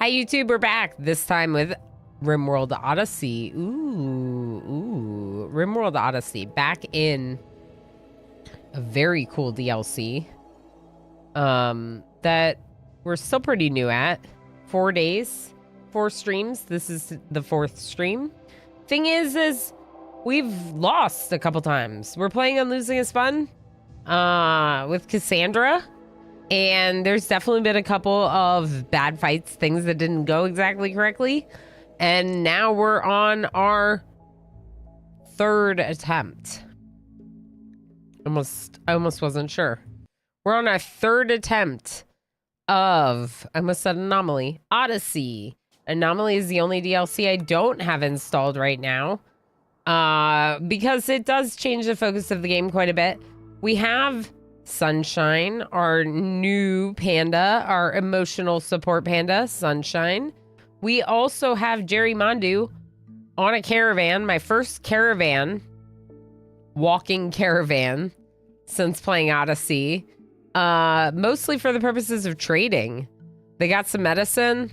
Hi, YouTube. We're back. This time with RimWorld Odyssey. Ooh. RimWorld Odyssey. Back in a very cool DLC. That we're still pretty new at. 4 days. 4 streams. This is the 4th stream. Thing is we've lost a couple times. We're playing on Losing is Fun. With Cassandra. And there's definitely been a couple of bad fights, things that didn't go exactly correctly. And now we're on our 3rd attempt. I almost wasn't sure. We're on our 3rd attempt of, I almost said Anomaly, Odyssey. Anomaly is the only DLC I don't have installed right now. Because it does change the focus of the game quite a bit. We have Sunshine, our new panda, our emotional support panda, Sunshine. We also have Jerry Mondu on a caravan, my first walking caravan since playing Odyssey. Mostly for the purposes of trading. They got some medicine.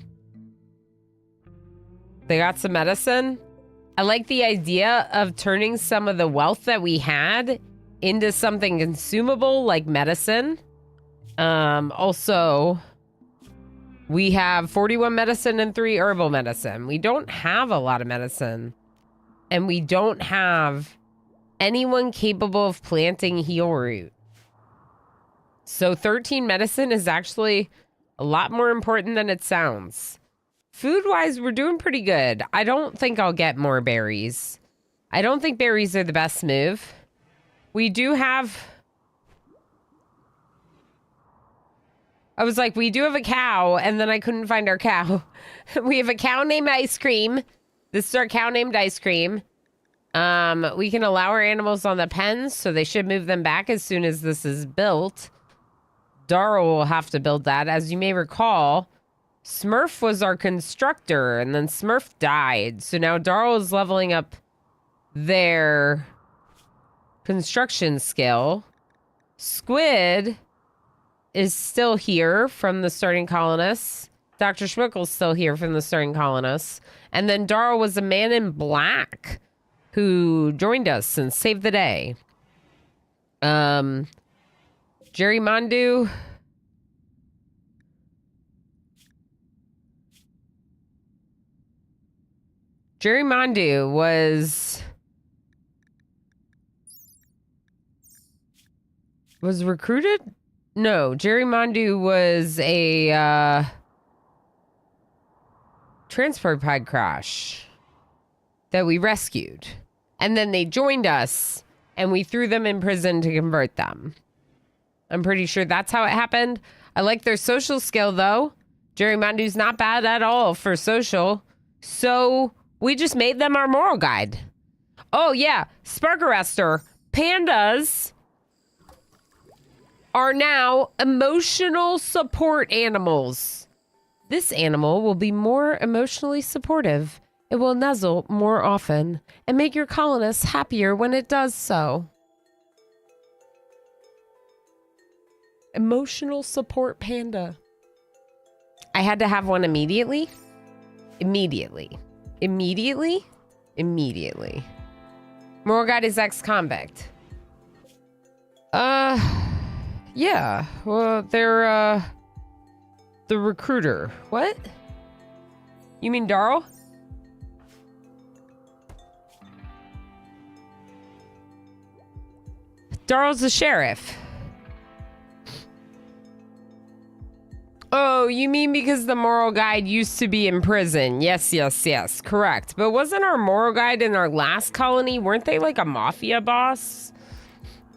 I like the idea of turning some of the wealth that we had into something consumable like medicine. Also, we have 41 medicine and 3 herbal medicine. We don't have a lot of medicine. And we don't have anyone capable of planting heal root. So 13 medicine is actually a lot more important than it sounds. Food-wise, we're doing pretty good. I don't think I'll get more berries. I don't think berries are the best move. We do have... I was like, we do have a cow, and then I couldn't find our cow. We have a cow named Ice Cream. This is our cow named Ice Cream. We can allow our animals on the pens, so they should move them back as soon as this is built. Darl will have to build that. As you may recall, Smurf was our constructor, and then Smurf died. So now Darl is leveling up their construction skill. Squid is still here from the starting colonists. Dr. Schmickel's still here from the starting colonists. And then Darl was a man in black who joined us and saved the day. Jerry Mondu. Jerry Mondu was recruited? No, Jerry Mondu was a transport pod crash that we rescued. And then they joined us and we threw them in prison to convert them. I'm pretty sure that's how it happened. I like their social skill though. Jerry Mondu's not bad at all for social. So we just made them our moral guide. Oh yeah, Spark Arrestor. Pandas are now emotional support animals. This animal will be more emotionally supportive. It will nuzzle more often and make your colonists happier when it does so. Emotional support panda. I had to have one immediately. Immediately. Moral guide is ex-convict. Yeah. Well, they're, the recruiter. What? You mean Darl? Darl's the sheriff. Oh, you mean because the moral guide used to be in prison? Yes. Correct. But wasn't our moral guide in our last colony? Weren't they like a mafia boss?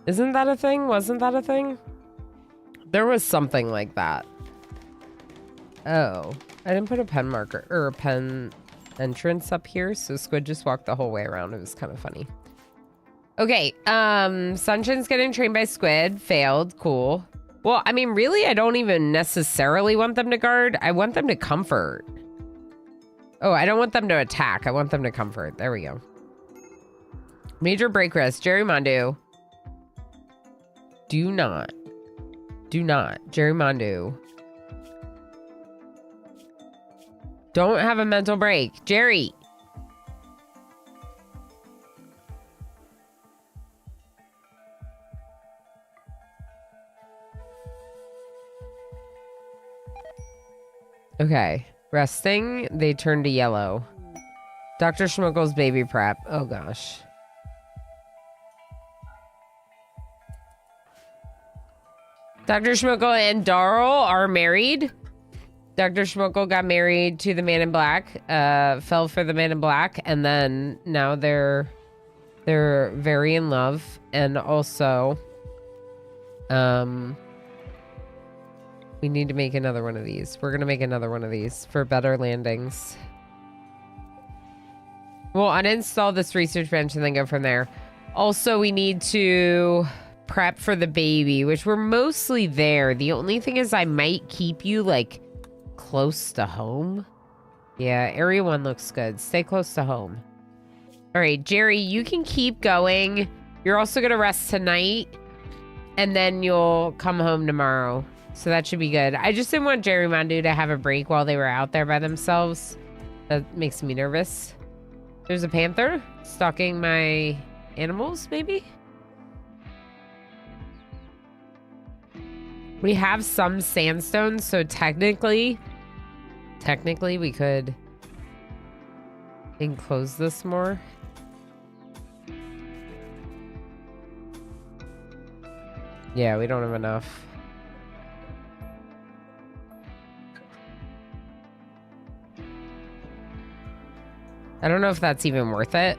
Isn't that a thing? Wasn't that a thing? There was something like that. Oh, I didn't put a pen marker or a pen entrance up here, so Squid just walked the whole way around. It was kind of funny. Okay, Sunshine's getting trained by Squid. Failed. Cool. Well, I mean, really, I don't even necessarily want them to guard. I want them to comfort. Oh, I don't want them to attack. I want them to comfort. There we go. Major break risk. Jerry Mondu. Do not. Jerry Mondu. Don't have a mental break. Jerry. Okay. Resting. They turn to yellow. Dr. Schmuckle's baby prep. Oh, gosh. Dr. Schmuckle and Darl are married. Dr. Schmuckle got married to the man in black, fell for the man in black, and then now they're very in love. And also, we need to make another one of these. We're gonna make another one of these for better landings. We'll uninstall this research bench and then go from there. Also, we need to prep for the baby, which we're mostly there. The only thing is I might keep you, like, close to home. Yeah, Area 1 looks good. Stay close to home. All right, Jerry, you can keep going. You're also going to rest tonight, and then you'll come home tomorrow. So that should be good. I just didn't want Jerry Mandu to have a break while they were out there by themselves. That makes me nervous. There's a panther stalking my animals, maybe? We have some sandstone, so technically we could enclose this more. Yeah, we don't have enough. I don't know if that's even worth it.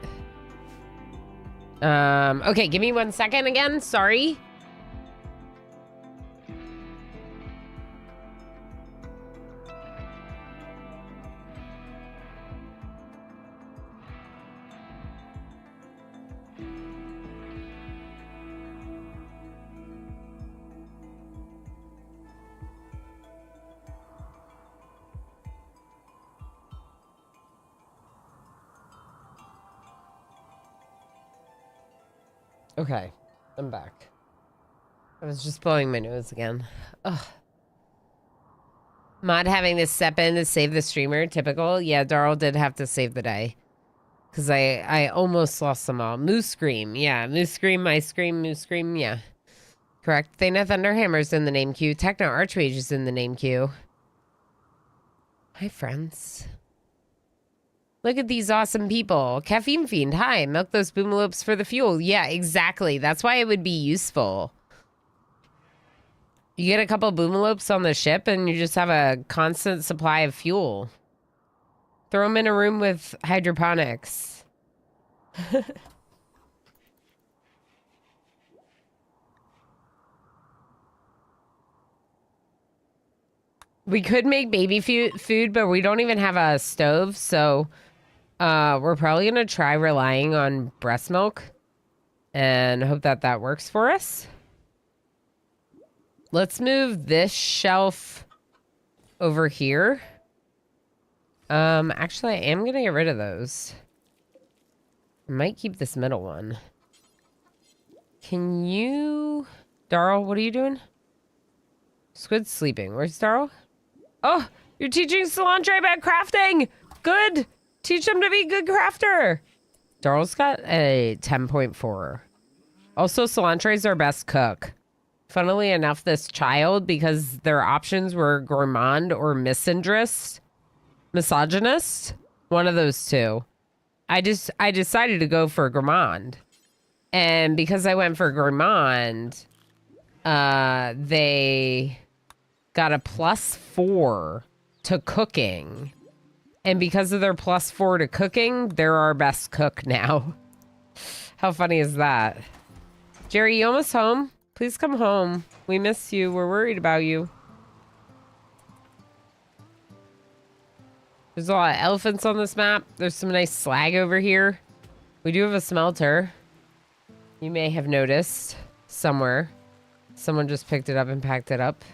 Okay, give me 1 second again. Sorry. Okay, I'm back. I was just blowing my nose again. Ugh. Mod having to step in to save the streamer, typical. Yeah, Darl did have to save the day. Because I almost lost them all. Moose Scream, yeah. Moose Scream, Ice Scream, Moose Scream, yeah. Correct. Thana Thunderhammer's in the name queue. Techno Archmage is in the name queue. Hi, friends. Look at these awesome people. Caffeine Fiend, hi. Milk those boomalopes for the fuel. Yeah, exactly. That's why it would be useful. You get a couple boomalopes on the ship and you just have a constant supply of fuel. Throw them in a room with hydroponics. We could make baby food, but we don't even have a stove, so... we're probably going to try relying on breast milk and hope that that works for us. Let's move this shelf over here. Actually, I am going to get rid of those. I might keep this middle one. Can you... Darl, what are you doing? Squid's sleeping. Where's Darl? Oh, you're teaching Cilantro about crafting! Good! Teach him to be a good crafter. Darl's got a 10.4. Also, Cilantro is our best cook. Funnily enough, this child, because their options were gourmand or misandrist, misogynist, one of those two. I decided to go for gourmand. And because I went for gourmand, they got a +4 to cooking. And because of their +4 to cooking, they're our best cook now. How funny is that? Jerry, you almost home? Please come home. We miss you. We're worried about you. There's a lot of elephants on this map. There's some nice slag over here. We do have a smelter. You may have noticed somewhere. Someone just picked it up and packed it up.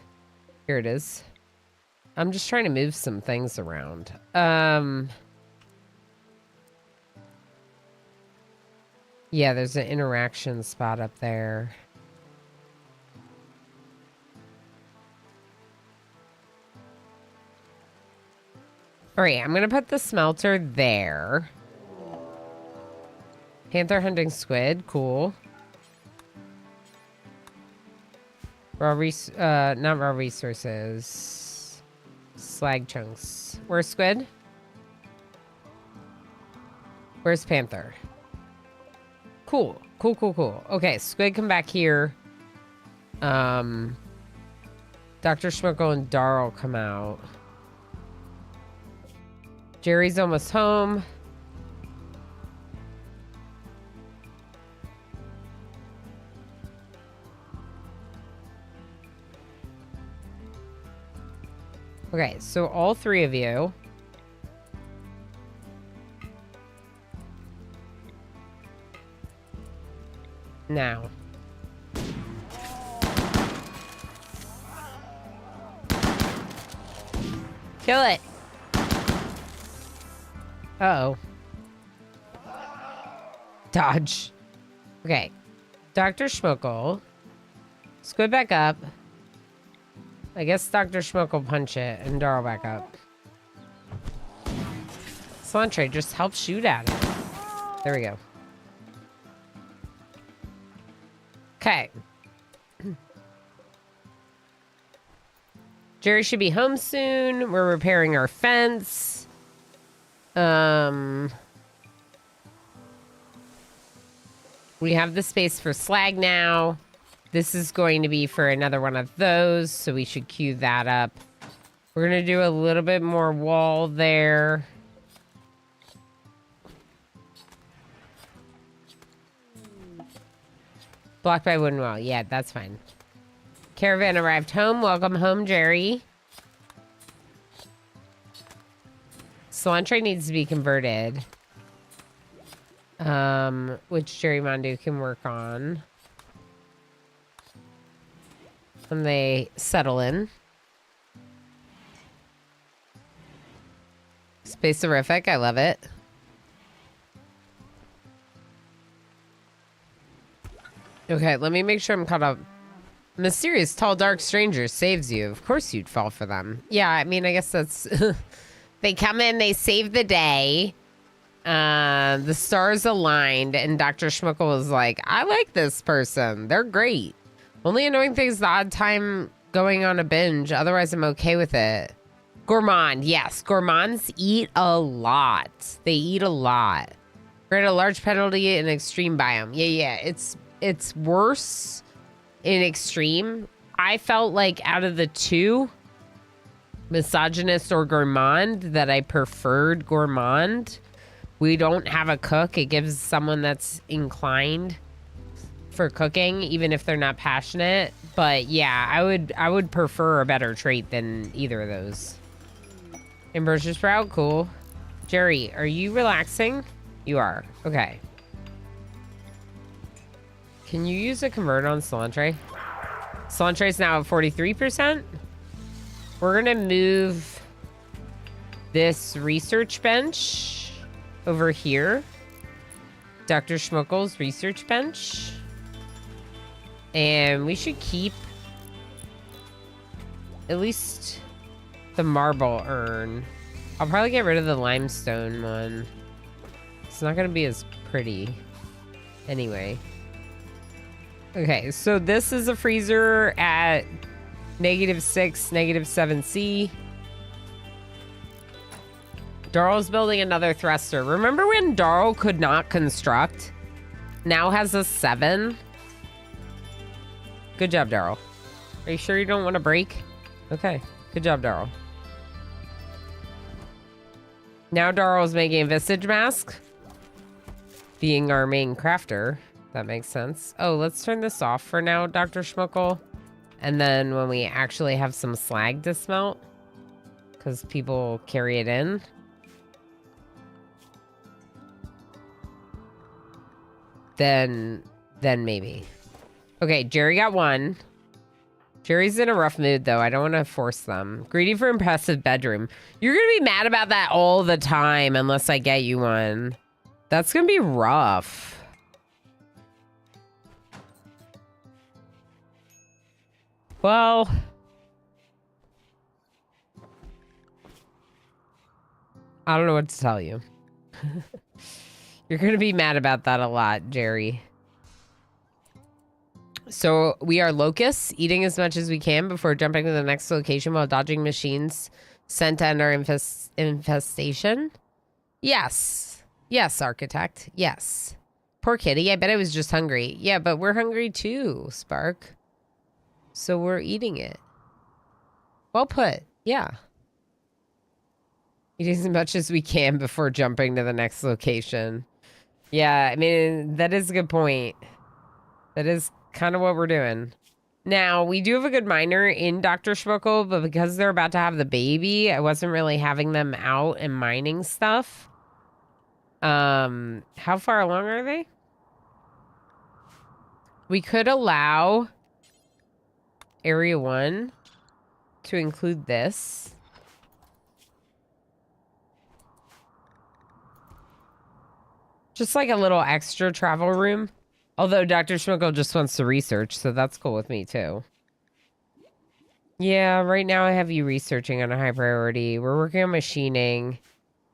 Here it is. I'm just trying to move some things around. Yeah, there's an interaction spot up there. All right, I'm going to put the smelter there. Panther hunting squid. Cool. Not raw resources. Slag chunks. Where's squid? Where's panther? Cool. Cool, cool, cool. Okay, squid, come back here. Dr. Schmuckle and Darl come out. Jerry's almost home. Okay, so all three of you. Now. Kill it. Uh-oh. Dodge. Okay. Dr. Schmuckle. Squid back up. I guess Dr. Schmuckle punch it and Darl back up. Cilantro, just help shoot at it. There we go. Okay. Jerry should be home soon. We're repairing our fence. We have the space for slag now. This is going to be for another one of those, so we should queue that up. We're going to do a little bit more wall there. Blocked by wooden wall. Yeah, that's fine. Caravan arrived home. Welcome home, Jerry. Cilantro needs to be converted. Which Jerry Mondu can work on. When they settle in. Space-orific. I love it. Okay, let me make sure I'm caught up. Mysterious tall dark stranger saves you. Of course you'd fall for them. Yeah, I mean, I guess that's... They come in, they save the day. The stars aligned, and Dr. Schmuckle was like, I like this person. They're great. Only annoying thing is the odd time going on a binge. Otherwise, I'm okay with it. Gourmand. Yes, gourmands eat a lot. They eat a lot. Grant a large penalty in extreme biome. Yeah. It's worse in extreme. I felt like out of the two, misogynist or gourmand, that I preferred gourmand. We don't have a cook. It gives someone that's inclined for cooking, even if they're not passionate. But yeah, I would prefer a better trait than either of those. Ambrosia sprout, cool. Jerry, are you relaxing? You are. Okay. Can you use a convert on cilantro? Cilantro is now at 43%. We're gonna move this research bench over here. Dr. Schmuckle's research bench. And we should keep at least the marble urn. I'll probably get rid of the limestone one. It's not gonna be as pretty anyway. Okay, so this is a freezer at -6, -7C. Darl's building another thruster. Remember when Darl could not construct? Now has a 7. Good job, Darl. Are you sure you don't want to break? Okay, good job, Darl. Now Darl's making a visage mask. Being our main crafter. That makes sense. Oh, let's turn this off for now, Dr. Schmuckle. And then when we actually have some slag to smelt, because people carry it in. Then maybe. Okay, Jerry got 1. Jerry's in a rough mood, though. I don't want to force them. Greedy for impressive bedroom. You're going to be mad about that all the time unless I get you one. That's going to be rough. Well, I don't know what to tell you. You're going to be mad about that a lot, Jerry. So we are locusts, eating as much as we can before jumping to the next location while dodging machines sent to end our infestation. Yes. Yes, architect. Yes. Poor kitty. I bet I was just hungry. Yeah, but we're hungry too, Spark. So we're eating it. Well put. Yeah. Eating as much as we can before jumping to the next location. Yeah, I mean, that is a good point. That is kind of what we're doing. Now, we do have a good miner in Dr. Schmuckle, but because they're about to have the baby, I wasn't really having them out and mining stuff. How far along are they? We could allow Area 1 to include this. Just like a little extra travel room. Although Dr. Schmuckle just wants to research, so that's cool with me too. Yeah, right now I have you researching on a high priority. We're working on machining.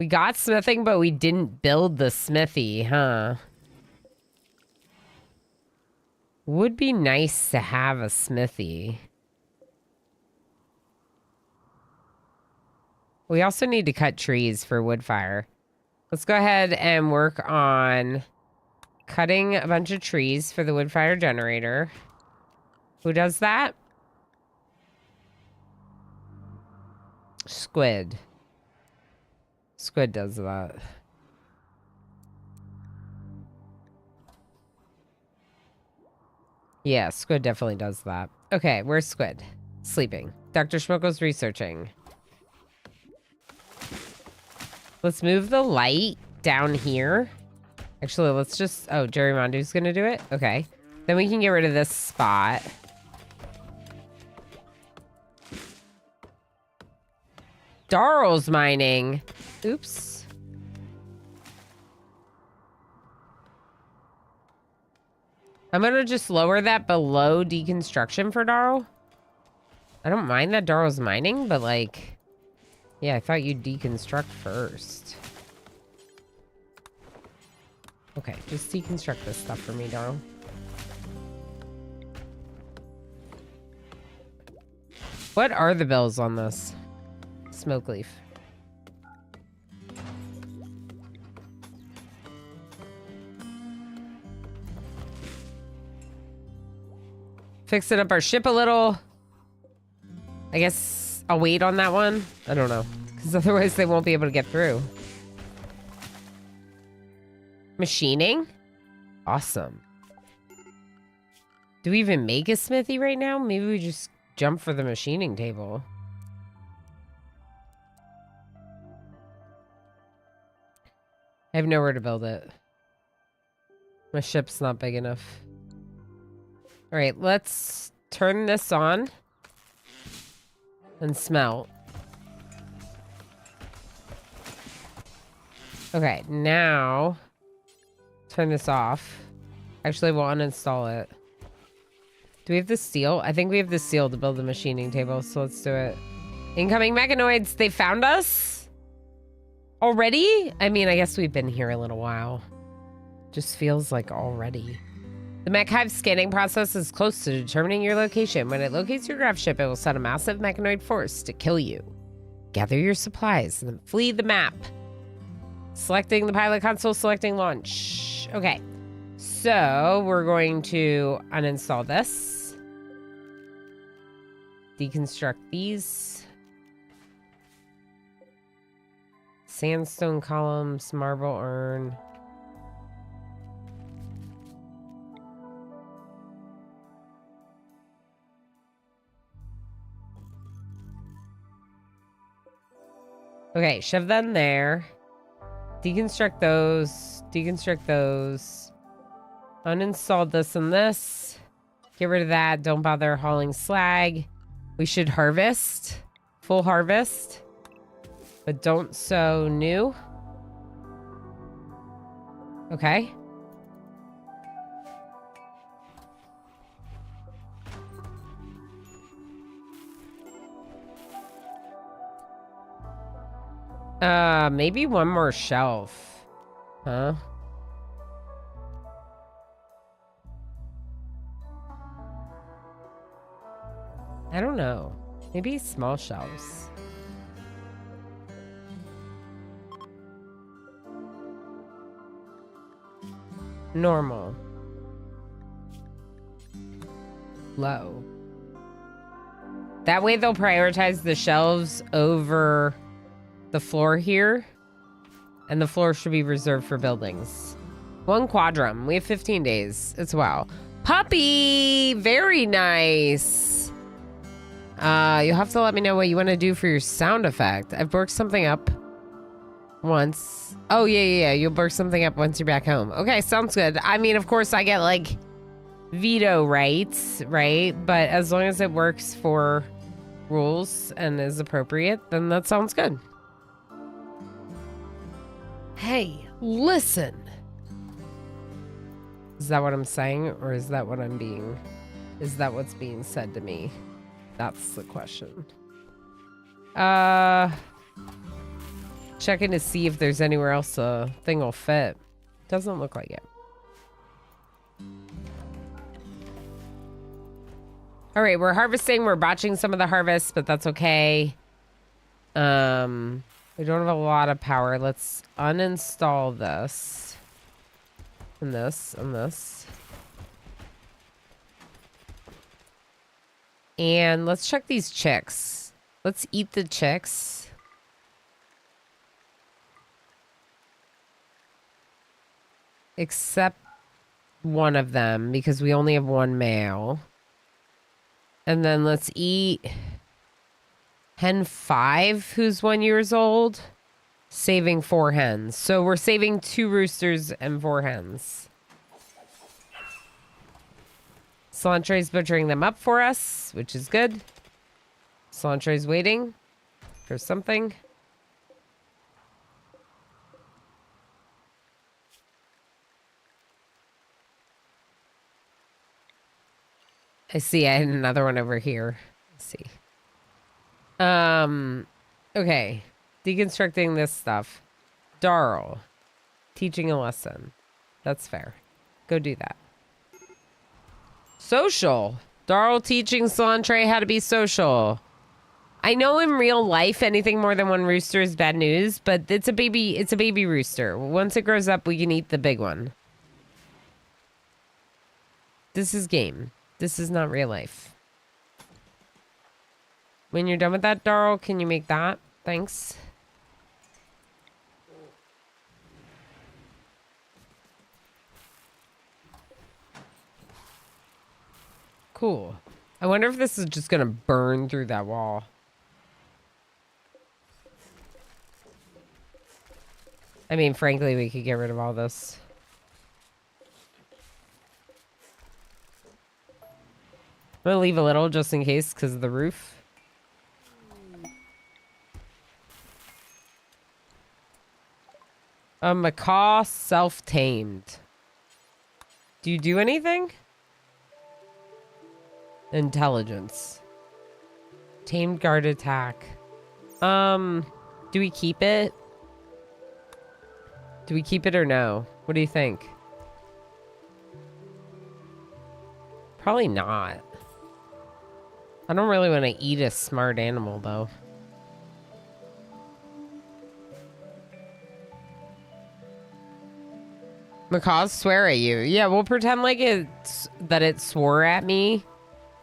We got smithing, but we didn't build the smithy, huh? Would be nice to have a smithy. We also need to cut trees for wood fire. Let's go ahead and work on cutting a bunch of trees for the wood fire generator. Who does that? Squid. Squid does that. Yeah, Squid definitely does that. Okay, where's Squid? Sleeping. Dr. Schmuckle's researching. Let's move the light down here. Actually, let's just... Oh, Jerry Mondu's gonna do it? Okay. Then we can get rid of this spot. Darl's mining. Oops. I'm gonna just lower that below deconstruction for Darl. I don't mind that Darl's mining, but like... Yeah, I thought you'd deconstruct first. Okay, just deconstruct this stuff for me, Darl. What are the bills on this? Smoke leaf. Fixing up our ship a little. I guess I'll wait on that one. I don't know. Because otherwise they won't be able to get through. Machining? Awesome. Do we even make a smithy right now? Maybe we just jump for the machining table. I have nowhere to build it. My ship's not big enough. All right, let's turn this on and smelt. Okay, now turn this off. Actually, we'll uninstall it. Do we have the steel? I think we have the steel to build the machining table, so let's do it. Incoming mechanoids, they found us? Already? I mean, I guess we've been here a little while. Just feels like already. The mech hive scanning process is close to determining your location. When it locates your graph ship, it will send a massive mechanoid force to kill you. Gather your supplies and then flee the map. Selecting the pilot console, selecting launch. Okay, so we're going to uninstall this. Deconstruct these. Sandstone columns, marble urn. Okay, shove that in there. Deconstruct those. Deconstruct those. Uninstall this and this. Get rid of that. Don't bother hauling slag. We should harvest. Full harvest. But don't sow new. Okay. Maybe one more shelf. Huh? I don't know. Maybe small shelves. Normal. Low. That way they'll prioritize the shelves over the floor here. And the floor should be reserved for buildings. 1 quadrum. We have 15 days. It's wow. Puppy! Very nice. You'll have to let me know what you want to do for your sound effect. I've worked something up once. Oh, yeah. You'll work something up once you're back home. Okay, sounds good. I mean, of course, I get, like, veto rights, right? But as long as it works for rules and is appropriate, then that sounds good. Hey, listen. Is that what I'm saying? Or is that what I'm being... Is that what's being said to me? That's the question. Checking to see if there's anywhere else a thing will fit. Doesn't look like it. All right, we're harvesting. We're botching some of the harvest, but that's okay. We don't have a lot of power. Let's uninstall this. And this, and this. And let's check these chicks. Let's eat the chicks. Except one of them, because we only have one male. And then let's eat hen 5, who's 1 year old, saving 4 hens. So we're saving 2 roosters and 4 hens. Cilantro butchering them up for us, which is good. Cilantro's waiting for something. I see. I had another one over here. Let's see. Okay. Deconstructing this stuff. Darl. Teaching a lesson. That's fair. Go do that. Social. Darl teaching Cilantro how to be social. I know in real life anything more than 1 rooster is bad news, but it's a baby rooster. Once it grows up, we can eat the big one. This is game. This is not real life. When you're done with that, Darl, can you make that? Thanks. Cool. I wonder if this is just gonna burn through that wall. I mean, frankly, we could get rid of all this. I'm gonna leave a little just in case because of the roof. A macaw self-tamed. Do you do anything? Intelligence. Tamed guard attack. Do we keep it? Do we keep it or no? What do you think? Probably not. I don't really want to eat a smart animal, though. Macaws swear at you. Yeah, we'll pretend like it swore at me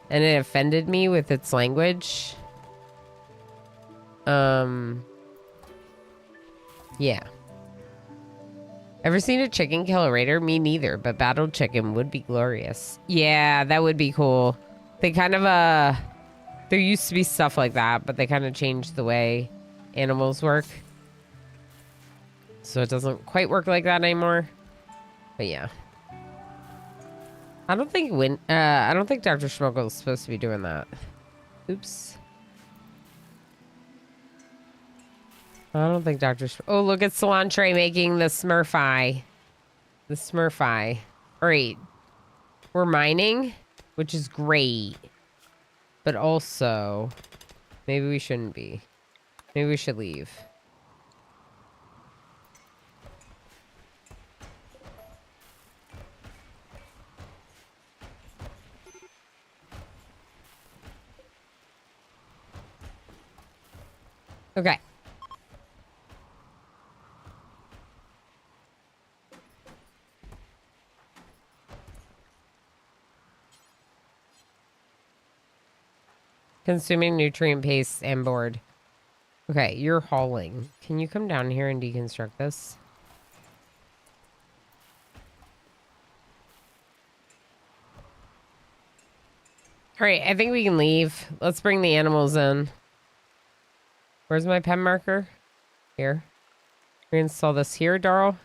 and it offended me with its language. Yeah. Ever seen a chicken kill a raider? Me neither, but battled chicken would be glorious. Yeah, that would be cool. They kind of, there used to be stuff like that, but they kind of changed the way animals work. So it doesn't quite work like that anymore. But yeah. I don't think Dr. Schmoggle is supposed to be doing that. Oops. I don't think Oh, look at Cilantro making the Smurf eye. The Smurf eye. All right. We're mining, which is great. But also, maybe we shouldn't be. Maybe we should leave. Okay. Consuming nutrient paste and board. Okay, you're hauling. Can you come down here and deconstruct this? All right, I think we can leave. Let's bring the animals in. Where's my pen marker? Here. Reinstall this here, Darl.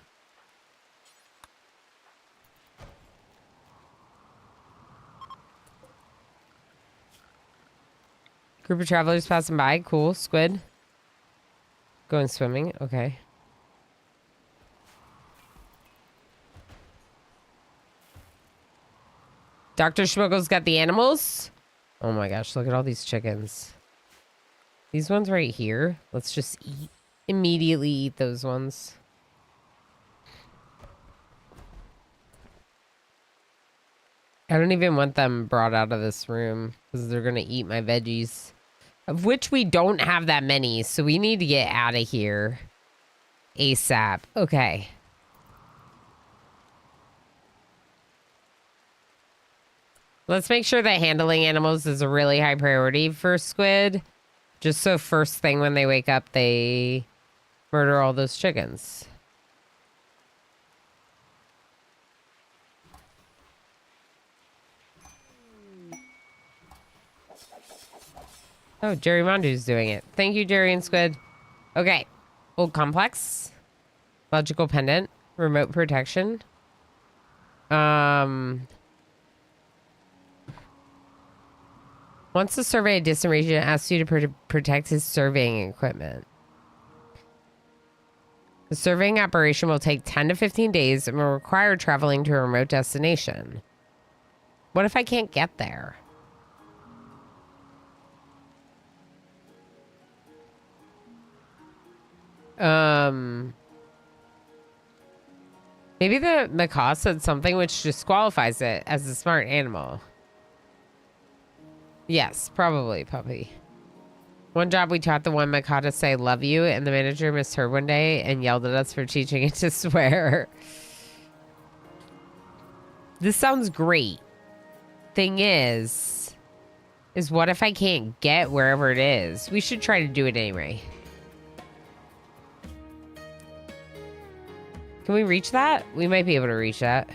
Group of travelers passing by. Cool. Squid. Going swimming. Okay. Dr. Schmuggle's got the animals. Oh my gosh, look at all these chickens. These ones right here. Let's just immediately eat those ones. I don't even want them brought out of this room because they're going to eat my veggies. Of which we don't have that many, so we need to get out of here ASAP. Okay. Let's make sure that handling animals is a really high priority for Squid. Just so first thing when they wake up, they murder all those chickens. Oh, Jerry Mondu's doing it. Thank you, Jerry and Squid. Okay. Old complex. Logical pendant. Remote protection. Once the survey a distant region asks you to protect his surveying equipment. The surveying operation will take 10 to 15 days and will require traveling to a remote destination. What if I can't get there? Maybe the macaw said something which disqualifies it as a smart animal. Yes, probably, puppy. One job we taught the one macaw to say love you, and the manager misheard one day and yelled at us for teaching it to swear. This sounds great. Thing is what if I can't get wherever it is? We should try to do it anyway. Can we reach that? We might be able to reach that.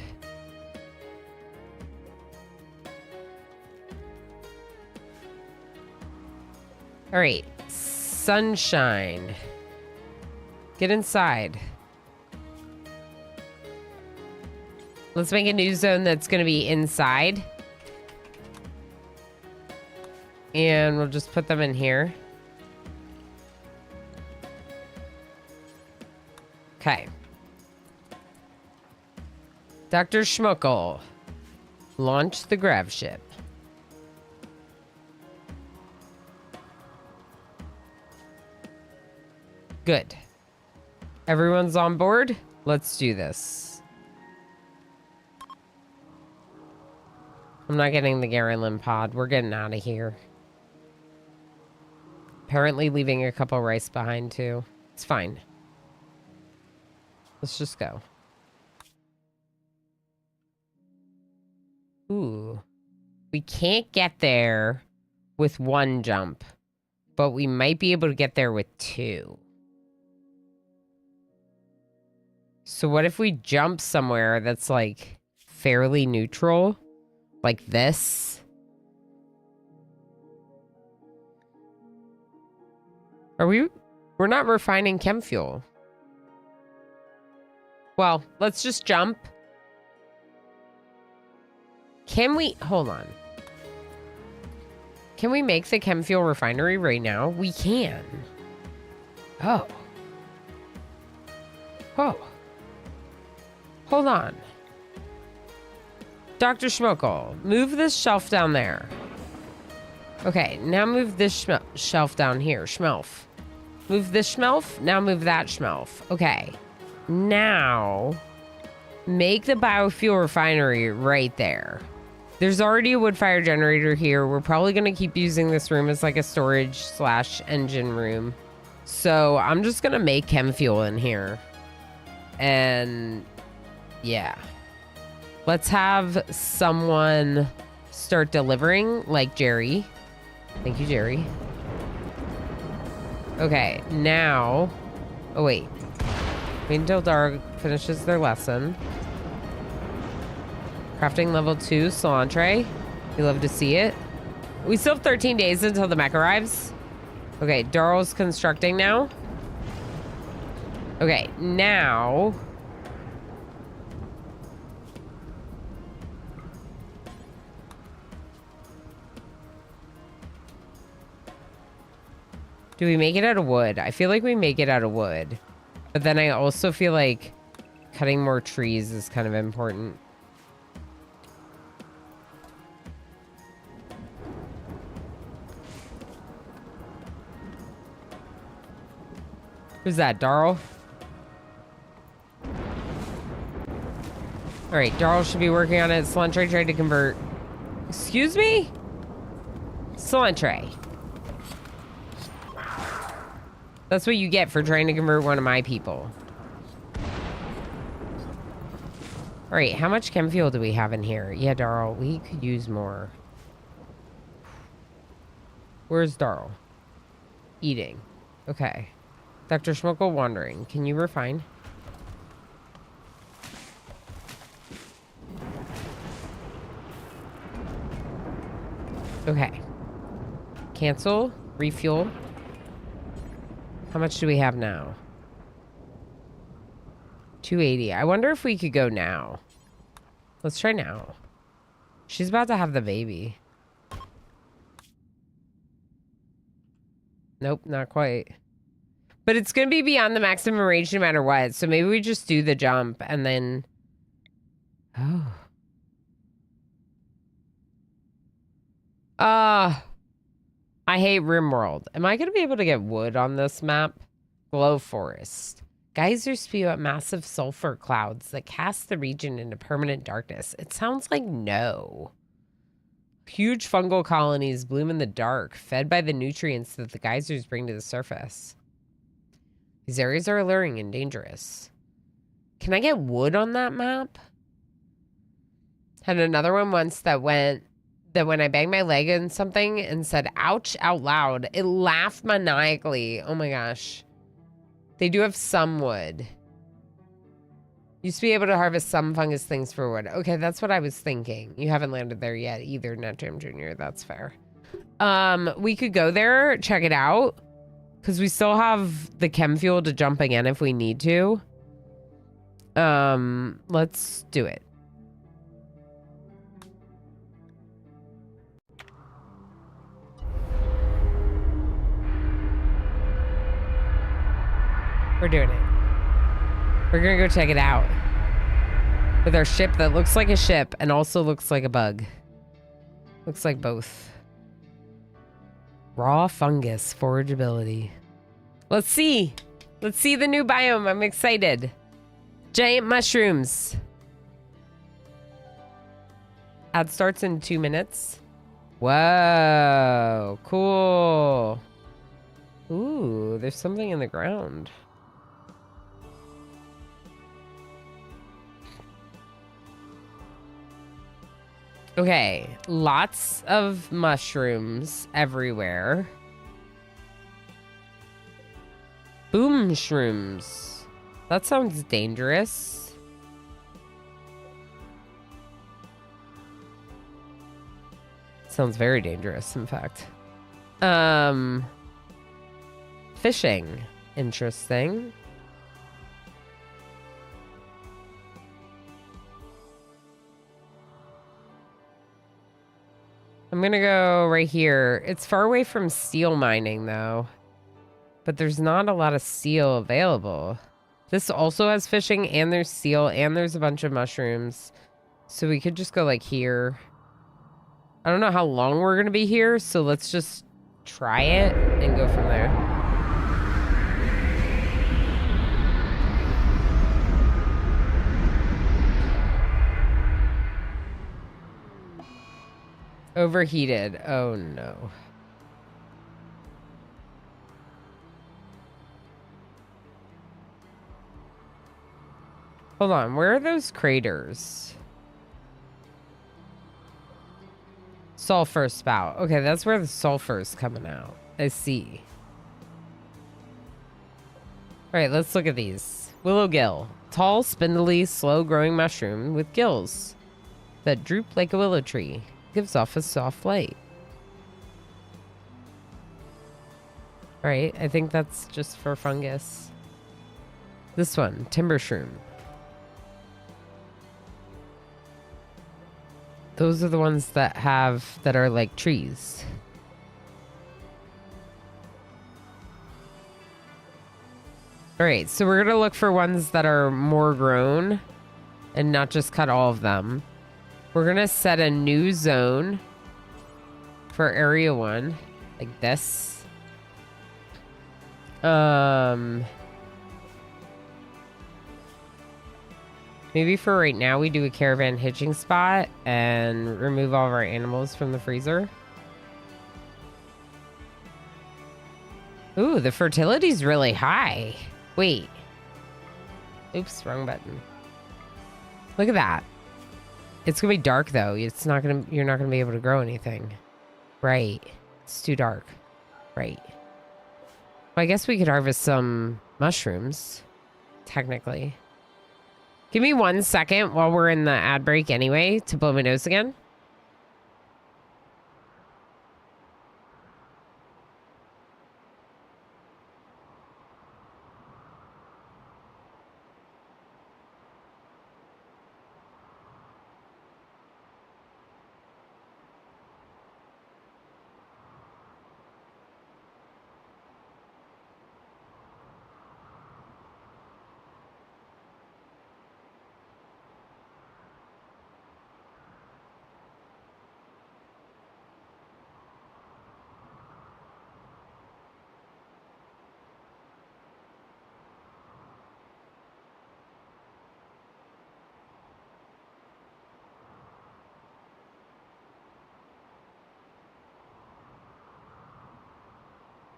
All right. Sunshine. Get inside. Let's make a new zone that's going to be inside. And we'll just put them in here. Okay. Dr. Schmuckle, launch the grav ship. Good. Everyone's on board? Let's do this. I'm not getting the Garland pod. We're getting out of here. Apparently leaving a couple rice behind too. It's fine. Let's just go. Ooh. We can't get there with one jump, but we might be able to get there with two. So what if we jump somewhere that's like fairly neutral? Like this? We're not refining chem fuel. Well, let's just jump. Can we, hold on. Can we make the chem fuel refinery right now? We can. Oh. Oh. Hold on. Dr. Schmuckle, move this shelf down there. Okay, now move this shelf down here. Schmelf. Move this shelf. Now move that shelf. Okay. Now, make the biofuel refinery right there. There's already a wood fire generator here. We're probably going to keep using this room as like a storage / engine room. So I'm just gonna make chem fuel in here. And yeah. Let's have someone start delivering, like Jerry. Thank you, Jerry. Okay, now... Oh, wait. Wait until Dara finishes their lesson. Crafting level 2, cilantro. We love to see it. We still have 13 days until the mech arrives. Okay, Daryl's constructing now. Okay, now... Do we make it out of wood? I feel like we make it out of wood. But then I also feel like cutting more trees is kind of important. Who's that, Darl? All right, Darl should be working on it. Cilantro tried to convert. Excuse me? Cilantro. That's what you get for trying to convert one of my people. All right, how much chem fuel do we have in here? Yeah, Darl, we could use more. Where's Darl? Eating. Okay. Dr. Schmuckle wandering. Can you refine? Okay. Cancel. Refuel. How much do we have now? 280. I wonder if we could go now. Let's try now. She's about to have the baby. Nope, not quite. But it's going to be beyond the maximum range no matter what. So maybe we just do the jump and then... Oh. I hate RimWorld. Am I going to be able to get wood on this map? Glow Forest. Geysers spew out massive sulfur clouds that cast the region into permanent darkness. It sounds like no. Huge fungal colonies bloom in the dark, fed by the nutrients that the geysers bring to the surface. These areas are alluring and dangerous. Can I get wood on that map? Had another one once that went... that when I banged my leg in something and said, ouch, out loud, it laughed maniacally. Oh my gosh. They do have some wood. Used to be able to harvest some fungus things for wood. Okay, that's what I was thinking. You haven't landed there yet either, NetJam Jr. That's fair. We could go there, check it out. Because we still have the chem fuel to jump again if we need to. Let's do it. We're doing it. We're gonna go check it out. With our ship that looks like a ship and also looks like a bug. Looks like both. Raw fungus, forageability. Let's see. Let's see the new biome. I'm excited. Giant mushrooms. Ad starts in 2 minutes. Whoa, cool. Ooh, there's something in the ground. Okay, lots of mushrooms everywhere. Boom shrooms. That sounds dangerous. Sounds very dangerous, in fact. Fishing. Interesting. I'm gonna go right here. It's far away from steel mining, though. But there's not a lot of steel available. This also has fishing, and there's steel, and there's a bunch of mushrooms. So we could just go, like, here. I don't know how long we're gonna be here, so let's just try it and go from there. Overheated. Oh no. Hold on, where are those craters? Sulfur spout. Okay, that's where the sulfur is coming out. I see. All right, let's look at these. Willow gill. Tall, spindly, slow-growing mushroom with gills that droop like a willow tree. Gives off a soft light. All right, I think that's just for fungus. This one, timber shroom. Those are the ones that are like trees. All right, so we're gonna look for ones that are more grown and not just cut all of them. We're gonna set a new zone for area 1, like this. Maybe for right now, we do a caravan hitching spot and remove all of our animals from the freezer. Ooh, the fertility's really high. Wait. Oops, wrong button. Look at that. It's gonna be dark though. You're not gonna be able to grow anything. Right. It's too dark. Right. Well, I guess we could harvest some mushrooms, technically. Give me 1 second while we're in the ad break anyway to blow my nose again.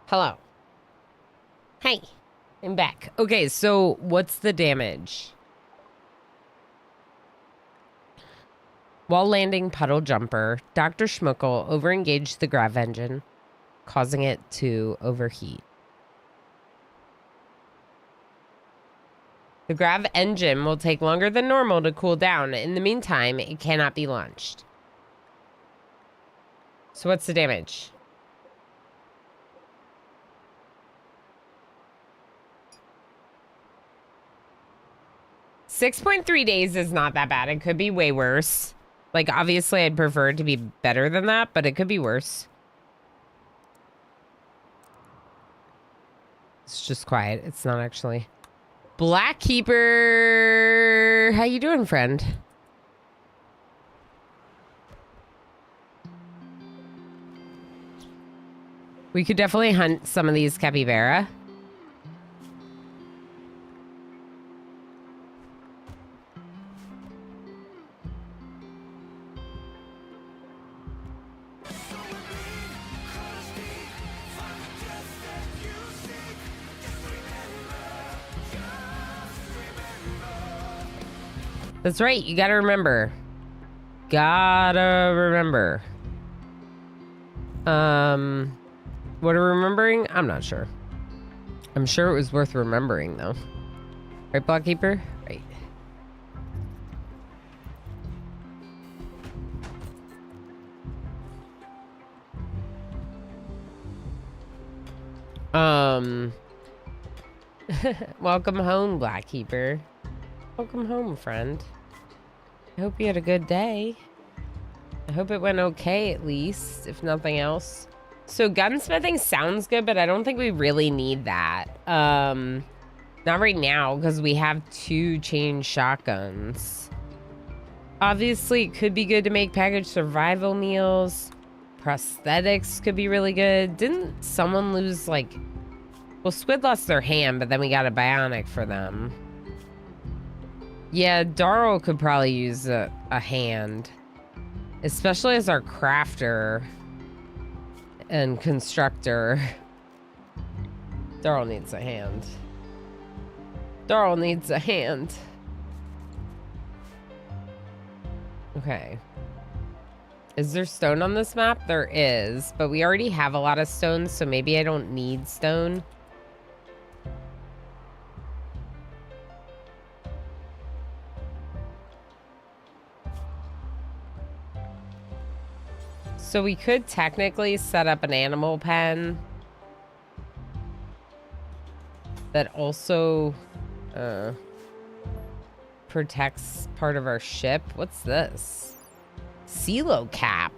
Hello. Hey, I'm back. Okay, so what's the damage? While landing puddle jumper, Dr. Schmuckle overengaged the grav engine, causing it to overheat. The grav engine will take longer than normal to cool down. In the meantime, it cannot be launched. So what's the damage? 6.3 days is not that bad. It could be way worse. Like, obviously, I'd prefer it to be better than that, but it could be worse. It's just quiet. It's not actually. Black Keeper. How you doing, friend? We could definitely hunt some of these capybara. That's right. You gotta remember. Gotta remember. What are we remembering? I'm not sure. I'm sure it was worth remembering, though. Right, Blockkeeper? Right. Welcome home, Blackkeeper. Welcome home, friend. I hope you had a good day. I hope it went okay, at least, if nothing else. So gunsmithing sounds good, but I don't think we really need that. Not right now, because we have 2 chain shotguns. Obviously, it could be good to make packaged survival meals. Prosthetics could be really good. Didn't someone lose, like... Well, Squid lost their hand, but then we got a bionic for them. Yeah, Darl could probably use a hand. Especially as our crafter and constructor. Darl needs a hand. Darl needs a hand. Okay. Is there stone on this map? There is, but we already have a lot of stones, so maybe I don't need stone. So we could technically set up an animal pen that also protects part of our ship. What's this? Silo cap.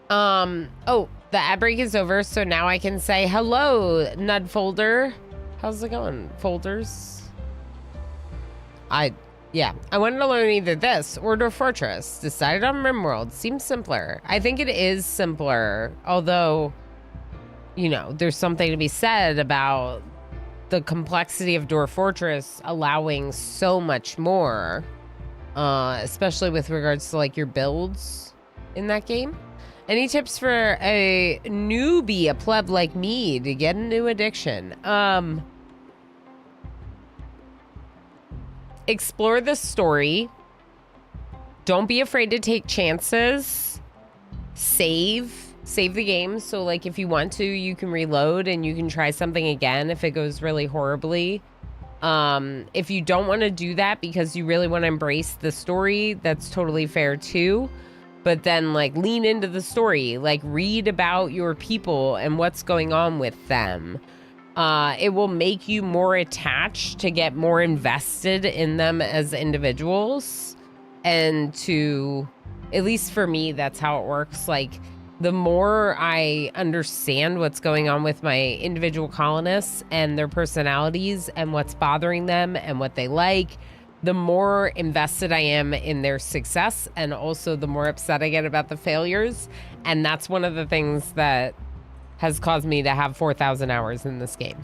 Oh, the ad break is over, so now I can say hello, Nud Folder. How's it going, Folders? Yeah, I wanted to learn either this or Dwarf Fortress. Decided on RimWorld. Seems simpler. I think it is simpler, although, you know, there's something to be said about the complexity of Dwarf Fortress allowing so much more, especially with regards to like your builds in that game. Any tips for a newbie, a pleb like me, to get a new addiction? Explore the story. Don't be afraid to take chances. Save the game. So like if you want to, you can reload and you can try something again if it goes really horribly. If you don't want to do that because you really want to embrace the story, that's totally fair too. But then like lean into the story, like read about your people and what's going on with them. It will make you more attached to get more invested in them as individuals. And to, at least for me, that's how it works. Like the more I understand what's going on with my individual colonists and their personalities and what's bothering them and what they like, the more invested I am in their success, and also the more upset I get about the failures. And that's one of the things that has caused me to have 4,000 hours in this game,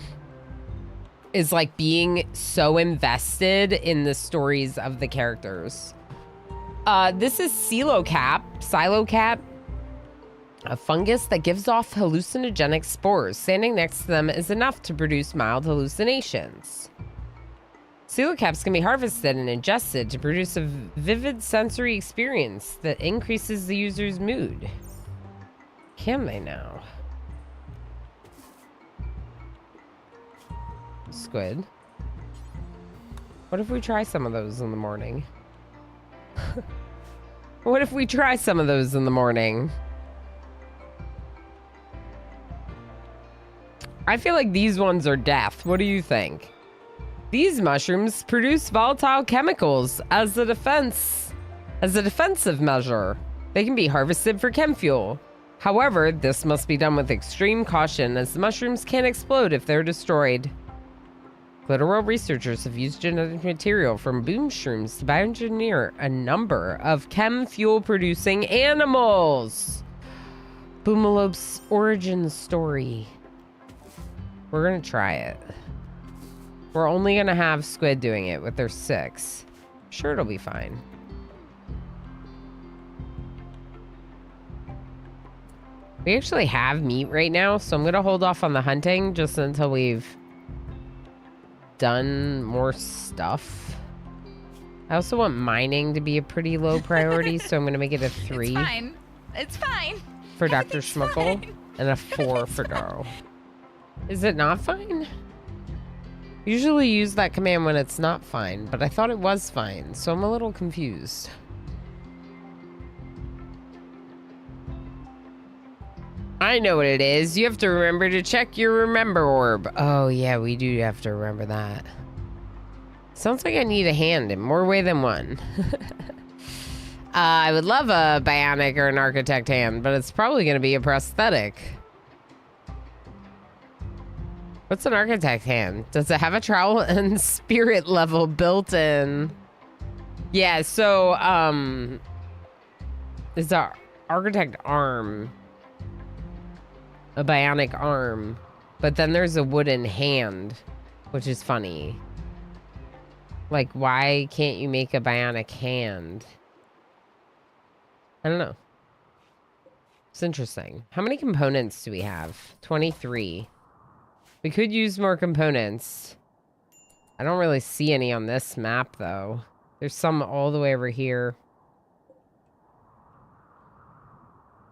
is like being so invested in the stories of the characters. This is Silo Cap, a fungus that gives off hallucinogenic spores. Standing next to them is enough to produce mild hallucinations. Silocaps can be harvested and ingested to produce a vivid sensory experience that increases the user's mood. Can they now? Squid. What if we try some of those in the morning? What if we try some of those in the morning? I feel like these ones are death. What do you think? These mushrooms produce volatile chemicals as a defensive measure. They can be harvested for chem fuel. However, this must be done with extreme caution, as the mushrooms can explode if they're destroyed. Glitterworld researchers have used genetic material from boom shrooms to bioengineer a number of chem fuel producing animals. Boomalope's origin story. We're gonna try it. We're only gonna have Squid doing it with their 6. Sure, it'll be fine. We actually have meat right now, so I'm gonna hold off on the hunting just until we've done more stuff. I also want mining to be a pretty low priority, so I'm gonna make it a 3. It's fine. It's fine. For Dr. Schmuckle, and a 4 for Darrow. Is it not fine? Usually use that command when it's not fine, but I thought it was fine, so I'm a little confused. I know what it is. You have to remember to check your remember orb. Oh yeah, we do have to remember that. Sounds like I need a hand in more way than one. I would love a bionic or an architect hand, but it's probably going to be a prosthetic. What's an architect hand? Does it have a trowel and spirit level built in? Yeah, so, is our architect arm a bionic arm, but then there's a wooden hand, which is funny. Like, why can't you make a bionic hand? I don't know. It's interesting. How many components do we have? 23. We could use more components. I don't really see any on this map, though. There's some all the way over here.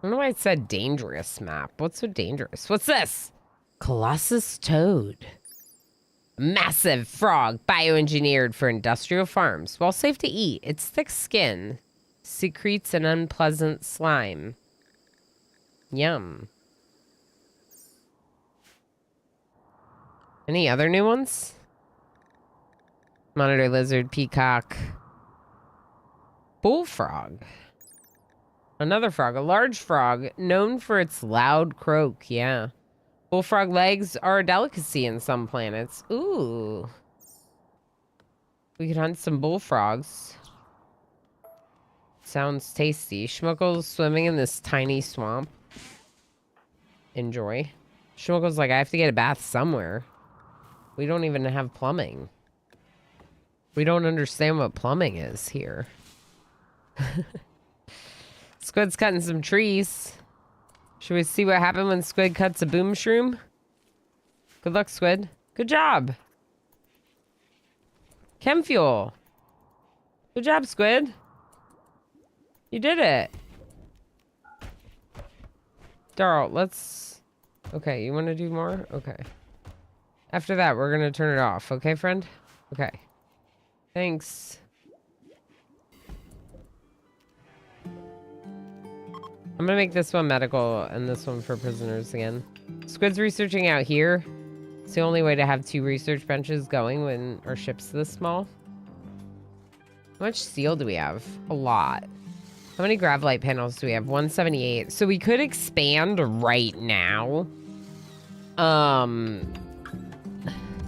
don't know why it said dangerous map. What's so dangerous? What's this? Colossus toad. Massive frog, bioengineered for industrial farms. While safe to eat, its thick skin secretes an unpleasant slime. Yum. Any other new ones? Monitor lizard, peacock. Bullfrog. Another frog, a large frog, known for its loud croak. Yeah. Bullfrog legs are a delicacy in some planets. Ooh. We could hunt some bullfrogs. Sounds tasty. Schmuckle's swimming in this tiny swamp. Enjoy. Schmuckle's like, I have to get a bath somewhere. We don't even have plumbing. We don't understand what plumbing is here. Squid's cutting some trees. Should we see what happened when Squid cuts a boom shroom? Good luck, Squid. Good job. Chem fuel. Good job, Squid. You did it. Darl, let's... Okay, you want to do more? Okay. After that, we're going to turn it off. Okay, friend? Okay. Thanks. I'm gonna make this one medical and this one for prisoners again. Squid's researching out here. It's the only way to have 2 research benches going when our ship's this small. How much steel do we have? A lot. How many gravelite panels do we have? 178. So we could expand right now.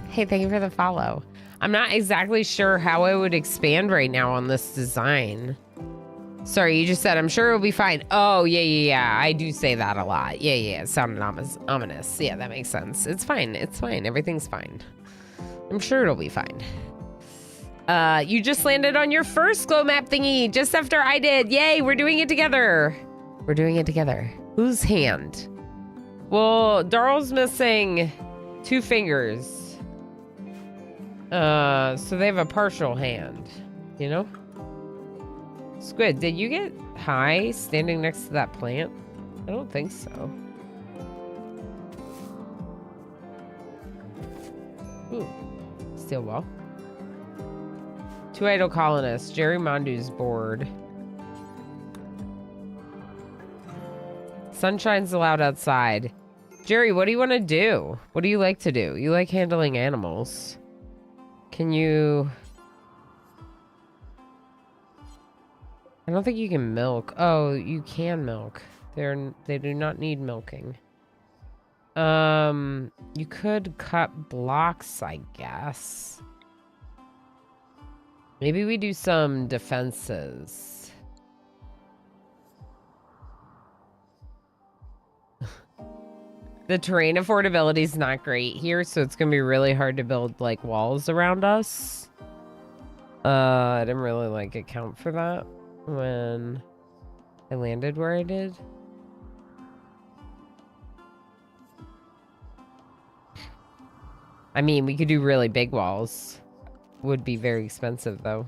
Hey, thank you for the follow. I'm not exactly sure how I would expand right now on this design. Sorry, you just said, I'm sure it'll be fine. Oh, yeah. I do say that a lot. Yeah. It sounded ominous. Yeah, that makes sense. It's fine. It's fine. Everything's fine. I'm sure it'll be fine. You just landed on your first glow map thingy just after I did. Yay, we're doing it together. We're doing it together. Whose hand? Well, Darl's missing 2 fingers. So they have a partial hand, you know? Squid, did you get high standing next to that plant? I don't think so. Ooh, steel wall. 2 idle colonists. Jerry Mondu's bored. Sunshine's allowed outside. Jerry, what do you want to do? What do you like to do? You like handling animals. Can you... I don't think you can milk. Oh, you can milk. They do not need milking. You could cut blocks, I guess. Maybe we do some defenses. The terrain affordability is not great here, so it's gonna be really hard to build like walls around us. I didn't really like account for that when I landed where I did. I mean, we could do really big walls. Would be very expensive though.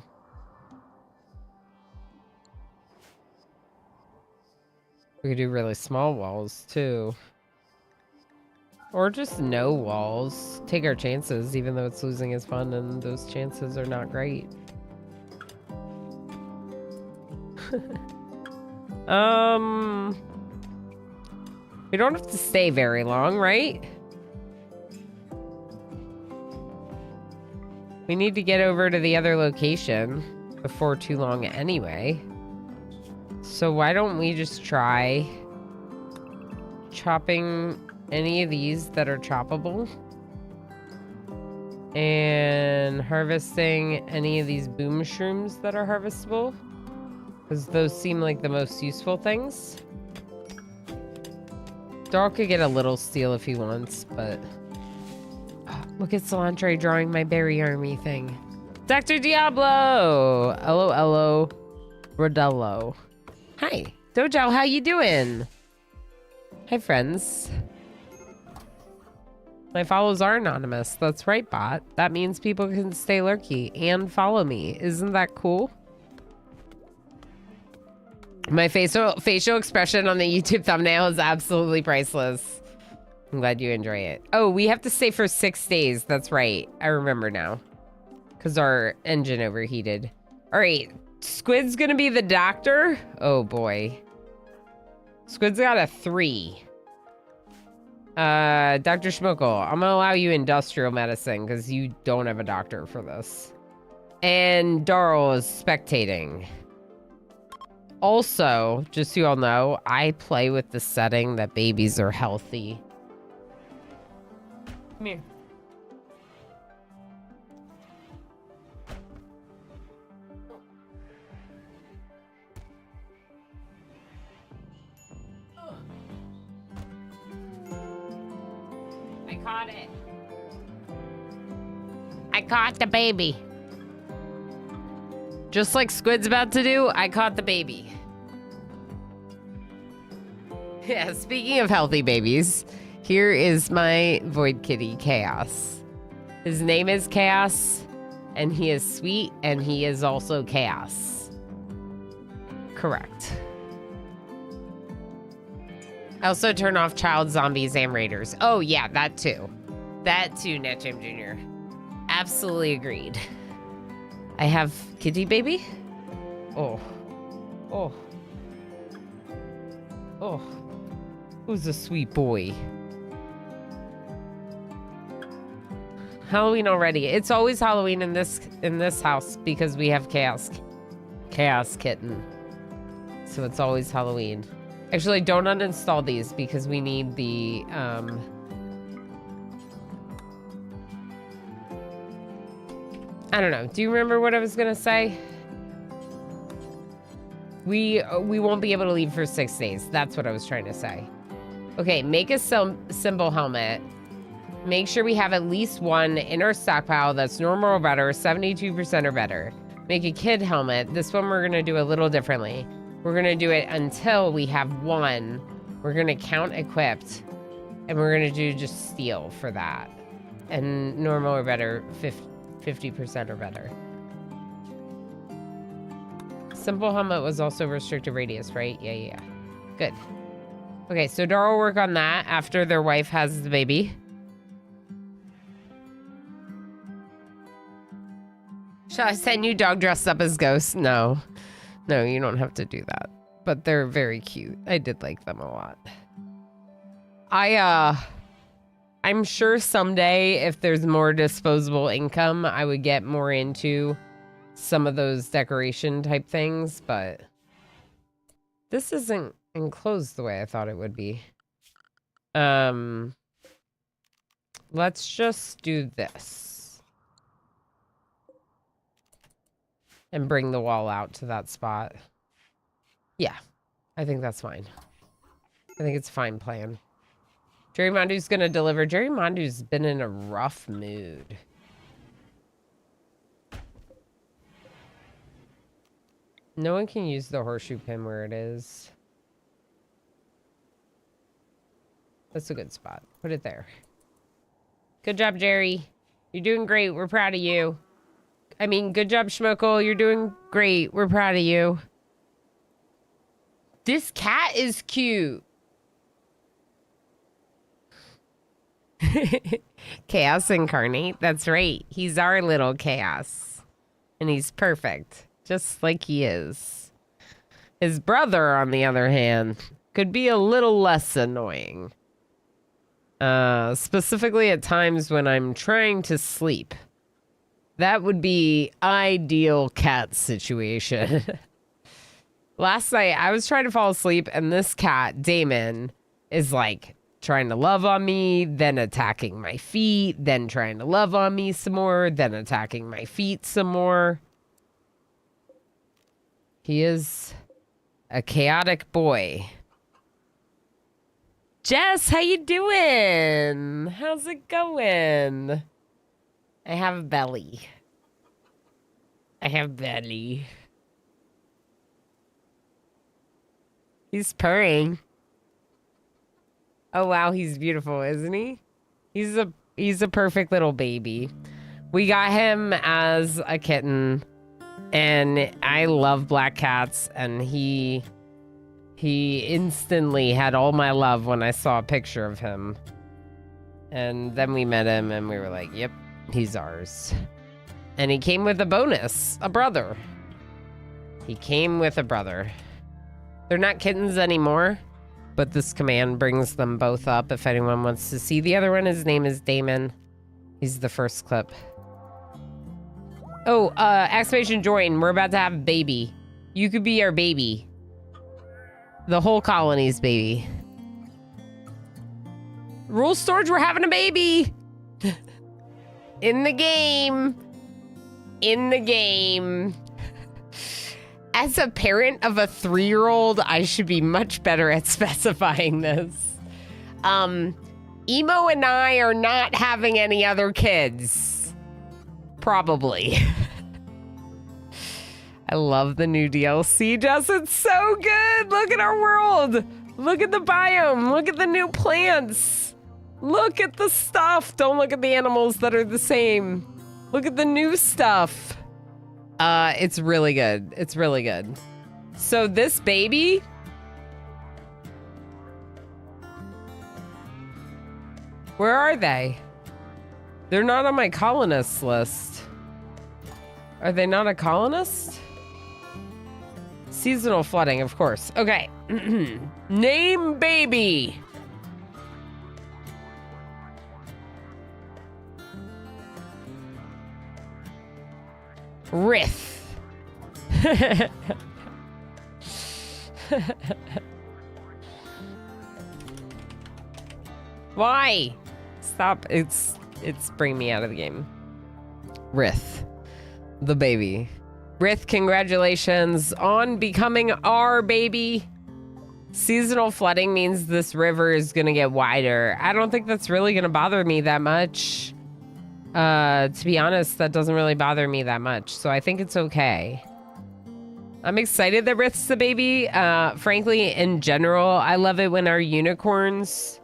We could do really small walls too. Or just no walls. Take our chances, even though it's losing is fun and those chances are not great. We don't have to stay very long, right? We need to get over to the other location before too long anyway. So why don't we just try chopping any of these that are choppable and harvesting any of these boom shrooms that are harvestable, because those seem like the most useful things. Darl could get a little steel if he wants, but look at Cilantro drawing my berry army thing. Dr. Diablo! Hello, Rodello. Hi, Dojo, how you doing? Hi, friends. My follows are anonymous. That's right, bot. That means people can stay lurky and follow me. Isn't that cool? My facial expression on the YouTube thumbnail is absolutely priceless. I'm glad you enjoy it. Oh, we have to stay for 6 days. That's right. I remember now. Because our engine overheated. All right. Squid's going to be the doctor. Oh, boy. Squid's got a 3. Dr. Schmokel, I'm going to allow you industrial medicine because you don't have a doctor for this. And Darl is spectating. Also, just so you all know, I play with the setting that babies are healthy. Come here. I caught it. I caught the baby. Just like Squid's about to do, I caught the baby. Yeah, speaking of healthy babies, here is my Void Kitty, Chaos. His name is Chaos, and he is sweet, and he is also Chaos. Correct. I also turn off child zombies and raiders. Oh, yeah, that too. That too, NetJam Jr. Absolutely agreed. I have kitty baby. Oh. Oh. Oh. Who's a sweet boy? Halloween already. It's always Halloween in this house because we have Chaos Kitten. So it's always Halloween. Actually, don't uninstall these because we need the I don't know. Do you remember what I was gonna say? We won't be able to leave for 6 days. That's what I was trying to say. Okay, make a symbol helmet. Make sure we have at least one in our stockpile that's normal or better, 72% or better. Make a kid helmet. This one we're gonna do a little differently. We're gonna do it until we have one. We're gonna count equipped, and we're gonna do just steel for that. And normal or better, 50% or better. Simple helmet was also restricted radius, right? Yeah. Good. Okay, so Dara will work on that after their wife has the baby. Shall I send you dog dressed up as ghosts? No. No, you don't have to do that. But they're very cute. I did like them a lot. I'm sure someday if there's more disposable income, I would get more into some of those decoration type things, but this isn't enclosed the way I thought it would be. Let's just do this. And bring the wall out to that spot. Yeah, I think that's fine. I think it's a fine plan. Jerry Mondu's gonna deliver. Jerry Mondu's been in a rough mood. No one can use the horseshoe pin where it is. That's a good spot. Put it there. Good job, Jerry. You're doing great. We're proud of you. I mean, good job, Schmokel. You're doing great. We're proud of you. This cat is cute. Chaos incarnate. That's right. He's our little chaos. And he's perfect. Just like he is. His brother, on the other hand, could be a little less annoying. Specifically at times when I'm trying to sleep. That would be ideal cat situation. Last night, I was trying to fall asleep, and this cat, Damon, is like trying to love on me, then attacking my feet, then trying to love on me some more, then attacking my feet some more. He is a chaotic boy. Jess, how you doing? How's it going? I have a belly. I have belly. He's purring. Oh wow, he's beautiful, isn't he? He's a perfect little baby. We got him as a kitten, and I love black cats, and he He instantly had all my love when I saw a picture of him. And then we met him and we were like, yep, he's ours. And he came with a bonus, a brother. He came with a brother. They're not kittens anymore, but this command brings them both up if anyone wants to see the other one. His name is Damon. He's the first clip. Oh, exclamation join. We're about to have a baby. You could be our baby. The whole colony's baby. Rule storage, we're having a baby. In the game. In the game. As a parent of a 3-year-old, I should be much better at specifying this. Emo and I are not having any other kids. Probably. I love the new DLC, Jess. It's so good. Look at our world. Look at the biome. Look at the new plants. Look at the stuff. Don't look at the animals that are the same. Look at the new stuff. It's really good. It's really good. So this baby... Where are they? They're not on my colonists list. Are they not a colonist? Seasonal flooding, of course. Okay. Name baby. Rith. Why? Stop. It's bringing me out of the game. Rith. The baby. Rith, congratulations on becoming our baby. Seasonal flooding means this river is going to get wider. I don't think that's really going to bother me that much. To be honest, that doesn't really bother me that much. So I think it's okay. I'm excited that Rith's the baby. Frankly, in general, I love it when our unicorns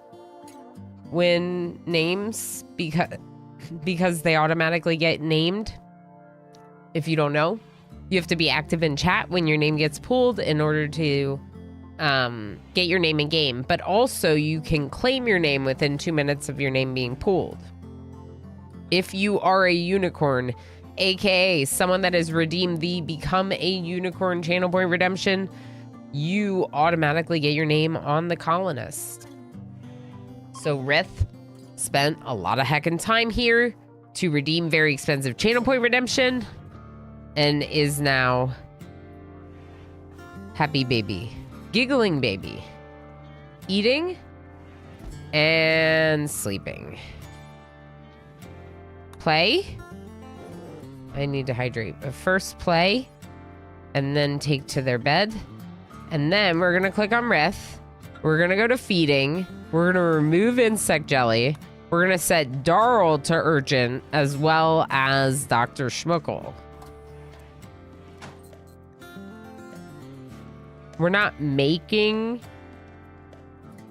win names because they automatically get named. If you don't know, you have to be active in chat when your name gets pulled in order to get your name in game. But also you can claim your name within 2 minutes of your name being pulled. If you are a unicorn, aka someone that has redeemed the Become a Unicorn channel point redemption, you automatically get your name on the colonist. So Rith spent a lot of heckin' time here to redeem very expensive channel point redemption and is now happy baby, giggling baby, eating and sleeping. Play. I need to hydrate. But first play and then take to their bed. And then we're going to click on Rith. We're going to go to feeding. We're going to remove insect jelly. We're going to set Darl to urgent as well as Dr. Schmuckle. We're not making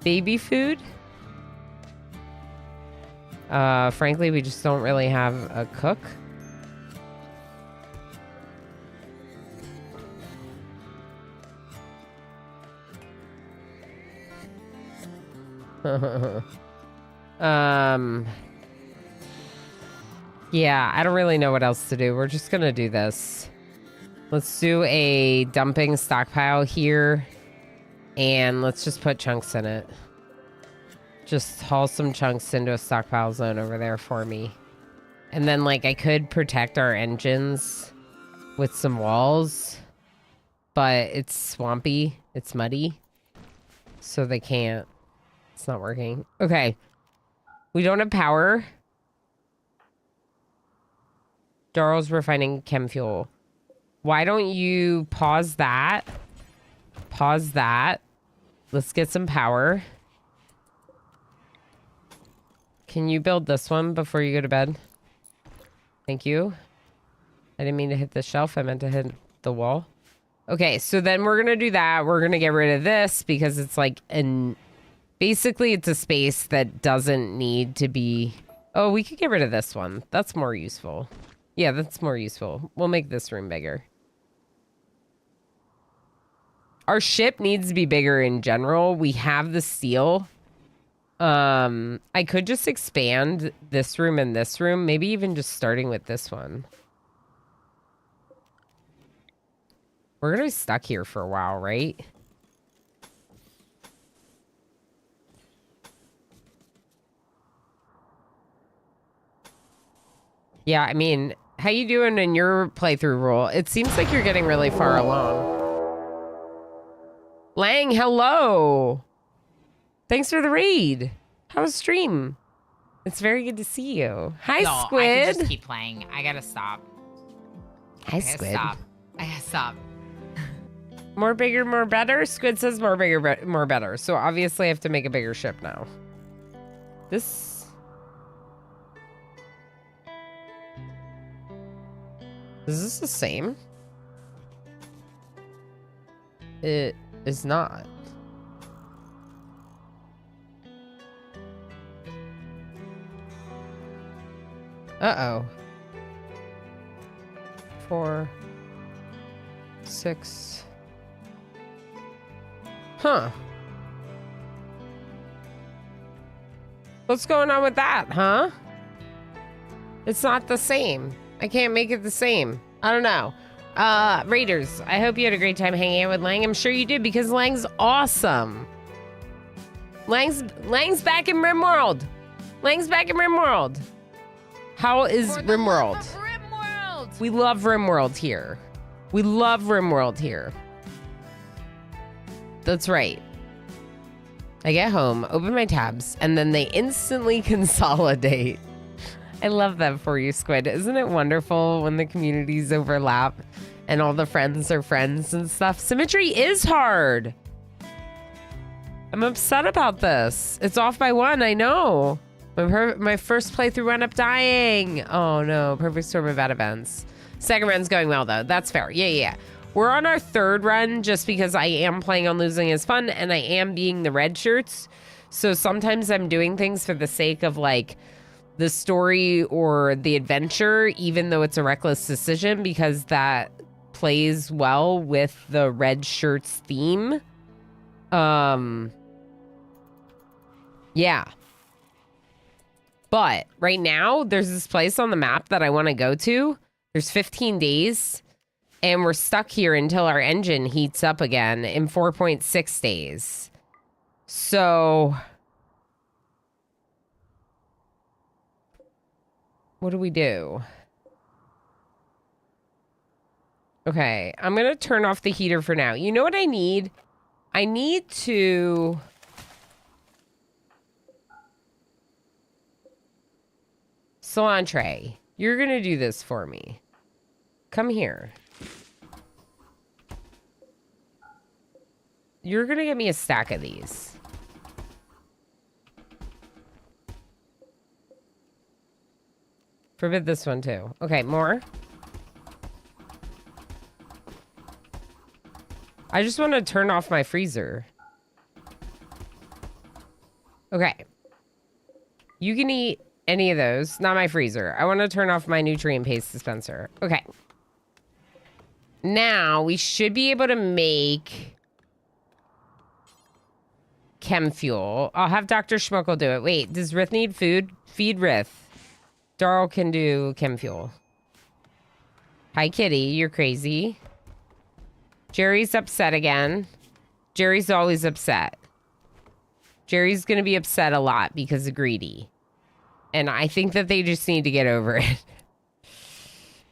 baby food. Frankly, we just don't really have a cook. Yeah, I don't really know what else to do. We're just gonna do this. Let's do a dumping stockpile here. And let's just put chunks in it. Just haul some chunks into a stockpile zone over there for me. And then, like, I could protect our engines with some walls. But it's swampy. It's muddy. So they can't. It's not working. Okay. We don't have power. Darl's refining chem fuel. Why don't you pause that? Pause that. Let's get some power. Can you build this one before you go to bed? Thank you. I didn't mean to hit the shelf. I meant to hit the wall. Okay, so then we're going to do that. We're going to get rid of this because it's like basically it's a space that doesn't need to be... Oh, we could get rid of this one. That's more useful. Yeah, that's more useful. We'll make this room bigger. Our ship needs to be bigger in general. We have the steel. I could just expand this room and this room. Maybe even just starting with this one. We're gonna be stuck here for a while, right? Yeah, I mean, how you doing in your playthrough role? It seems like you're getting really far along. Lang, hello! Thanks for the raid. How was stream? It's very good to see you. Hi, No, Squid. I can just keep playing. I gotta stop. Hi, I gotta Squid. stop. I gotta stop. More bigger, more better? Squid says more bigger, more better. So obviously I have to make a bigger ship now. This... Is this the same? It is not. Uh-oh. 4, 6. Huh. What's going on with that, huh? It's not the same. I can't make it the same. I don't know. Raiders, I hope you had a great time hanging out with Lang. I'm sure you did because Lang's awesome. Lang's back in RimWorld. Lang's back in RimWorld. How is RimWorld? RimWorld. We love RimWorld here. We love RimWorld here. That's right. I get home, open my tabs, and then they instantly consolidate. I love that for you, Squid. Isn't it wonderful when the communities overlap and all the friends are friends and stuff? Symmetry is hard. I'm upset about this. It's off by 1, I know. My first playthrough wound up dying. Oh no, perfect storm of bad events. Second run's going well though. That's fair. Yeah. We're on our 3rd run just because I am playing on losing is fun and I am being the red shirts. So sometimes I'm doing things for the sake of like the story or the adventure, even though it's a reckless decision because that plays well with the red shirts theme. Yeah. But right now, there's this place on the map that I want to go to. There's 15 days, and we're stuck here until our engine heats up again in 4.6 days. So, what do we do? Okay, I'm going to turn off the heater for now. You know what I need? I need to... Cilantro, you're going to do this for me. Come here. You're going to get me a stack of these. Forbid this one too. Okay, more. I just want to turn off my freezer. Okay. You can eat any of those. Not my freezer. I want to turn off my nutrient paste dispenser. Okay. Now, we should be able to make chem fuel. I'll have Dr. Schmuckle do it. Wait, does Rith need food? Feed Rith. Darl can do chem fuel. Hi, Kitty. You're crazy. Jerry's upset again. Jerry's always upset. Jerry's going to be upset a lot because of greedy. And I think that they just need to get over it.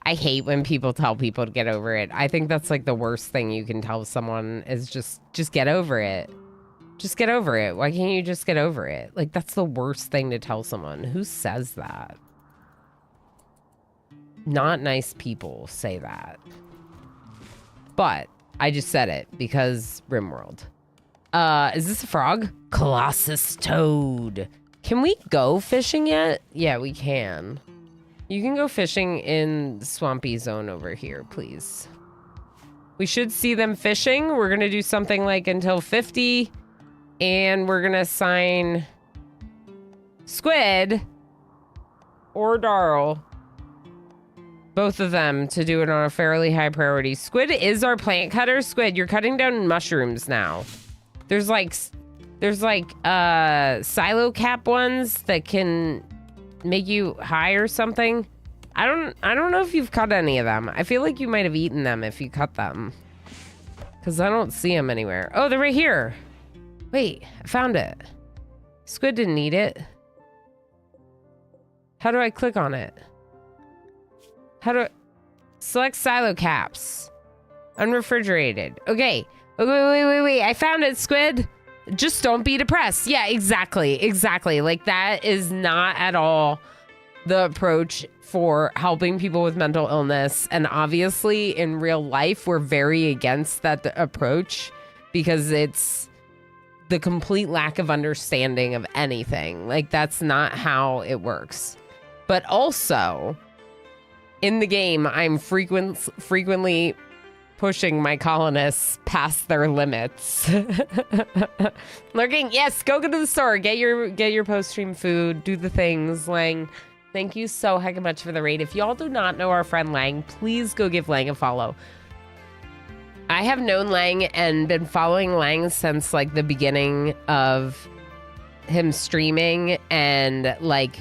I hate when people tell people to get over it. I think that's like the worst thing you can tell someone is just get over it. Just get over it. Why can't you just get over it? Like, that's the worst thing to tell someone. Who says that? Not nice people say that. But I just said it because RimWorld. Is this a frog? Colossus toad. Can we go fishing yet? Yeah, we can. You can go fishing in the swampy zone over here, please. We should see them fishing. We're going to do something like until 50. And we're going to assign Squid or Darl both of them to do it on a fairly high priority. Squid is our plant cutter. Squid, you're cutting down mushrooms now. There's like silo cap ones that can make you high or something. I don't know if you've cut any of them. I feel like you might have eaten them if you cut them. Because I don't see them anywhere. Oh, they're right here. Wait, I found it. Squid didn't eat it. How do I click on it? How do I... Select silo caps. Unrefrigerated. Okay. Wait. I found it, Squid. Just don't be depressed. Yeah, exactly. Like, that is not at all the approach for helping people with mental illness. And obviously, in real life, we're very against that approach because it's the complete lack of understanding of anything. Like, that's not how it works. But also, in the game, I'm frequently pushing my colonists past their limits. Lurking, yes, go to the store, get your post-stream food, do the things. Lang, thank you so heck much for the raid. If y'all do not know our friend Lang, please go give Lang a follow. I have known Lang and been following Lang since like the beginning of him streaming, and like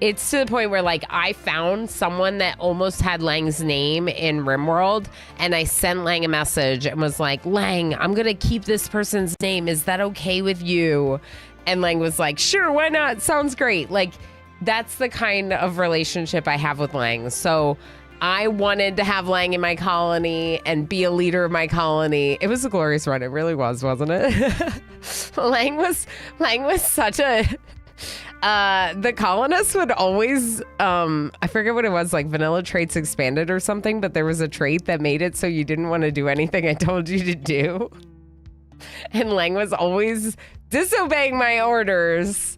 it's to the point where like I found someone that almost had Lang's name in RimWorld, and I sent Lang a message and was like, Lang, I'm gonna keep this person's name. Is that okay with you? And Lang was like, sure, why not? Sounds great. Like, that's the kind of relationship I have with Lang. So I wanted to have Lang in my colony and be a leader of my colony. It was a glorious run. It really was, wasn't it? Lang was such a... the colonists would always, I forget what it was, like vanilla traits expanded or something, but there was a trait that made it so you didn't want to do anything I told you to do. And Lang was always disobeying my orders,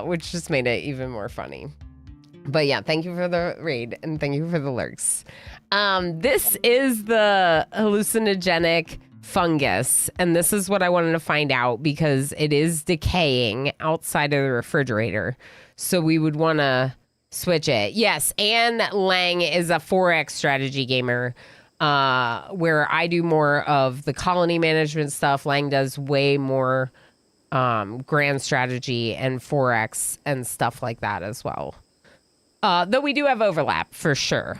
which just made it even more funny. But yeah, thank you for the raid and thank you for the lurks. This is the hallucinogenic fungus, and this is what I wanted to find out because it is decaying outside of the refrigerator. So we would want to switch it. Yes, and Lang is a 4X strategy gamer, where I do more of the colony management stuff. Lang does way more grand strategy and 4X and stuff like that as well. Though we do have overlap for sure.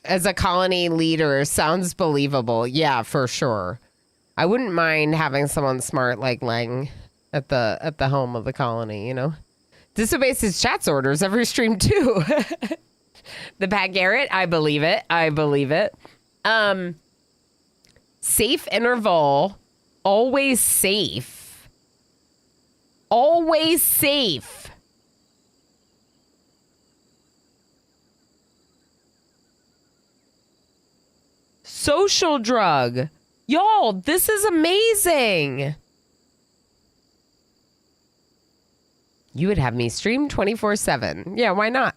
As a colony leader, sounds believable. Yeah, for sure. I wouldn't mind having someone smart like Lang at the helm of the colony, you know? Disobeys his chat's orders every stream too. The Pat Garrett, I believe it. Safe interval. Always safe. Always safe. Social drug. Y'all, this is amazing. You would have me stream 24/7. Yeah, why not?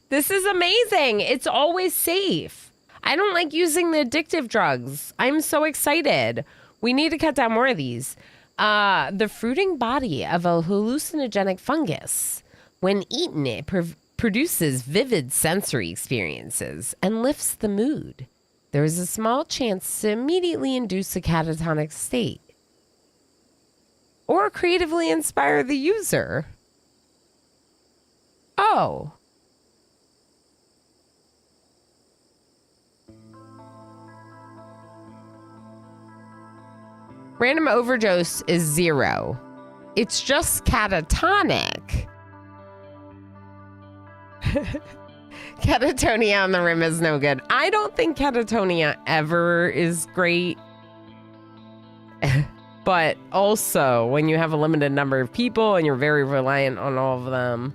This is amazing. It's always safe. I don't like using the addictive drugs. I'm so excited. We need to cut down more of these. The fruiting body of a hallucinogenic fungus. When eaten, it produces vivid sensory experiences and lifts the mood. There is a small chance to immediately induce a catatonic state or creatively inspire the user. Oh. Random overdose is 0. It's just catatonic. Catatonia on the rim is no good. I don't think catatonia ever is great. But also, when you have a limited number of people and you're very reliant on all of them,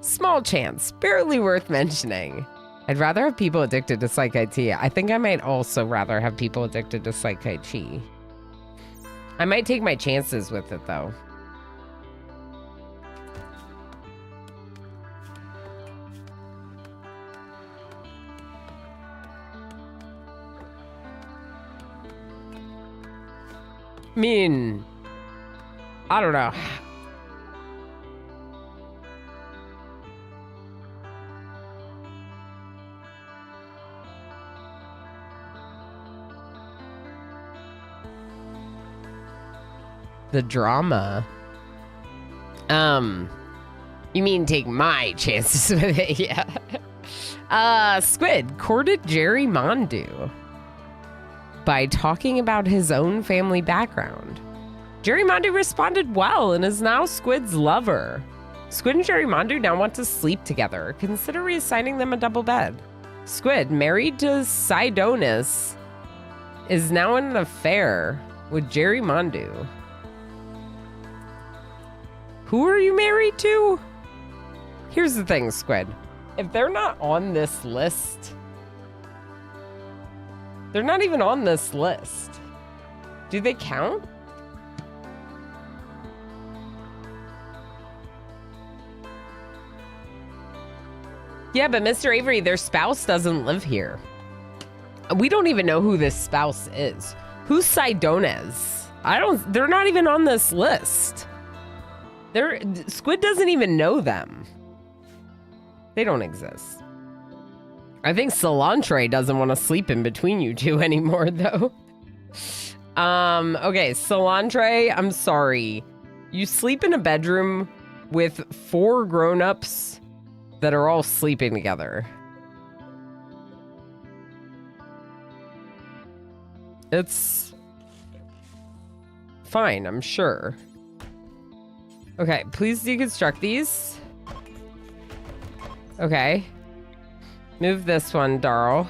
small chance, barely worth mentioning. I'd rather have people addicted to Psych IT. I think I might also rather have people addicted to Psych Chi. I might take my chances with it, though. I mean, I don't know. The drama. You mean take my chances with it? Yeah. Squid courted Jerry Mondu by talking about his own family background. Jerry Mondu responded well and is now Squid's lover. Squid and Jerry Mondu now want to sleep together. Consider reassigning them a double bed. Squid, married to Sidonis, is now in an affair with Jerry Mondu. Who are you married to? Here's the thing, Squid. If they're not on this list, they're not even on this list. Do they count? Yeah, but Mr. Avery, their spouse doesn't live here. We don't even know who this spouse is. Who's Sidones? They're not even on this list. Squid doesn't even know them. They don't exist. I think Cilantro doesn't want to sleep in between you two anymore, though. Okay, Cilantro, I'm sorry. You sleep in a bedroom with 4 grown-ups that are all sleeping together. It's fine, I'm sure. Okay, please deconstruct these. Okay. Move this one, Darl.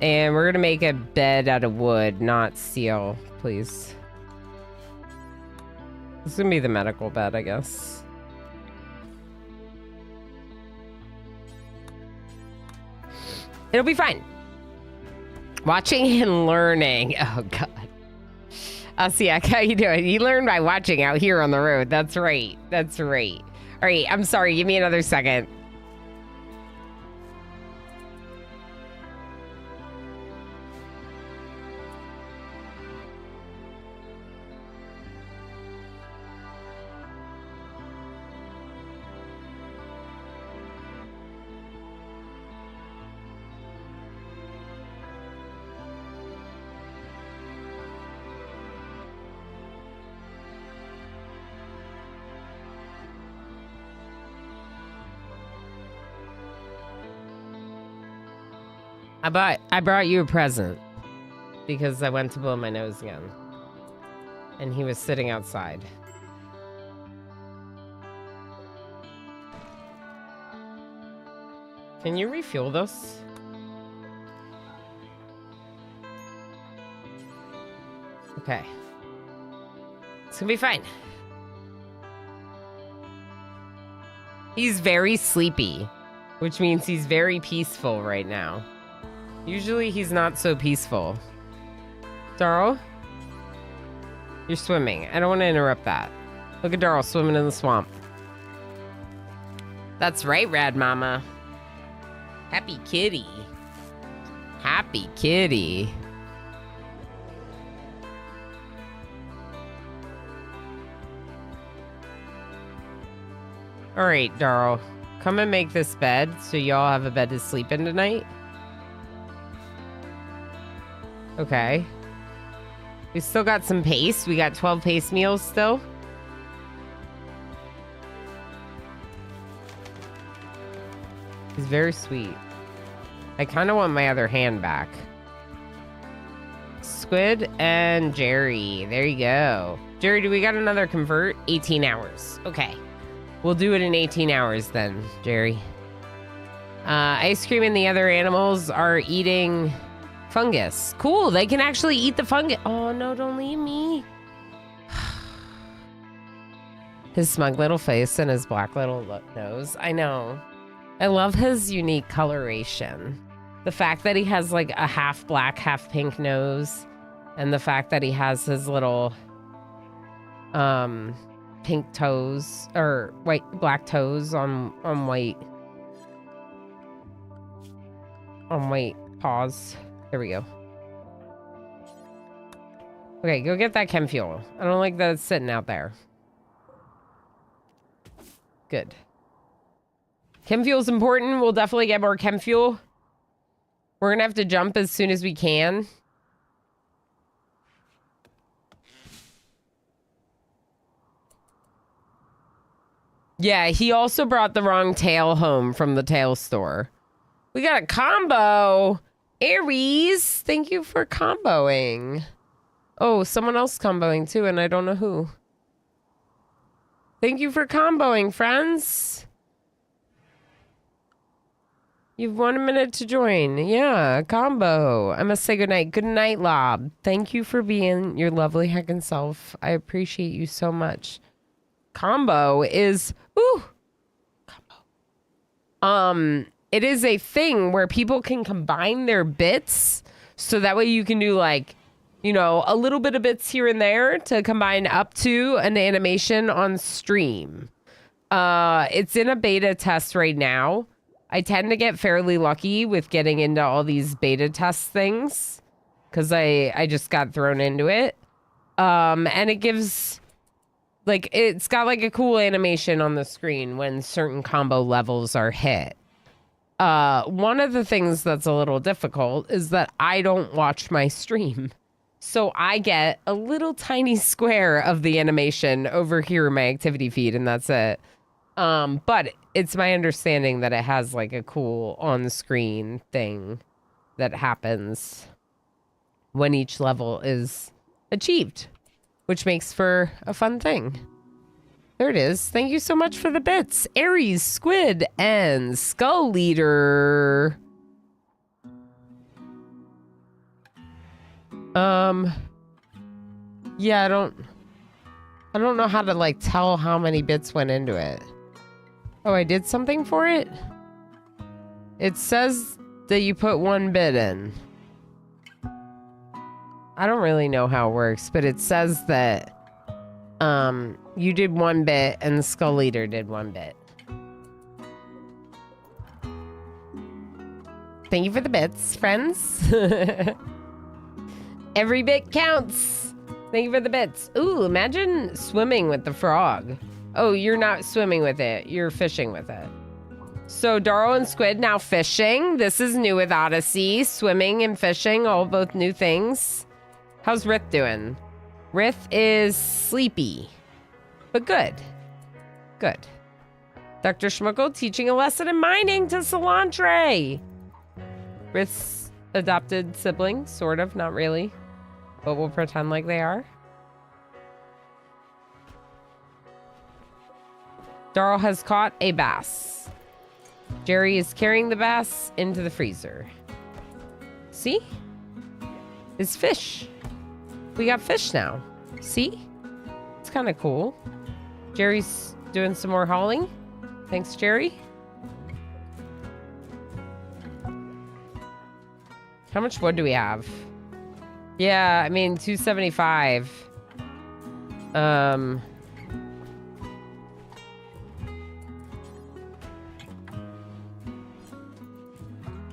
And we're gonna make a bed out of wood, not steel, please. This is gonna be the medical bed, I guess. It'll be fine. Watching and learning. Oh, God. Siak, how you doing? You learn by watching out here on the road. That's right. That's right. All right, I'm sorry. Give me another second. I brought you a present because I went to blow my nose again. And he was sitting outside. Can you refuel this? Okay. It's gonna be fine. He's very sleepy, which means he's very peaceful right now. Usually he's not so peaceful. Darl? You're swimming. I don't want to interrupt that. Look at Darl swimming in the swamp. That's right, Rad Mama. Happy kitty. Happy kitty. All right, Darl. Come and make this bed so y'all have a bed to sleep in tonight. Okay. We still got some paste. We got 12 paste meals still. He's very sweet. I kind of want my other hand back. Squid and Jerry. There you go. Jerry, do we got another convert? 18 hours. Okay. We'll do it in 18 hours then, Jerry. Ice cream and the other animals are eating fungus. Cool, they can actually eat the fungus. Oh no, don't leave me. His smug little face and his black little nose. I know. I love his unique coloration. The fact that he has like a half black, half pink nose, and the fact that he has his little pink toes or black toes on white paws. There we go. Okay, go get that chem fuel. I don't like that it's sitting out there. Good. Chem fuel's important. We'll definitely get more chem fuel. We're gonna have to jump as soon as we can. Yeah, he also brought the wrong tail home from the tail store. We got a combo. Aries, thank you for comboing. Oh, someone else comboing too, and I don't know who. Thank you for comboing, friends. You've 1 minute to join. Yeah, combo. I must say goodnight. Good night, Lob. Thank you for being your lovely heckin' self. I appreciate you so much. Combo is... Ooh! Combo. It is a thing where people can combine their bits, so that way you can do, like, you know, a little bit of bits here and there to combine up to an animation on stream. It's in a beta test right now. I tend to get fairly lucky with getting into all these beta test things because I just got thrown into it. And it gives, like, it's got like a cool animation on the screen when certain combo levels are hit. One of the things that's a little difficult is that I don't watch my stream. So I get a little tiny square of the animation over here in my activity feed, and that's it. But it's my understanding that it has like a cool on-screen thing that happens when each level is achieved, which makes for a fun thing. There it is. Thank you so much for the bits. Aries, Squid, and Skull Leader. Yeah, I don't know how to like tell how many bits went into it. Oh, I did something for it? It says that you put 1 bit in. I don't really know how it works, but it says that you did 1 bit and the Skull Leader did 1 bit. Thank you for the bits, friends. Every bit counts. Thank you for the bits. Ooh, imagine swimming with the frog. Oh, you're not swimming with it. You're fishing with it. So Darl and Squid now fishing. This is new with Odyssey. Swimming and fishing, all both new things. How's Rith doing? Rith is sleepy, but good. Good. Dr. Schmuckle teaching a lesson in mining to Solantre. Rith's adopted sibling, sort of, not really. But we'll pretend like they are. Darl has caught a bass. Jerry is carrying the bass into the freezer. See? It's fish. We got fish now. See? It's kind of cool. Jerry's doing some more hauling. Thanks, Jerry. How much wood do we have? Yeah, I mean, 275.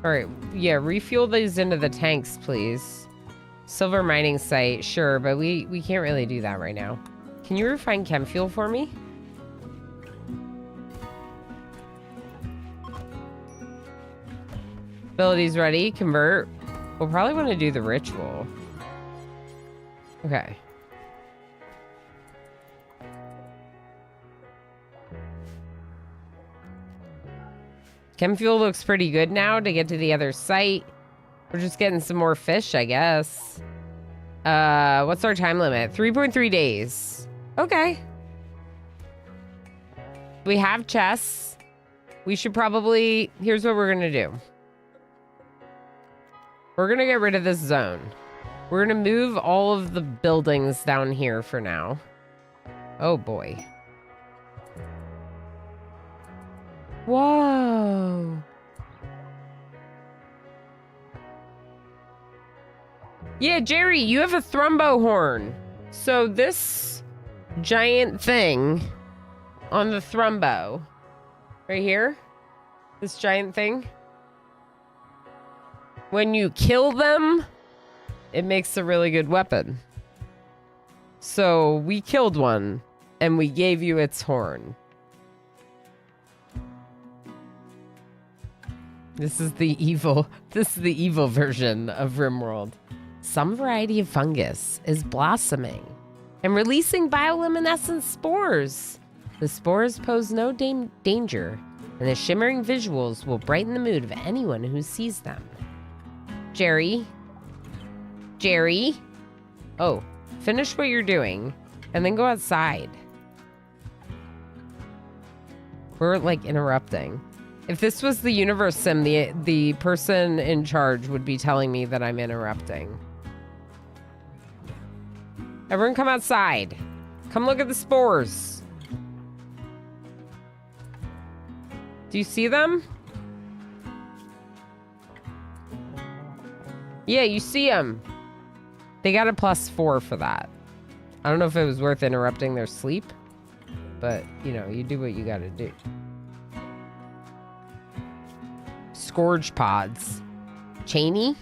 All right, yeah, refuel these into the tanks, please. Silver mining site, sure, but we can't really do that right now. Can you refine chem fuel for me? Abilities ready, convert. We'll probably want to do the ritual. Okay. Chem fuel looks pretty good now to get to the other site. We're just getting some more fish, I guess. What's our time limit? 3.3 days. Okay. We have chests. We should probably... Here's what we're gonna do. We're gonna get rid of this zone. We're gonna move all of the buildings down here for now. Oh boy. Whoa. Yeah, Jerry, you have a thrumbo horn. So this giant thing on the thrumbo, right here, this giant thing, when you kill them, it makes a really good weapon. So we killed one and we gave you its horn. This is the evil version of RimWorld. Some variety of fungus is blossoming and releasing bioluminescent spores. The spores pose no danger, and the shimmering visuals will brighten the mood of anyone who sees them. Jerry? Jerry? Oh, finish what you're doing, and then go outside. We're, like, interrupting. If this was the universe sim, the person in charge would be telling me that I'm interrupting. Everyone come outside. Come look at the spores. Do you see them? Yeah, you see them. They got a +4 for that. I don't know if it was worth interrupting their sleep, but, you know, you do what you gotta do. Scourge pods. Cheney?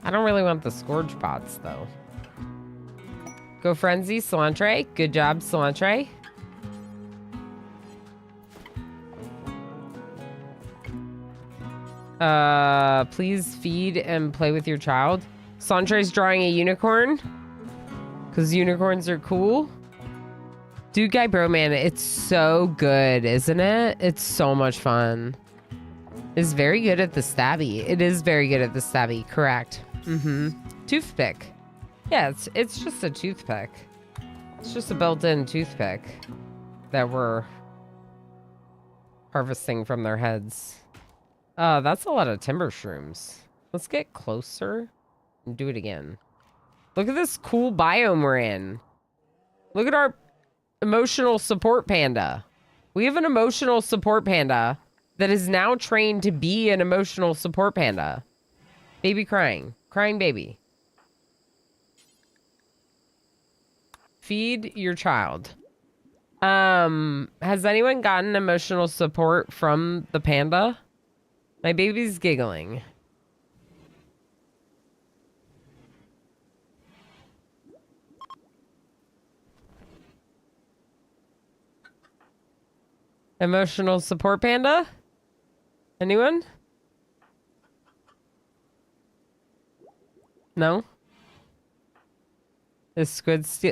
I don't really want the scourge pods, though. Go Frenzy, Cilantro. Good job, Cilantro. Please feed and play with your child. Cilantro's drawing a unicorn. Because unicorns are cool. Dude Guy Bro Man, it's so good, isn't it? It's so much fun. It's very good at the stabby. It is very good at the stabby, correct. Toothpick. Yeah, it's just a toothpick. It's just a built-in toothpick that we're harvesting from their heads. That's a lot of timber shrooms. Let's get closer and do it again. Look at this cool biome we're in. Look at our emotional support panda. We have an emotional support panda that is now trained to be an emotional support panda. Baby crying. Crying baby. Feed your child. Has anyone gotten emotional support from the panda? My baby's giggling. Emotional support panda? Anyone? No? This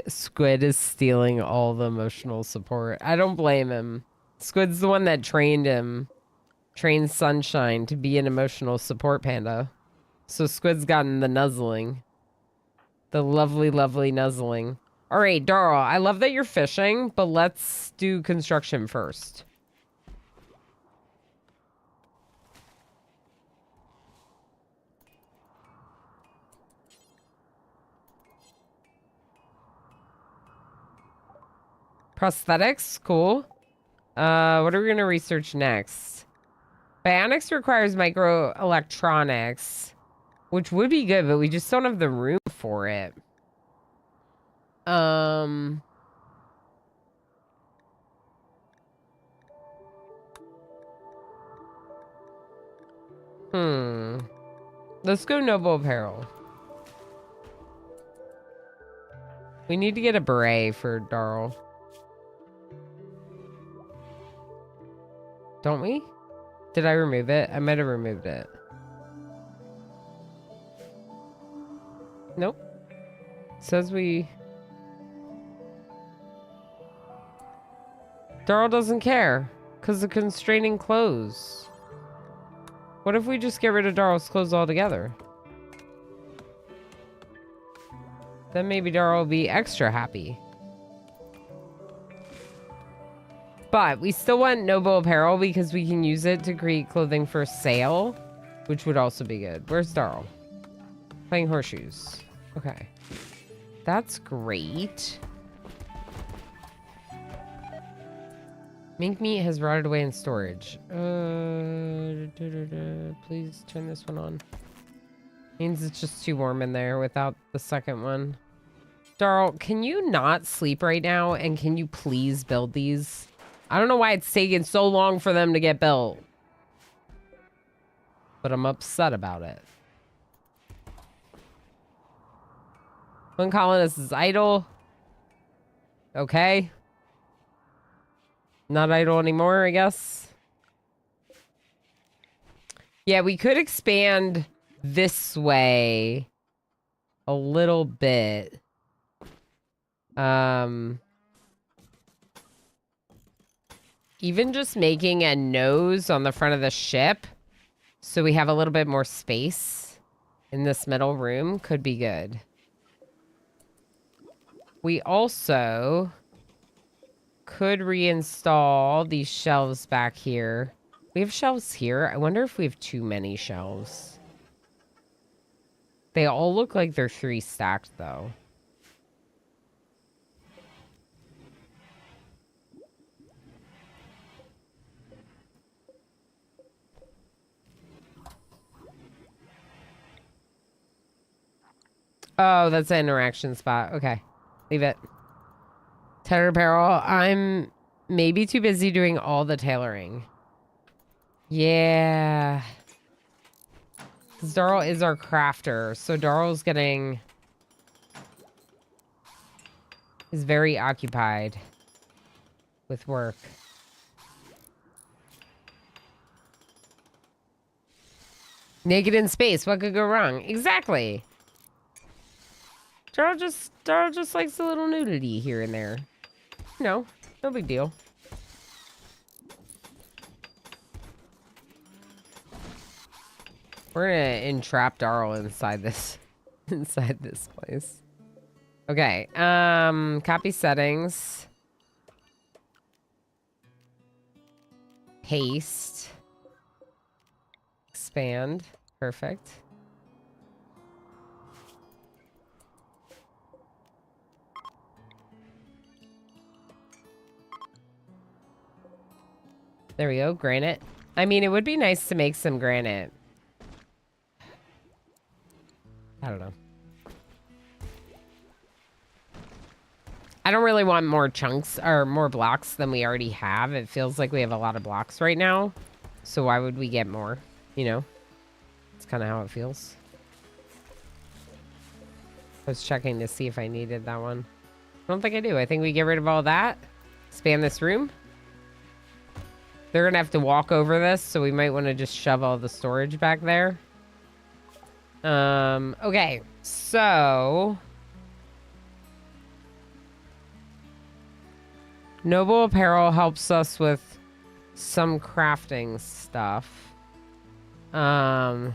Squid is stealing all the emotional support. I don't blame him. Squid's the one that trained him. Trained Sunshine to be an emotional support panda. So Squid's gotten the nuzzling. The lovely, lovely nuzzling. All right, Darl, I love that you're fishing, but let's do construction first. Prosthetics, cool. What are we gonna research next? Bionics requires microelectronics, which would be good, but we just don't have the room for it. Let's go Noble Apparel. We need to get a beret for Darl. Don't we? Did I remove it? I might have removed it. Nope. Says we... Darl doesn't care. Because of constraining clothes. What if we just get rid of Darl's clothes altogether? Then maybe Darl will be extra happy. But we still want Noble Apparel because we can use it to create clothing for sale, which would also be good. Where's Darl? Playing horseshoes. Okay. That's great. Mink meat has rotted away in storage. Please turn this one on. Means it's just too warm in there without the second one. Darl, can you not sleep right now? And can you please build these? I don't know why it's taking so long for them to get built. But I'm upset about it. One colonist is idle. Okay. Not idle anymore, I guess. Yeah, we could expand this way a little bit. Even just making a nose on the front of the ship so we have a little bit more space in this middle room could be good. We also could reinstall these shelves back here. We have shelves here. I wonder if we have too many shelves. They all look like they're 3 stacked, though. Oh, that's an interaction spot. Okay. Leave it. Tether apparel. I'm maybe too busy doing all the tailoring. Yeah. Because Darl is our crafter. So Darl's getting... is very occupied with work. Naked in space. What could go wrong? Exactly. Darl just likes a little nudity here and there. No big deal. We're gonna entrap Darl inside this place. Okay. Copy settings. Paste. Expand. Perfect. There we go, granite. I mean, it would be nice to make some granite. I don't know. I don't really want more chunks or more blocks than we already have. It feels like we have a lot of blocks right now. So why would we get more? You know? It's kind of how it feels. I was checking to see if I needed that one. I don't think I do. I think we get rid of all that. Expand this room. They're gonna have to walk over this, so we might want to just shove all the storage back there. Okay, so Noble Apparel helps us with some crafting stuff. I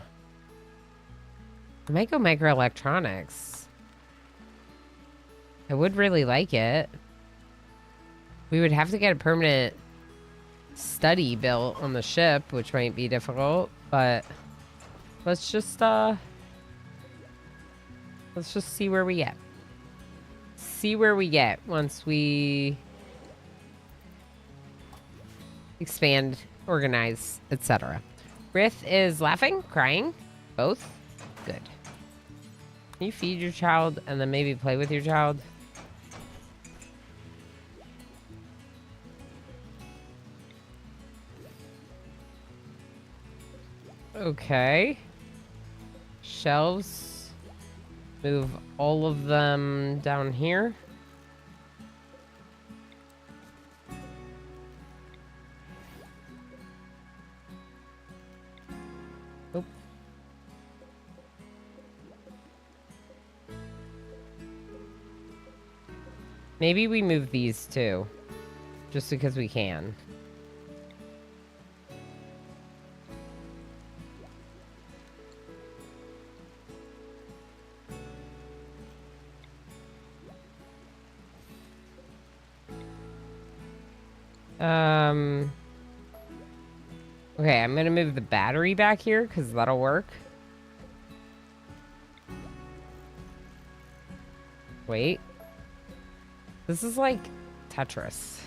might go microelectronics. I would really like it. We would have to get a permanent study built on the ship, which might be difficult, but let's just see where we get. See where we get once we expand, organize, etc. Rith is laughing, crying, both. Good. Can you feed your child and then maybe play with your child? Okay. Shelves. Move all of them down here. Oop. Maybe we move these too. Just because we can. Okay, I'm gonna move the battery back here because that'll work. Wait. This is like Tetris.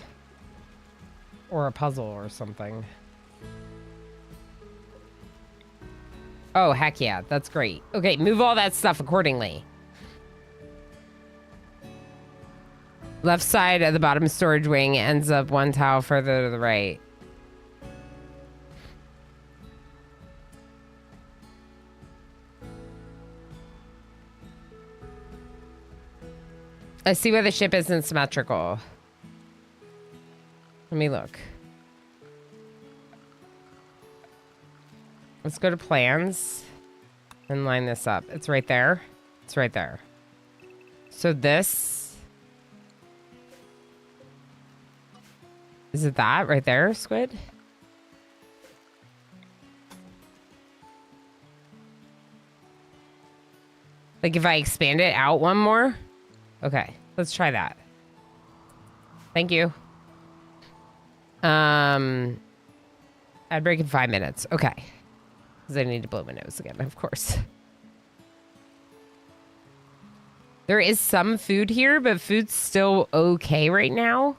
Or a puzzle or something. Oh, heck yeah. That's great. Okay, move all that stuff accordingly. Left side of the bottom storage wing ends up one tile further to the right. I see why the ship isn't symmetrical. Let me look. Let's go to plans and line this up. It's right there. It's right there. So this Is it that right there, Squid? Like if I expand it out one more? Okay, let's try that. Thank you. I'd break in 5 minutes. Okay. Because I need to blow my nose again, of course. There is some food here, but food's still okay right now.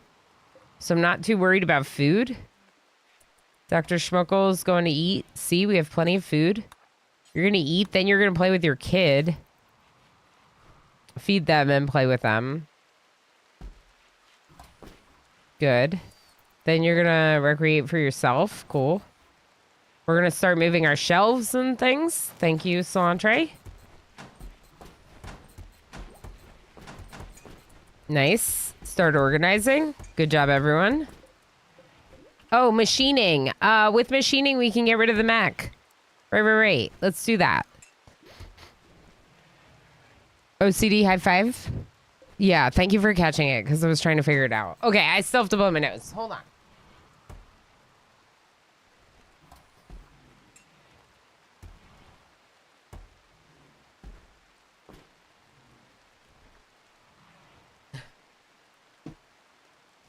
So I'm not too worried about food. Dr. Schmuckle's going to eat. See, we have plenty of food. You're going to eat, then you're going to play with your kid. Feed them and play with them. Good. Then you're going to recreate for yourself. Cool. We're going to start moving our shelves and things. Thank you, Solantre. Nice. Start organizing. Good job, everyone. Oh, machining. With machining, we can get rid of the mech. Right. Let's do that. OCD, high five. Yeah, thank you for catching it, because I was trying to figure it out. Okay, I still have to blow my nose. Hold on.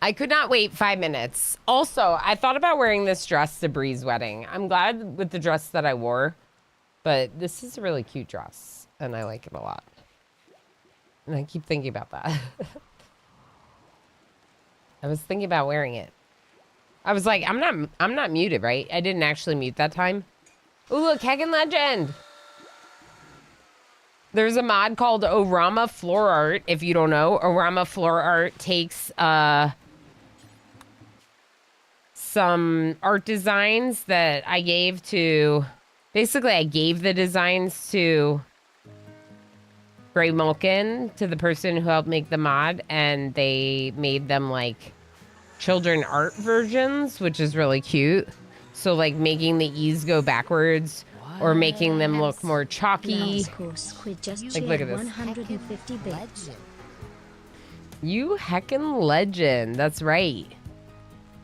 I could not wait 5 minutes. Also, I thought about wearing this dress to Bree's wedding. I'm glad with the dress that I wore, but this is a really cute dress, and I like it a lot. And I keep thinking about that. I was thinking about wearing it. I was like, I'm not muted, right? I didn't actually mute that time. Oh, look, Heckin' Legend. There's a mod called Orama Floor Art. If you don't know, Orama Floor Art takes some art designs that I gave to... Basically, I gave the designs to Gray Mulkin, to the person who helped make the mod, and they made them like children art versions, which is really cute. So like making the E's go backwards or making them look more chalky. Like, look at this. 150 bits. You heckin' legend. That's right.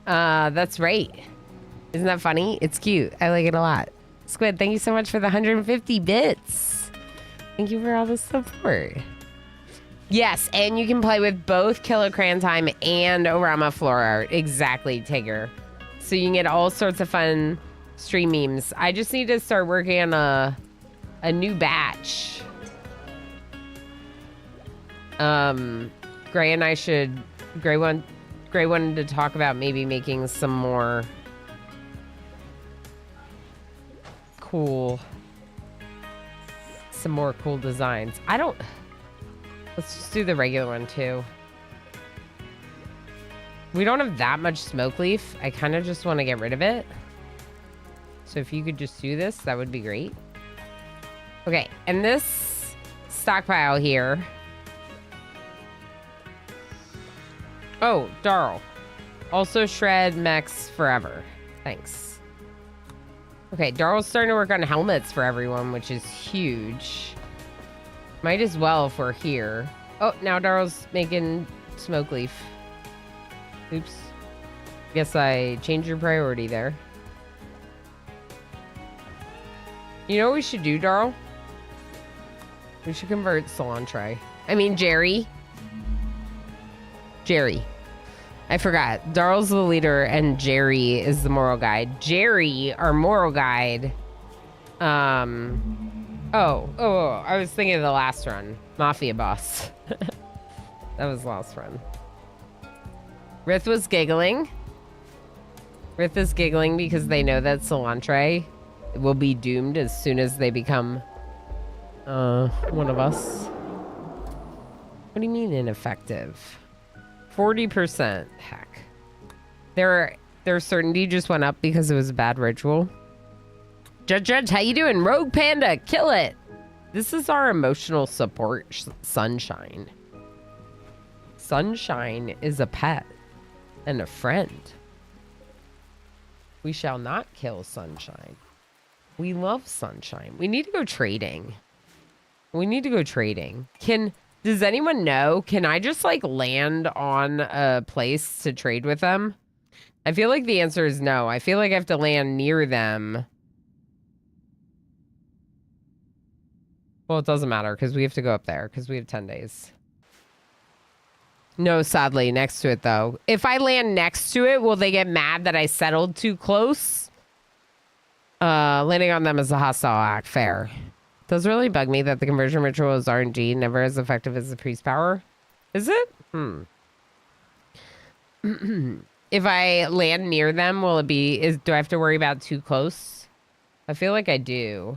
That's right. Isn't that funny? It's cute. I like it a lot. Squid, thank you so much for the 150 bits. Thank you for all the support. Yes, and you can play with both Kilocran Time and Orama Floor Art. Exactly, Tigger. So you can get all sorts of fun stream memes. I just need to start working on a new batch. Gray and I should... Gray wanted to talk about maybe making some more cool designs. Let's just do the regular one too. We don't have that much smoke leaf. I kind of just want to get rid of it. So if you could just do this, that would be great. Okay, and this stockpile here. Oh, Darl. Also shred mechs forever. Thanks. Okay, Darl's starting to work on helmets for everyone, which is huge. Might as well if we're here. Oh, now Darl's making smoke leaf. Oops. Guess I changed your priority there. You know what we should do, Darl? We should convert Solantre. I mean, Jerry. I forgot. Darl's the leader and Jerry is the moral guide. Jerry, our moral guide. I was thinking of the last run. Mafia boss. That was the last run. Rith was giggling. Rith is giggling because they know that Solantre will be doomed as soon as they become one of us. What do you mean ineffective? 40%. Heck. Their certainty just went up because it was a bad ritual. Judge, how you doing? Rogue Panda, kill it. This is our emotional support, Sunshine. Sunshine is a pet and a friend. We shall not kill Sunshine. We love Sunshine. We need to go trading. Does anyone know? Can I just like land on a place to trade with them? I feel like the answer is no. I feel like I have to land near them. Well, it doesn't matter because we have to go up there because we have 10 days. No, sadly, next to it, though. If I land next to it, will they get mad that I settled too close? Landing on them is a hostile act. Fair. Does really bug me that the conversion ritual is RNG, never as effective as the priest power. Is it? If I land near them, will it be... do I have to worry about too close? I feel like I do.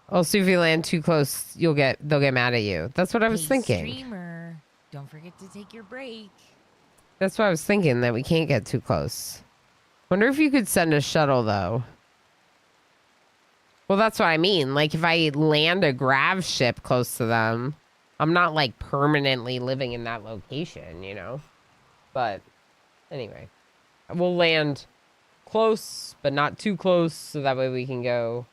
Also, if you land too close, they'll get mad at you. That's what I was thinking. Streamer, don't forget to take your break. That's what I was thinking, that we can't get too close. Wonder if you could send a shuttle, though. Well, that's what I mean. Like, if I land a grav ship close to them, I'm not, like, permanently living in that location, you know? But, anyway. We'll land close, but not too close, so that way we can go...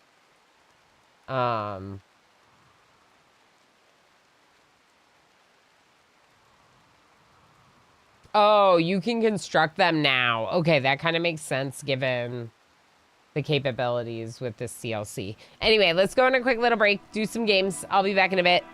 Oh, you can construct them now. Okay, that kind of makes sense given the capabilities with this CLC. Anyway, let's go on a quick little break, do some games. I'll be back in a bit.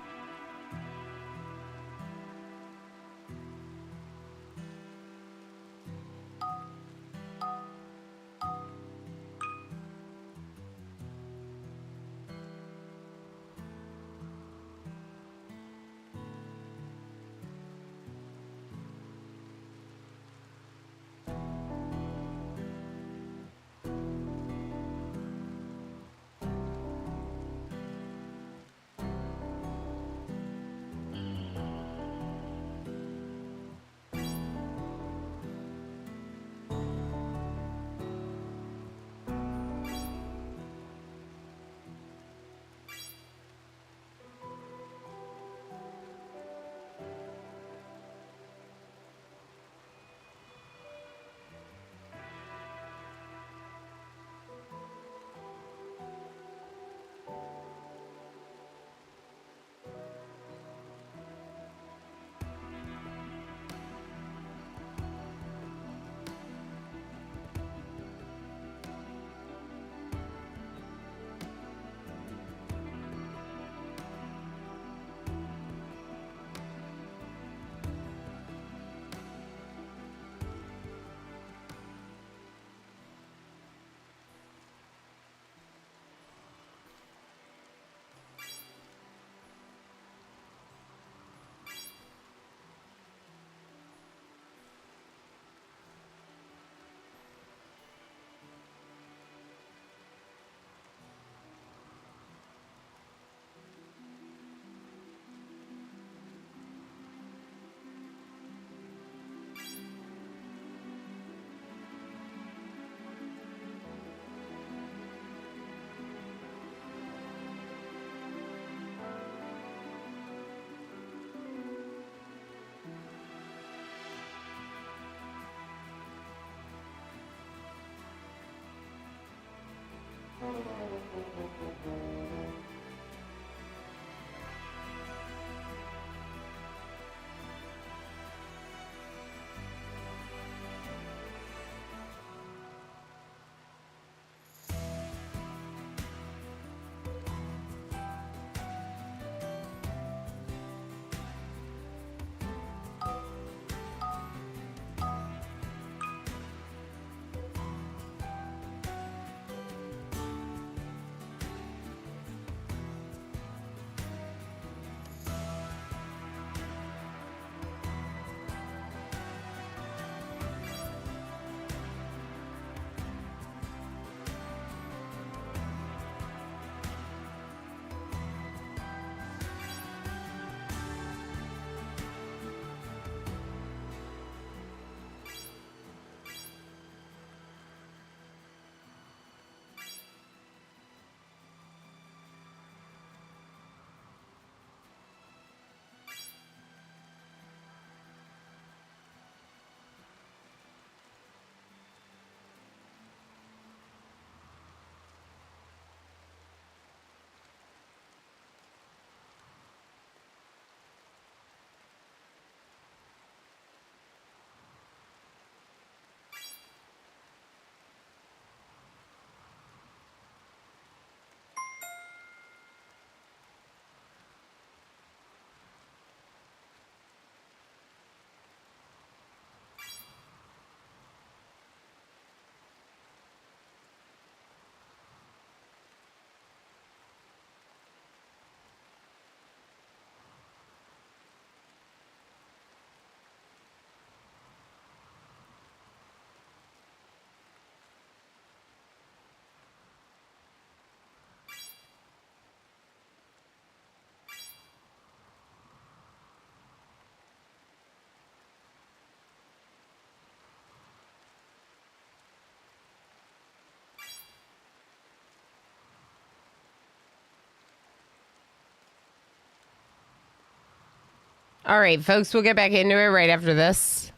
All right, folks, we'll get back into it right after this.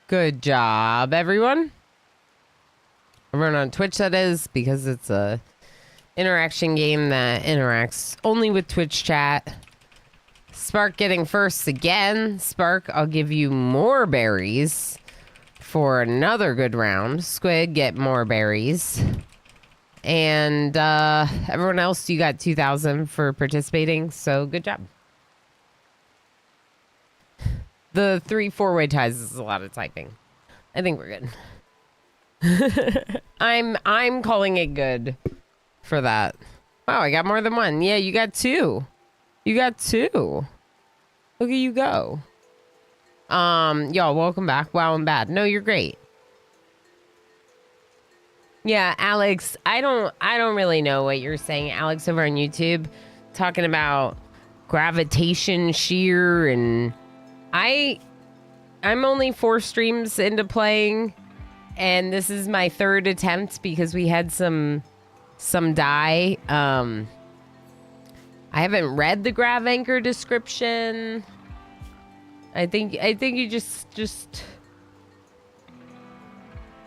Good job, everyone. Everyone on Twitch, that is, because it's a interaction game that interacts only with Twitch chat. Spark getting first again. Spark, I'll give you more berries for another good round. Squid, get more berries. And everyone else, you got 2,000 for participating, so good job. The 3 4-way ties is a lot of typing. I think we're good. I'm calling it good for that. Wow, I got more than one. Yeah, you got 2. You got 2. Look at you go. Y'all, welcome back. Wow, I'm bad. No, you're great. Yeah, Alex, I don't really know what you're saying, Alex, over on YouTube, talking about gravitation shear, and I'm only 4 streams into playing, and this is my 3rd attempt because we had some die. I haven't read the grav anchor description. I think you just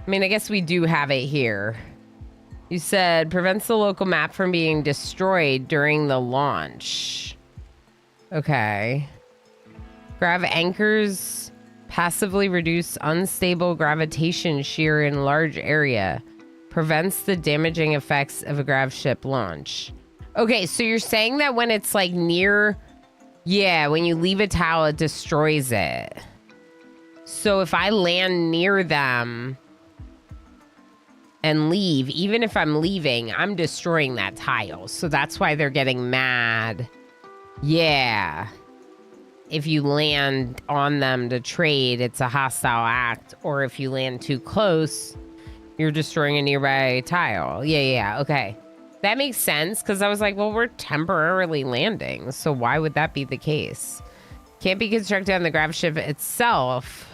I mean, I guess we do have it here. You said prevents the local map from being destroyed during the launch. Okay. Grav anchors passively reduce unstable gravitation shear in large area. Prevents the damaging effects of a grav ship launch. Okay, so you're saying that when it's like near... Yeah, when you leave a tile, it destroys it. So if I land near them and leave, even if I'm leaving, I'm destroying that tile. So that's why they're getting mad. Yeah. If you land on them to trade, it's a hostile act. Or if you land too close, you're destroying a nearby tile. Yeah, okay. That makes sense, because I was like, well, we're temporarily landing, so why would that be the case? Can't be constructed on the grav ship itself.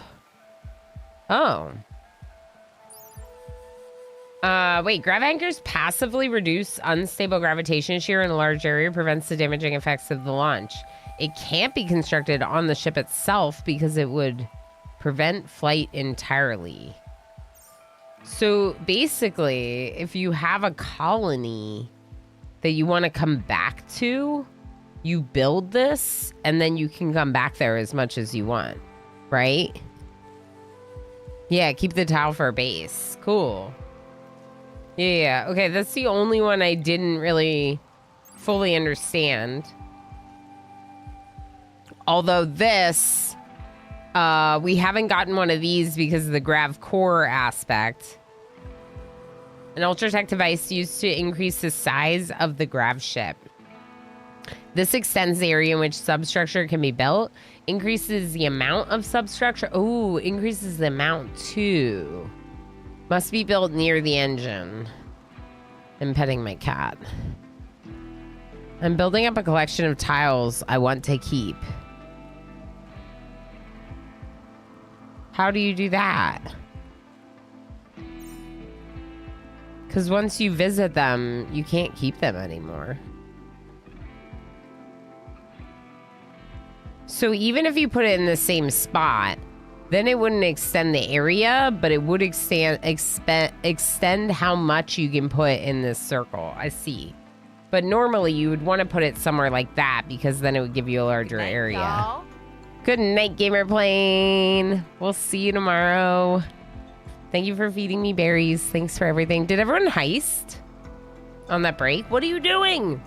Oh. Wait, grav anchors passively reduce unstable gravitation shear in a large area, prevents the damaging effects of the launch. It can't be constructed on the ship itself because it would prevent flight entirely. So basically, if you have a colony that you want to come back to, you build this and then you can come back there as much as you want, right? Yeah, keep the tile for a base. Cool. Yeah, okay, that's the only one I didn't really fully understand. Although this, we haven't gotten one of these because of the grav core aspect. An ultratech device used to increase the size of the grav ship. This extends the area in which substructure can be built, increases the amount of substructure. Oh, increases the amount too. Must be built near the engine. I'm petting my cat. I'm building up a collection of tiles I want to keep. How do you do that? Because once you visit them, you can't keep them anymore. So even if you put it in the same spot, then it wouldn't extend the area, but it would extend how much you can put in this circle. I see. But normally you would want to put it somewhere like that because then it would give you a larger area. Good night, gamer plane. We'll see you tomorrow. Thank you for feeding me berries. Thanks for everything. Did everyone heist on that break? What are you doing?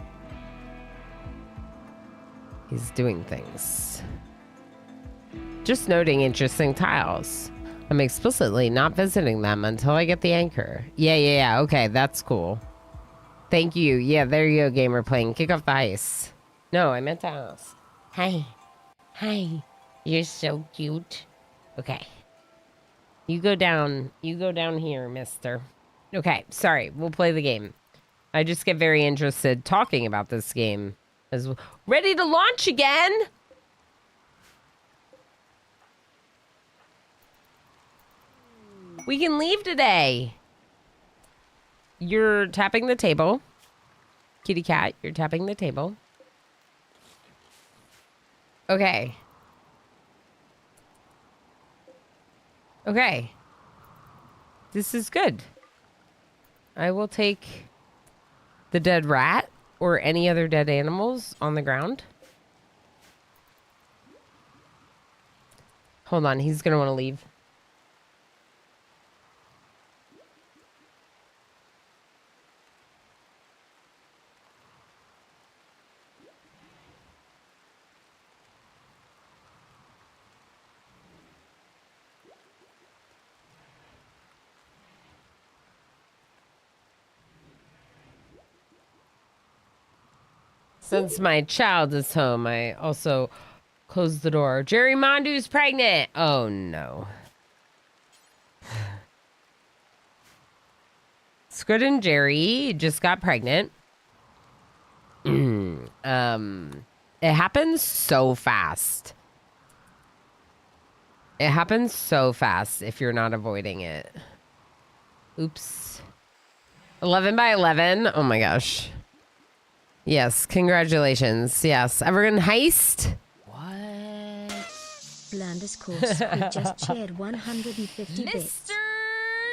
He's doing things. Just noting interesting tiles. I'm explicitly not visiting them until I get the anchor. Yeah. Okay, that's cool. Thank you. Yeah, there you go, gamer plane. Kick off the heist. No, I meant to ask. Hi. You're so cute. Okay. You go down here, mister. Okay, sorry. We'll play the game. I just get very interested talking about this game. As well. Ready to launch again? We can leave today. You're tapping the table. Kitty cat, you're tapping the table. Okay. Okay. This is good. I will take the dead rat or any other dead animals on the ground. Hold on, he's gonna want to leave. Since my child is home, I also closed the door. Jerry Mondu's pregnant. Oh no. Squid and Jerry just got pregnant. It happens so fast. It happens so fast if you're not avoiding it. Oops. 11 by 11. Oh my gosh. Yes, congratulations. Yes, Evergreen Heist. What? Blandest course. We just shared 150 bits. Mr.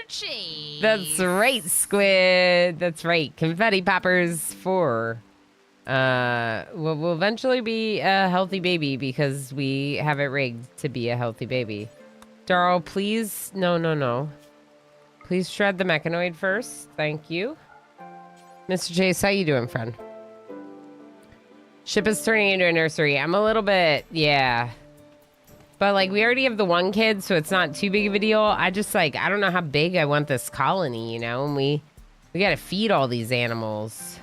Cheese. That's right, Squid. That's right. Confetti poppers for will eventually be a healthy baby because we have it rigged to be a healthy baby. Darl, please. No. Please shred the mechanoid first. Thank you. Mr. Chase, how you doing, friend? Ship is turning into a nursery. I'm a little bit, yeah. But, like, we already have the one kid, so it's not too big of a deal. I just, like, I don't know how big I want this colony, you know? And we got to feed all these animals,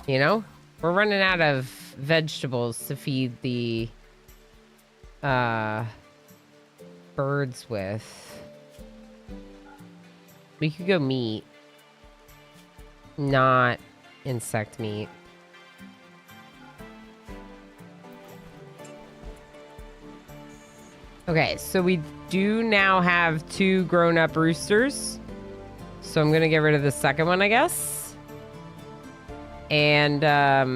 you know? We're running out of vegetables to feed the birds with. We could go meat, not insect meat. Okay, so we do now have 2 grown-up roosters. So I'm going to get rid of the second one, I guess. And, I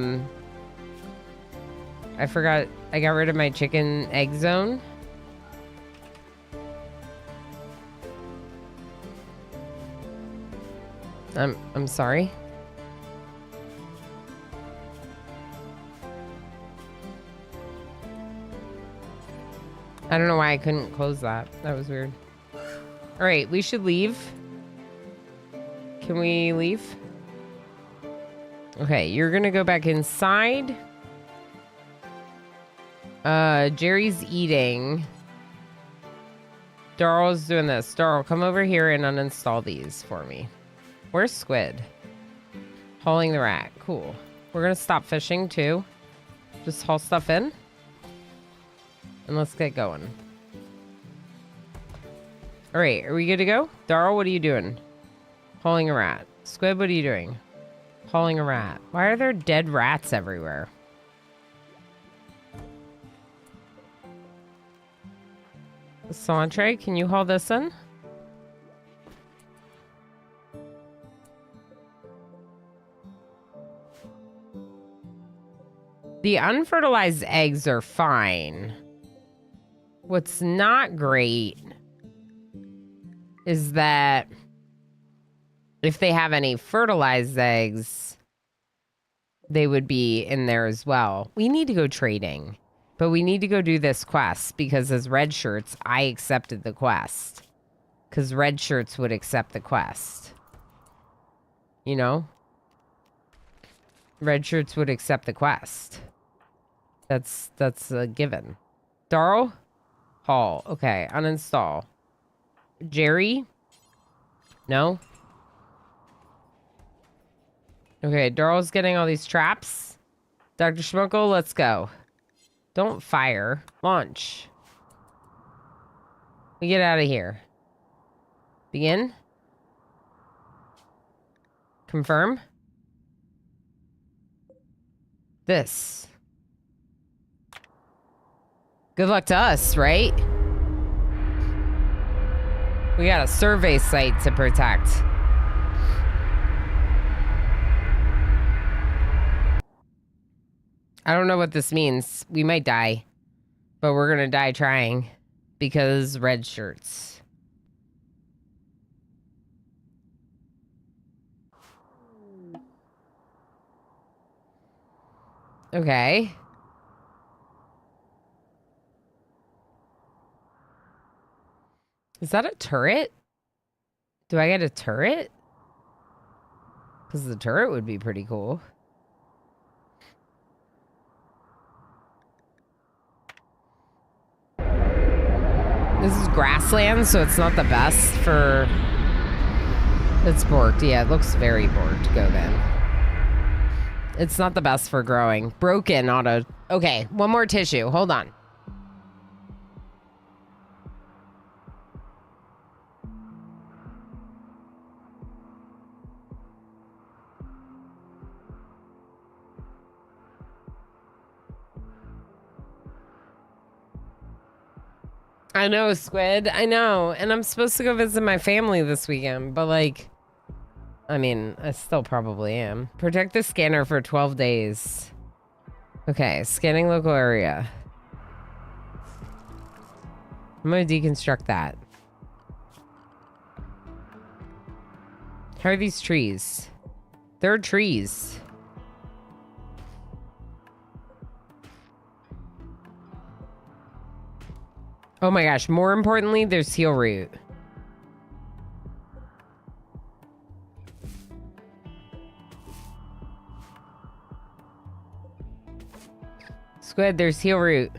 forgot, I got rid of my chicken egg zone. I'm sorry. I don't know why I couldn't close that. That was weird. All right, we should leave. Can we leave? Okay, you're gonna go back inside. Jerry's eating. Darl's doing this. Darl, come over here and uninstall these for me. Where's Squid? Hauling the rat. Cool. We're gonna stop fishing too. Just haul stuff in. And let's get going. All right, are we good to go? Darl, what are you doing? Hauling a rat. Squid, what are you doing? Hauling a rat. Why are there dead rats everywhere? Santre, can you haul this in? The unfertilized eggs are fine. What's not great is that if they have any fertilized eggs, they would be in there as well. We need to go trading, but we need to go do this quest because as red shirts, I accepted the quest because red shirts would accept the quest. You know? Red shirts would accept the quest. That's a given. Darl? Haul. Okay, uninstall. Jerry? No? Okay, Darl's getting all these traps. Dr. Schmuckle, let's go. Don't fire. Launch. We get out of here. Begin. Confirm. This. Good luck to us, right? We got a survey site to protect. I don't know what this means. We might die, but we're gonna die trying because red shirts. Okay. Is that a turret? Do I get a turret? Because the turret would be pretty cool. This is grassland, so it's not the best for... It's borked. Yeah, it looks very borked. Go then. It's not the best for growing. Broken auto. Okay, one more tissue. Hold on. I know, Squid. I know. And I'm supposed to go visit my family this weekend, but like, I mean, I still probably am. Protect the scanner for 12 days. Okay, scanning local area. I'm gonna deconstruct that. How are these trees? They're trees. Oh my gosh, more importantly, there's heal root. Squid, there's heal root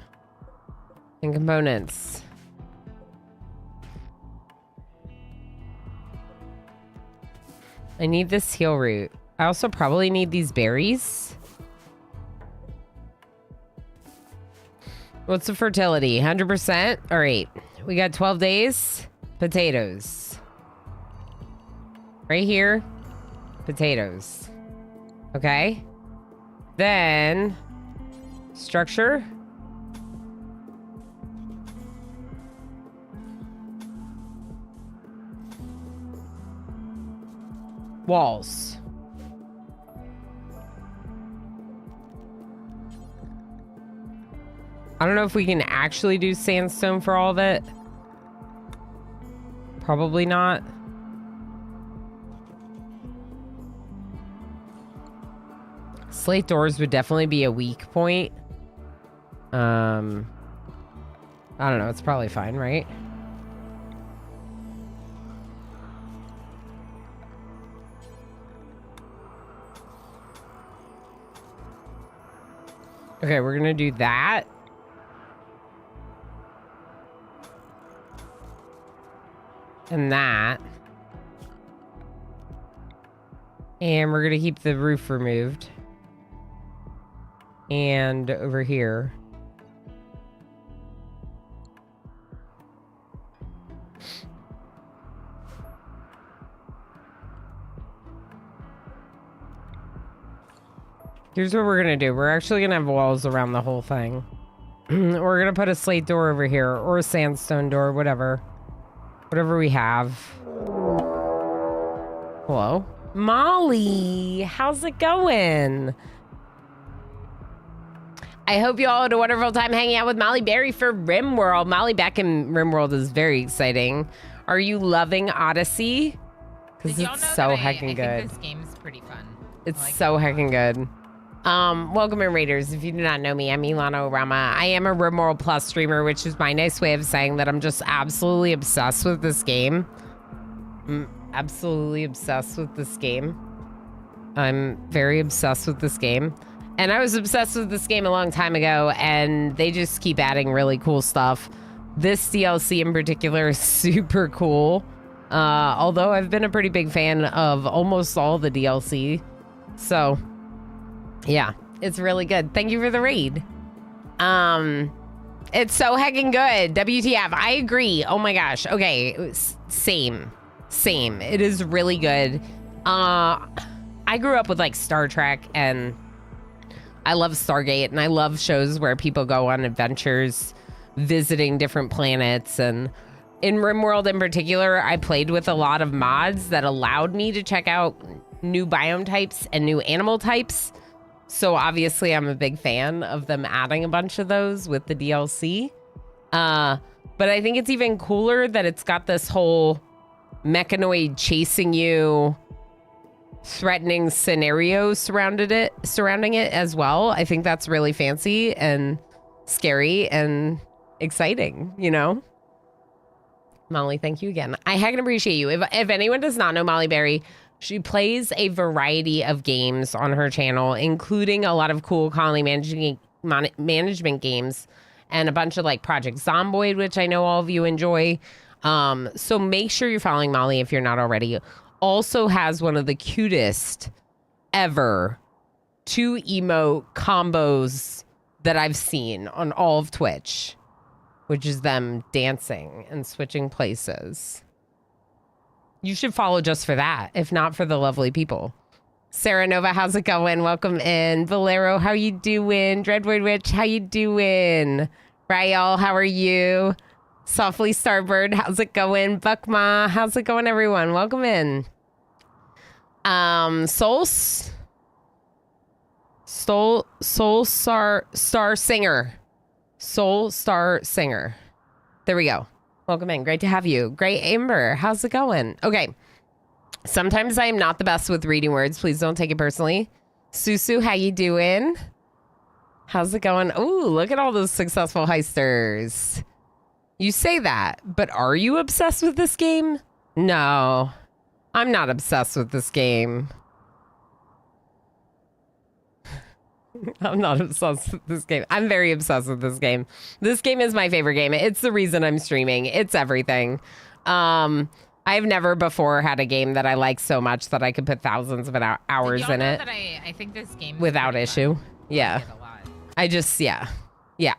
and components. I need this heal root. I also probably need these berries. What's the fertility? 100%? All right. We got 12 days. Potatoes. Right here. Potatoes. Okay. Then... structure. Walls. I don't know if we can actually do sandstone for all of it. Probably not. Slate doors would definitely be a weak point. I don't know. It's probably fine, right? Okay, we're gonna do that. And that. And we're gonna keep the roof removed. And over here. Here's what we're gonna do. We're actually gonna have walls around the whole thing. We're gonna put a slate door over here, or a sandstone door, whatever. Whatever we have. Hello? Molly, how's it going? I hope you all had a wonderful time hanging out with Molly Berry for RimWorld. Molly back in RimWorld is very exciting. Are you loving Odyssey? Because it's so heckin' good. I think this game's pretty fun. It's like so heckin' good. Welcome in, Raiders. If you do not know me, I'm Ilana Rama. I am a RimWorld Plus streamer, which is my nice way of saying that I'm just absolutely obsessed with this game. I'm absolutely obsessed with this game. I'm very obsessed with this game. And I was obsessed with this game a long time ago, and they just keep adding really cool stuff. This DLC in particular is super cool. Although I've been a pretty big fan of almost all the DLC. So, yeah, it's really good. Thank you for the raid. It's so heckin' good. WTF, I agree. Oh my gosh. Okay, same. It is really good. I grew up with like Star Trek, and I love Stargate, and I love shows where people go on adventures visiting different planets. And in RimWorld in particular, I played with a lot of mods that allowed me to check out new biome types and new animal types. So obviously I'm a big fan of them adding a bunch of those with the DLC. But I think it's even cooler that it's got this whole mechanoid chasing you, threatening scenario surrounding it as well. I think that's really fancy and scary and exciting, you know? Molly, thank you again. I heck appreciate you. If anyone does not know Molly Berry, she plays a variety of games on her channel, including a lot of cool colony management games and a bunch of like Project Zomboid, which I know all of you enjoy. So make sure you're following Molly if you're not already. Also has one of the cutest ever 2 emote combos that I've seen on all of Twitch, which is them dancing and switching places. You should follow just for that, if not for the lovely people. Sarah Nova, how's it going? Welcome in. Valero, how you doing? Dreadwood Witch, how you doing? Ryal, how are you? Softly Starbird, how's it going? Buckma, how's it going, everyone? Welcome in. Soul Star Singer. Soul Star Singer. There we go. Welcome in. Great to have you. Great Amber. How's it going? Okay. Sometimes I am not the best with reading words. Please don't take it personally. Susu, how you doing? How's it going? Ooh, look at all those successful heisters. You say that, but are you obsessed with this game? No, I'm not obsessed with this game. I'm not obsessed with this game. I'm very obsessed with this game. This game is my favorite game. It's the reason I'm streaming. It's everything. I've never before had a game that I like so much that I could put thousands of hours in it. That I think this game is without issue. Fun. Yeah. I like it a lot. Yeah.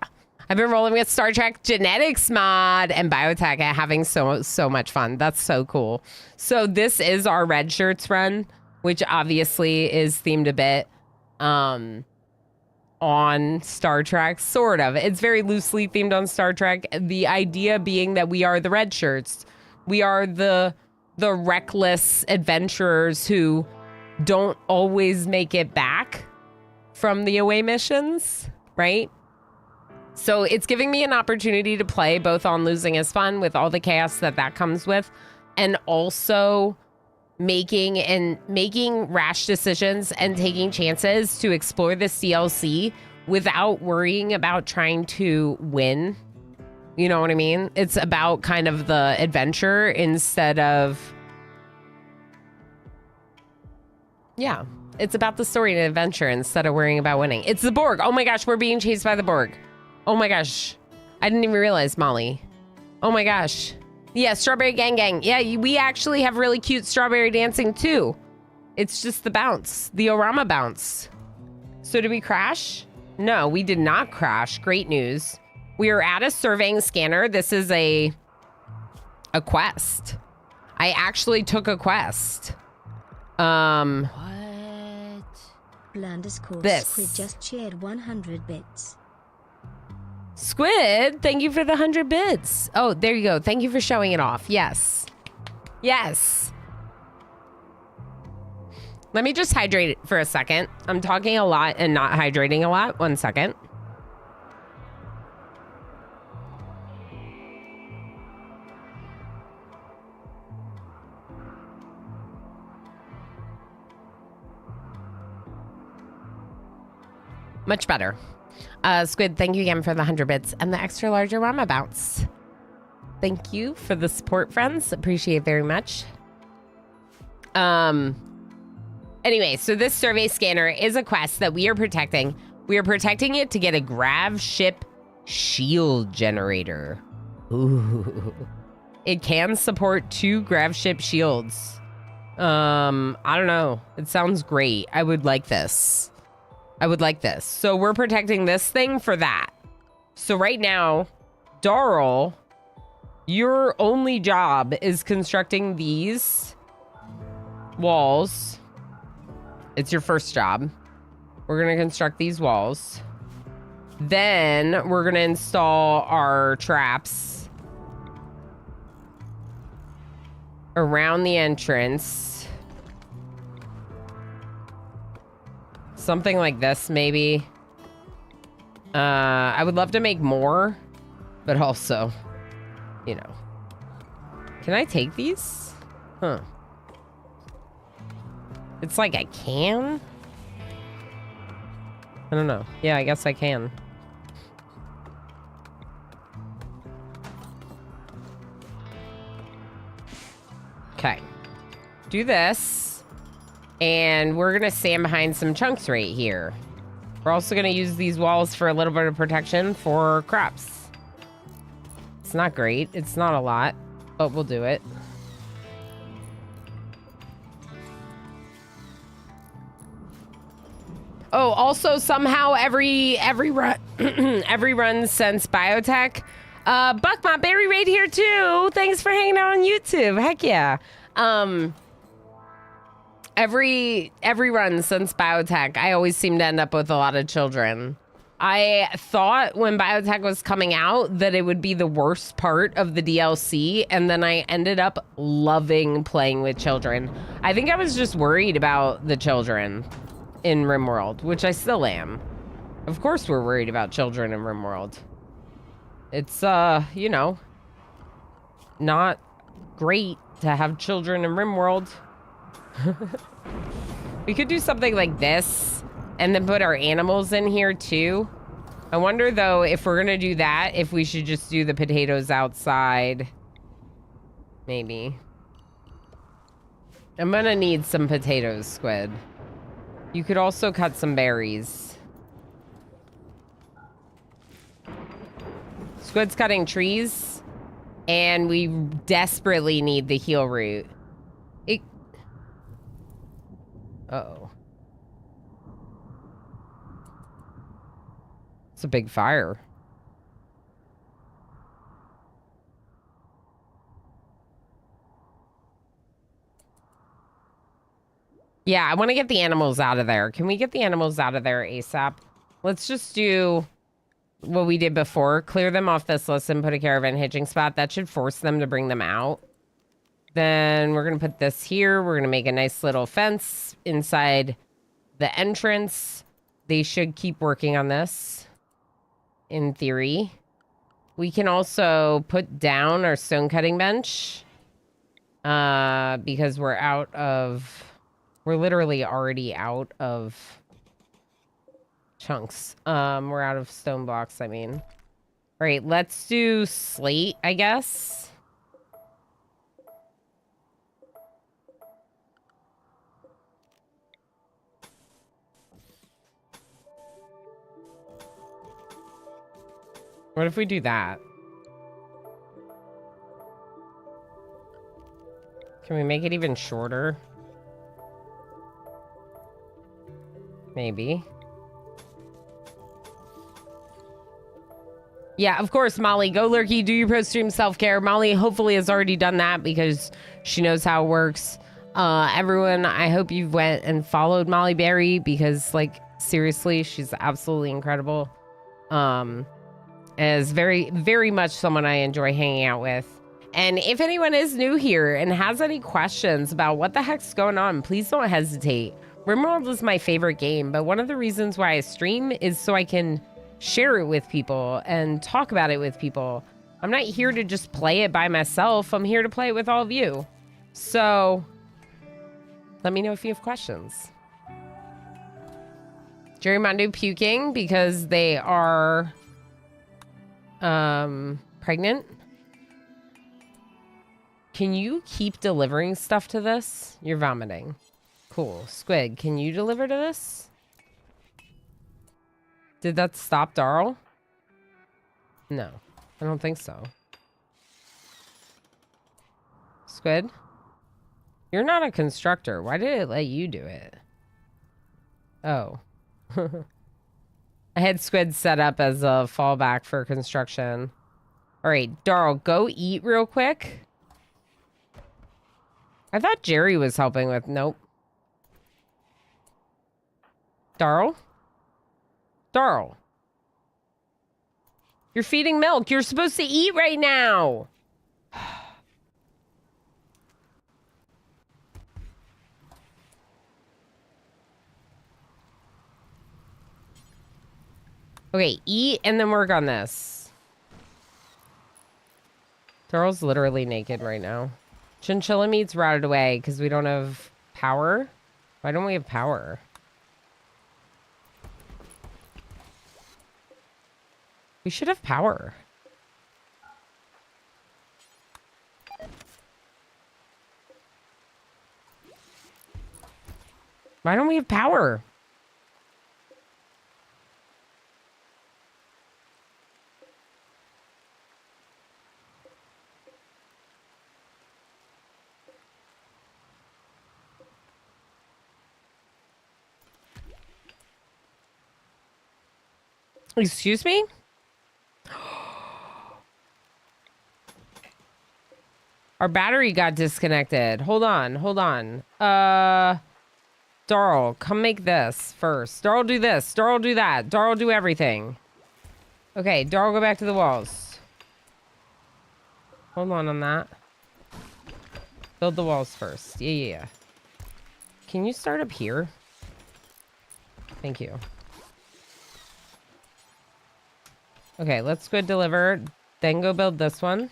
I've been rolling with Star Trek Genetics mod and Biotech and having so much fun. That's so cool. So this is our Red Shirts run, which obviously is themed a bit on Star Trek, sort of. It's very loosely themed on Star Trek. The idea being that we are the Red Shirts. We are the reckless adventurers who don't always make it back from the away missions, right? So it's giving me an opportunity to play both on Losing is Fun with all the chaos that comes with, and also making rash decisions and taking chances to explore this DLC without worrying about trying to win. You know what I mean? It's about kind of the adventure instead of... Yeah, it's about the story and adventure instead of worrying about winning. It's the Borg. Oh my gosh, we're being chased by the Borg. Oh my gosh. I didn't even realize, Molly. Oh my gosh. Yeah, Strawberry Gang Gang. Yeah, we actually have really cute strawberry dancing too. It's just the bounce, the Orama bounce. So did we crash? No, we did not crash. Great news. We are at a surveying scanner. This is a quest. I actually took a quest. What? Blandest course. This. Squid just cheered 100 bits. Squid, thank you for the 100 bits. Oh, there you go. Thank you for showing it off. Yes. Yes. Let me just hydrate for a second. I'm talking a lot and not hydrating a lot. 1 second. Much better. Squid, thank you again for the 100 bits and the extra larger Rama bounce. Thank you for the support, friends. Appreciate it very much. Anyway, so this survey scanner is a quest that we are protecting. We are protecting it to get a grav ship shield generator. Ooh. It can support 2 grav ship shields. I don't know. It sounds great. I would like this. I would like this. So we're protecting this thing for that. So right now, Darl, your only job is constructing these walls. It's your first job. We're going to construct these walls. Then we're going to install our traps around the entrance. Something like this, maybe. I would love to make more, but also, you know. Can I take these? Huh. It's like I can? I don't know. Yeah, I guess I can. Okay. Do this. And we're going to stand behind some chunks right here. We're also going to use these walls for a little bit of protection for crops. It's not great. It's not a lot, but we'll do it. Oh, also somehow every run every run since biotech. Buck my berry right here too. Thanks for hanging out on YouTube. Heck yeah. Every run since biotech, I always seem to end up with a lot of children. I thought when biotech was coming out that it would be the worst part of the DLC, and then I ended up loving playing with children. I think I was just worried about the children in RimWorld, which I still am. Of course we're worried about children in RimWorld. It's, you know, not great to have children in RimWorld. We could do something like this and then put our animals in here too. I wonder though, if we're gonna do that, if we should just do the potatoes outside. Maybe. I'm gonna need some potatoes, Squid. You could also cut some berries. Squid's cutting trees, and we desperately need the heal root. Uh-oh. It's a big fire. Yeah, I want to get the animals out of there. Can we get the animals out of there ASAP? Let's just do what we did before. Clear them off this list and put a caravan hitching spot. That should force them to bring them out. Then we're going to put this here. We're going to make a nice little fence inside the entrance. They should keep working on this, in theory. We can also put down our stone cutting bench. Because we're out of... We're literally already out of chunks. We're out of stone blocks, I mean. All right, let's do slate, I guess. What if we do that? Can we make it even shorter? Maybe. Yeah, of course, Molly. Go lurky, do your post-stream self-care. Molly hopefully has already done that because she knows how it works. Everyone, I hope you went and followed Molly Berry because, like, seriously, she's absolutely incredible. Is very, very much someone I enjoy hanging out with. And if anyone is new here and has any questions about what the heck's going on, please don't hesitate. RimWorld is my favorite game, but one of the reasons why I stream is so I can share it with people and talk about it with people. I'm not here to just play it by myself. I'm here to play it with all of you. So let me know if you have questions. Jerry Mondo puking because they are pregnant. Can you keep delivering stuff to this? You're vomiting. Cool. Squid, can you deliver to this? Did that stop Darl? No, I don't think so. Squid? You're not a constructor. Why did it let you do it? Oh. I had Squid set up as a fallback for construction. All right, Darl, go eat real quick. I thought Jerry was helping with... Nope. Darl? Darl. You're feeding milk. You're supposed to eat right now. Okay, eat and then work on this. Daryl's literally naked right now. Chinchilla meat's routed away because we don't have power. Why don't we have power? We should have power. Why don't we have power? Excuse me? Our battery got disconnected. Hold on, hold on. Darl, come make this first. Darl, do this. Darl, do that. Darl, do everything. Okay, Darl, go back to the walls. Hold on that. Build the walls first. Yeah. Can you start up here? Thank you. Okay, let's go deliver. Then go build this one.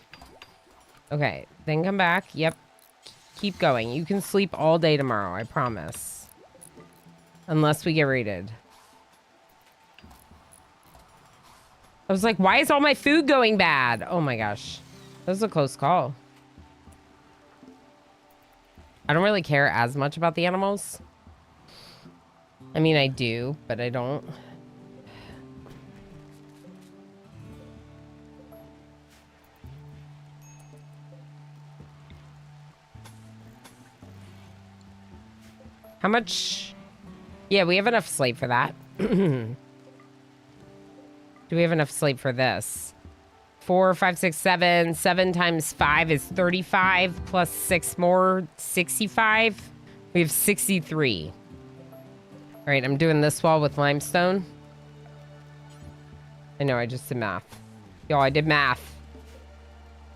Okay, then come back. Yep. Keep going. You can sleep all day tomorrow, I promise. Unless we get raided. I was like, why is all my food going bad? Oh my gosh. That was a close call. I don't really care as much about the animals. I mean, I do, but I don't. How much? Yeah, we have enough slate for that. Do we have enough slate for this? 4, 5, 6, 7. 7 times 5 is 35 plus 6 more, 65. We have 63. All right, I'm doing this wall with limestone. I know, I just did math. Yo, I did math.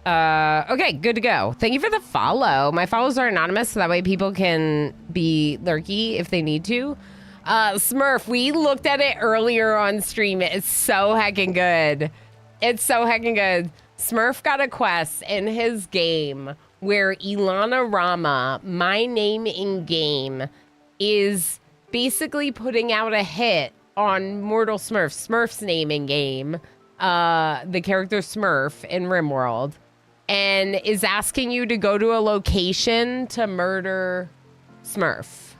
Okay, good to go. Thank you for the follow. My follows are anonymous, so that way people can be lurky if they need to. Smurf, we looked at it earlier on stream. It's so heckin' good. It's so heckin' good. Smurf got a quest in his game where Ilana Rama, my name in game, is basically putting out a hit on Mortal Smurf, Smurf's name in game, the character Smurf in RimWorld, and is asking you to go to a location to murder Smurf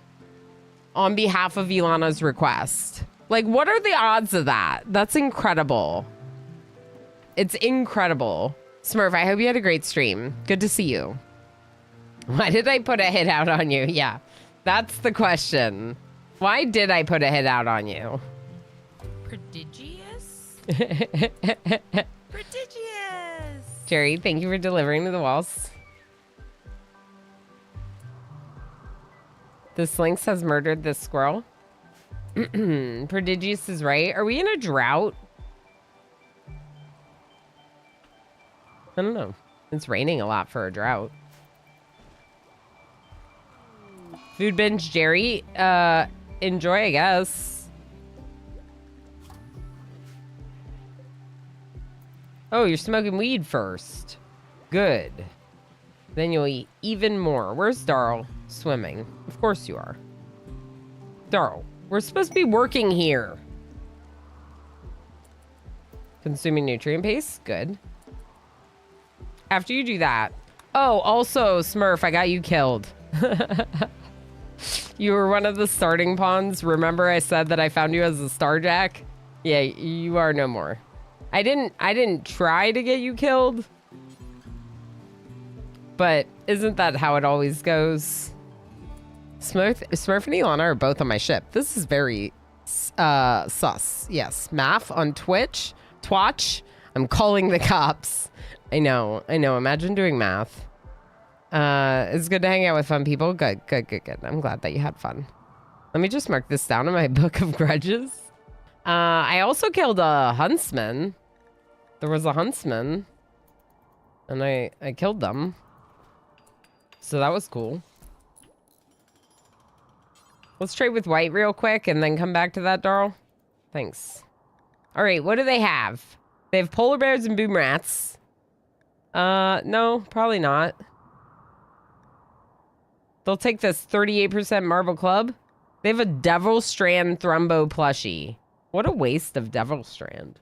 on behalf of Ilana's request. Like, what are the odds of that? That's incredible. It's incredible. Smurf, I hope you had a great stream. Good to see you. Why did I put a hit out on you? Yeah, that's the question. Why did I put a hit out on you? Prodigious? Prodigious! Jerry, thank you for delivering to the walls. The Slinx has murdered this squirrel. Prodigious is right. Are we in a drought? I don't know. It's raining a lot for a drought. Food binge, Jerry. Enjoy, I guess. Oh, you're smoking weed first. Good. Then you'll eat even more. Where's Darl? Swimming. Of course you are. Darl, we're supposed to be working here. Consuming nutrient paste. Good. After you do that. Oh, also, Smurf, I got you killed. You were one of the starting pawns. Remember I said that I found you as a starjack? Yeah, you are no more. I didn't try to get you killed. But isn't that how it always goes? Smurf and Ilana are both on my ship. This is very sus. Yes. Math on Twitch. Twatch. I'm calling the cops. I know. Imagine doing math. It's good to hang out with fun people. Good. I'm glad that you had fun. Let me just mark this down in my book of grudges. I also killed a huntsman. There was a huntsman. And I killed them. So that was cool. Let's trade with White real quick and then come back to that, Darl. Thanks. All right, what do they have? They have polar bears and boom rats. No, probably not. They'll take this 38% Marble Club. They have a Devil Strand Thrumbo plushie. What a waste of Devil Strand.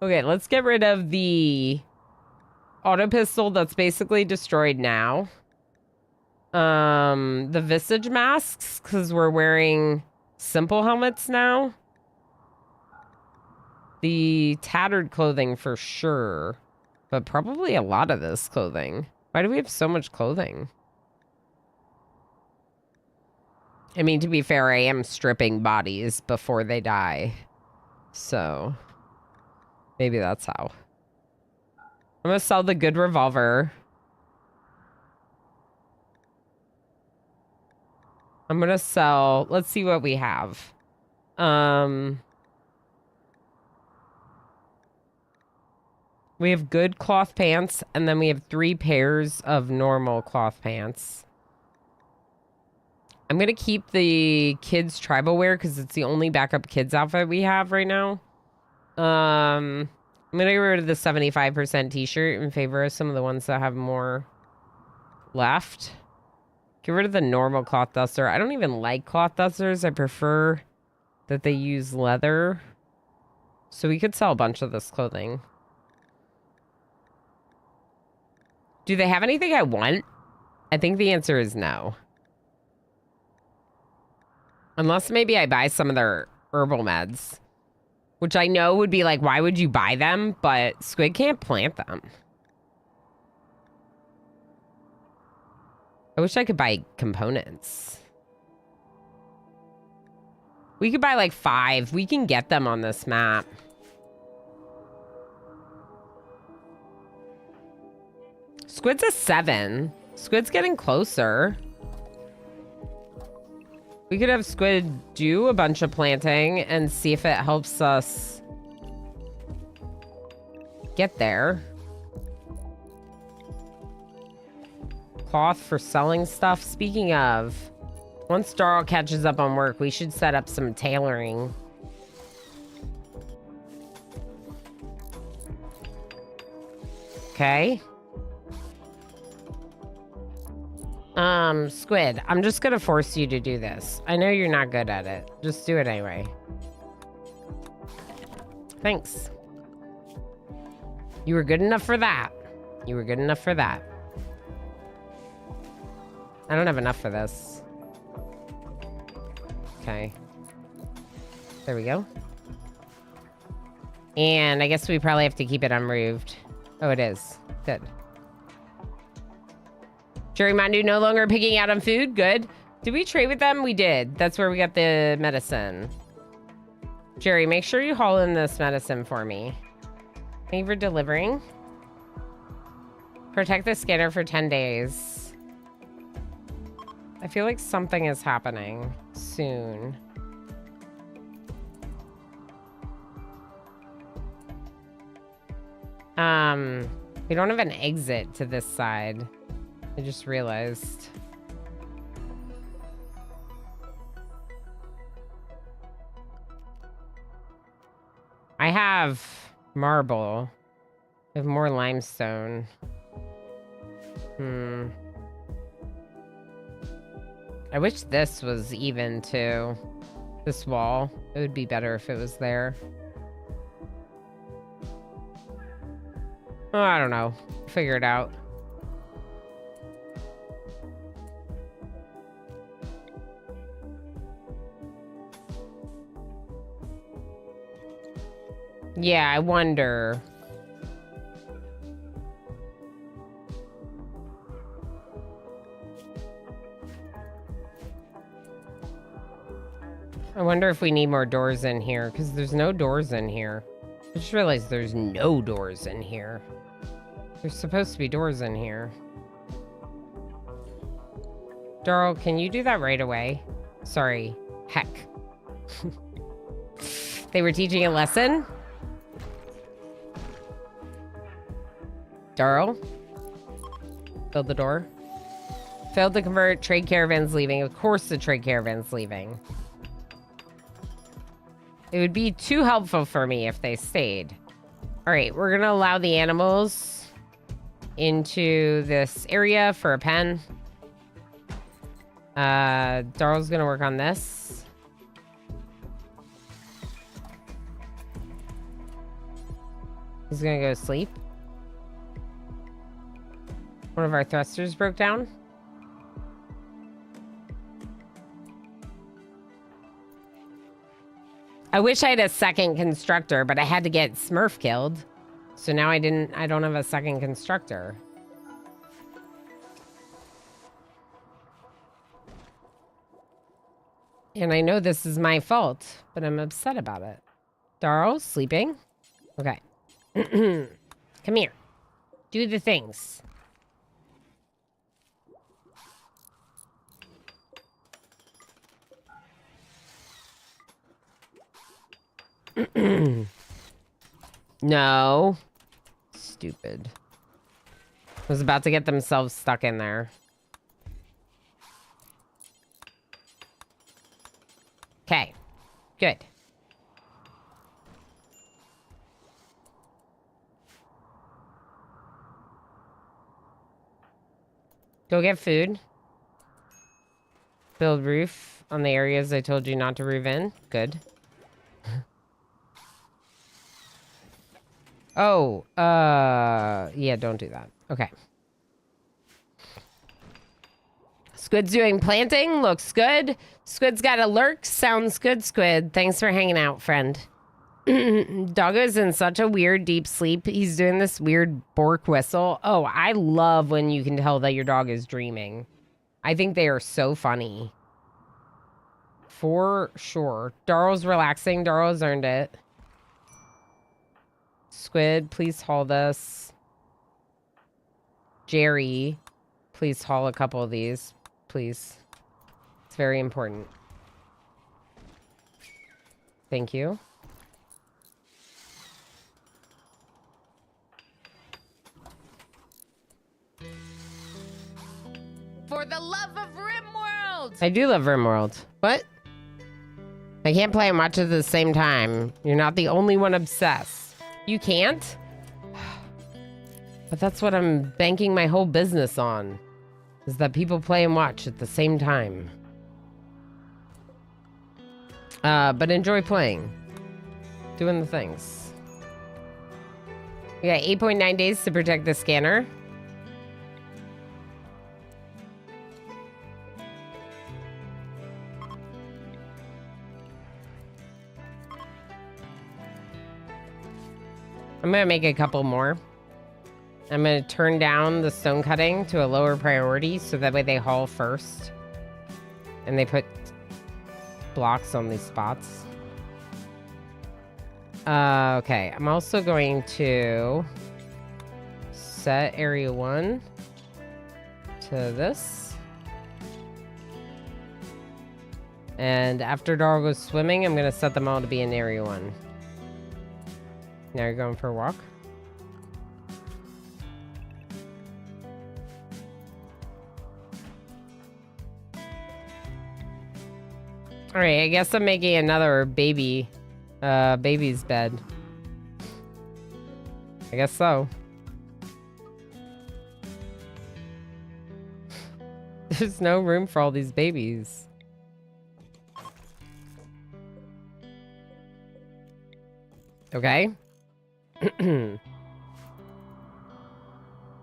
Okay, let's get rid of the auto pistol that's basically destroyed now. The visage masks, because we're wearing simple helmets now. The tattered clothing for sure, but probably a lot of this clothing. Why do we have so much clothing? I mean, to be fair, I am stripping bodies before they die. So, maybe that's how. I'm gonna sell the good revolver. I'm gonna sell, let's see what we have. We have good cloth pants, and then we have 3 pairs of normal cloth pants. I'm gonna keep the kids' tribal wear because it's the only backup kids outfit we have right now. I'm gonna get rid of the 75% t-shirt in favor of some of the ones that have more left. Get rid of the normal cloth duster. I don't even like cloth dusters. I prefer that they use leather. So we could sell a bunch of this clothing. Do they have anything I want? I think the answer is no. Unless maybe I buy some of their herbal meds. Which I know would be like, why would you buy them? But Squid can't plant them. I wish I could buy components. We could buy like 5. We can get them on this map. Squid's a 7. Squid's getting closer. We could have Squid do a bunch of planting and see if it helps us get there. Cloth for selling stuff. Speaking of, once Darl catches up on work, we should set up some tailoring. Okay. Squid, I'm just gonna force you to do this. I know you're not good at it. Just do it anyway. Thanks. You were good enough for that. You were good enough for that. I don't have enough for this. Okay. There we go. And I guess we probably have to keep it unroofed. Oh, it is. Good. Jerry Mandu no longer picking out on food. Good. Did we trade with them? We did. That's where we got the medicine. Jerry, make sure you haul in this medicine for me. Thank you for delivering. Protect the scanner for 10 days. I feel like something is happening soon. We don't have an exit to this side. I just realized. I have marble. I have more limestone. I wish this was even too. This wall. It would be better if it was there. Oh, I don't know. Figure it out. Yeah, I wonder. I wonder if we need more doors in here, because there's no doors in here. I just realized there's no doors in here. There's supposed to be doors in here. Darl, can you do that right away? Sorry. Heck. They were teaching a lesson? Darl? Build the door. Failed to convert. Trade caravan's leaving. Of course the trade caravan's leaving. It would be too helpful for me if they stayed. All right, we're gonna allow the animals into this area for a pen. Daryl's gonna work on this. He's gonna go to sleep. One of our thrusters broke down. I wish I had a second constructor, but I had to get Smurf killed. So now I don't have a second constructor. And I know this is my fault, but I'm upset about it. Darl, sleeping? Okay. Come here. Do the things. No. Stupid. Was about to get themselves stuck in there. Okay. Good. Go get food. Build roof on the areas I told you not to roof in. Good. Oh, yeah, don't do that. Okay. Squid's doing planting. Looks good. Squid's got a lurk. Sounds good, Squid. Thanks for hanging out, friend. Doggo's in such a weird deep sleep. He's doing this weird bork whistle. Oh, I love when you can tell that your dog is dreaming. I think they are so funny. For sure. Daryl's relaxing. Daryl's earned it. Squid, please haul this. Jerry, please haul a couple of these. Please. It's very important. Thank you. For the love of RimWorld! I do love RimWorld. What? I can't play much at the same time. You're not the only one obsessed. You can't? But that's what I'm banking my whole business on. Is that people play and watch at the same time. But enjoy playing. Doing the things. We got 8.9 days to protect the scanner. I'm gonna make a couple more. I'm gonna turn down the stone cutting to a lower priority so that way they haul first. And they put blocks on these spots. Okay, I'm also going to set area 1 to this. And after Darl goes swimming, I'm gonna set them all to be in area 1. Now you're going for a walk. All right, I guess I'm making another baby's bed. I guess so. There's no room for all these babies. Okay.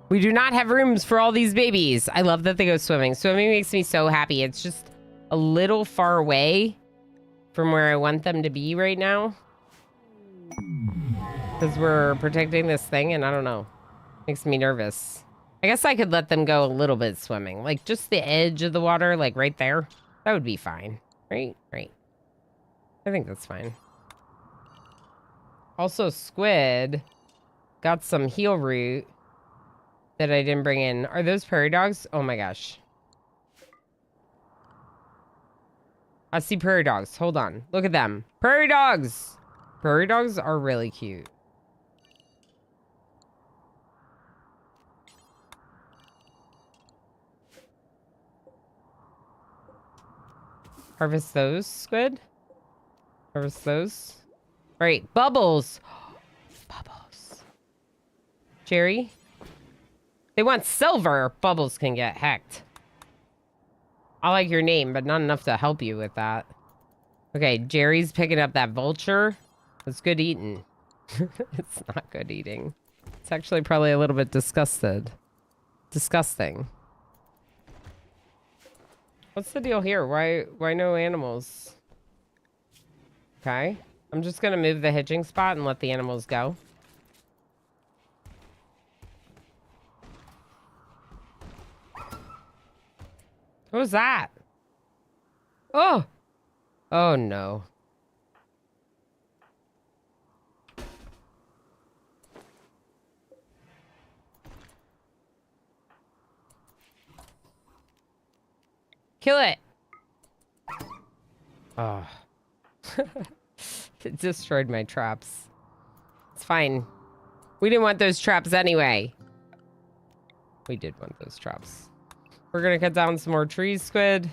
We do not have rooms for all these babies. I love that they go swimming. Swimming makes me so happy. It's just a little far away from where I want them to be right now. Because we're protecting this thing and I don't know. Makes me nervous. I guess I could let them go a little bit swimming. Like just the edge of the water, like right there. That would be fine. Right? Right. I think that's fine. Also, Squid got some heel root that I didn't bring in. Are those prairie dogs? Oh my gosh. I see prairie dogs. Hold on. Look at them. Prairie dogs! Prairie dogs are really cute. Harvest those, Squid. Harvest those. All right, bubbles. Bubbles. Jerry? They want silver. Bubbles can get hecked. I like your name, but not enough to help you with that. Okay, Jerry's picking up that vulture. It's good eating. It's not good eating. It's actually probably a little bit disgusting. What's the deal here? Why no animals? Okay. I'm just gonna move the hitching spot and let the animals go. What was that? Oh! Oh no. Kill it! Oh. It destroyed my traps. It's fine. We didn't want those traps anyway. We did want those traps. We're gonna cut down some more trees, Squid.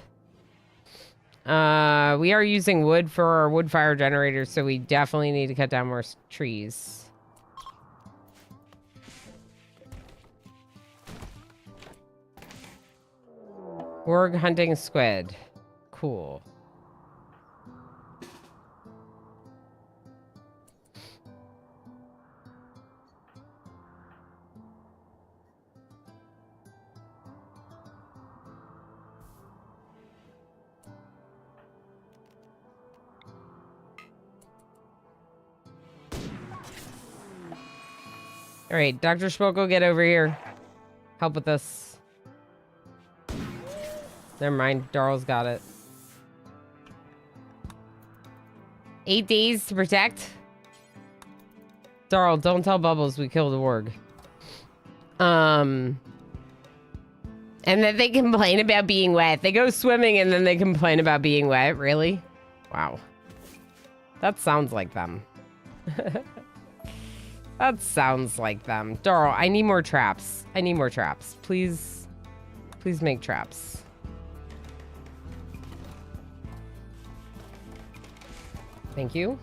We are using wood for our wood fire generator, so we definitely need to cut down more trees. Warg hunting squid. Cool. All right, Dr. Schmokel, get over here. Help with this. Never mind, Darl's got it. 8 days to protect. Darl, don't tell Bubbles we killed a warg. And then they complain about being wet. They go swimming and then they complain about being wet. Really? Wow. That sounds like them. That sounds like them. Darl, I need more traps. I need more traps. Please. Please make traps. Thank you.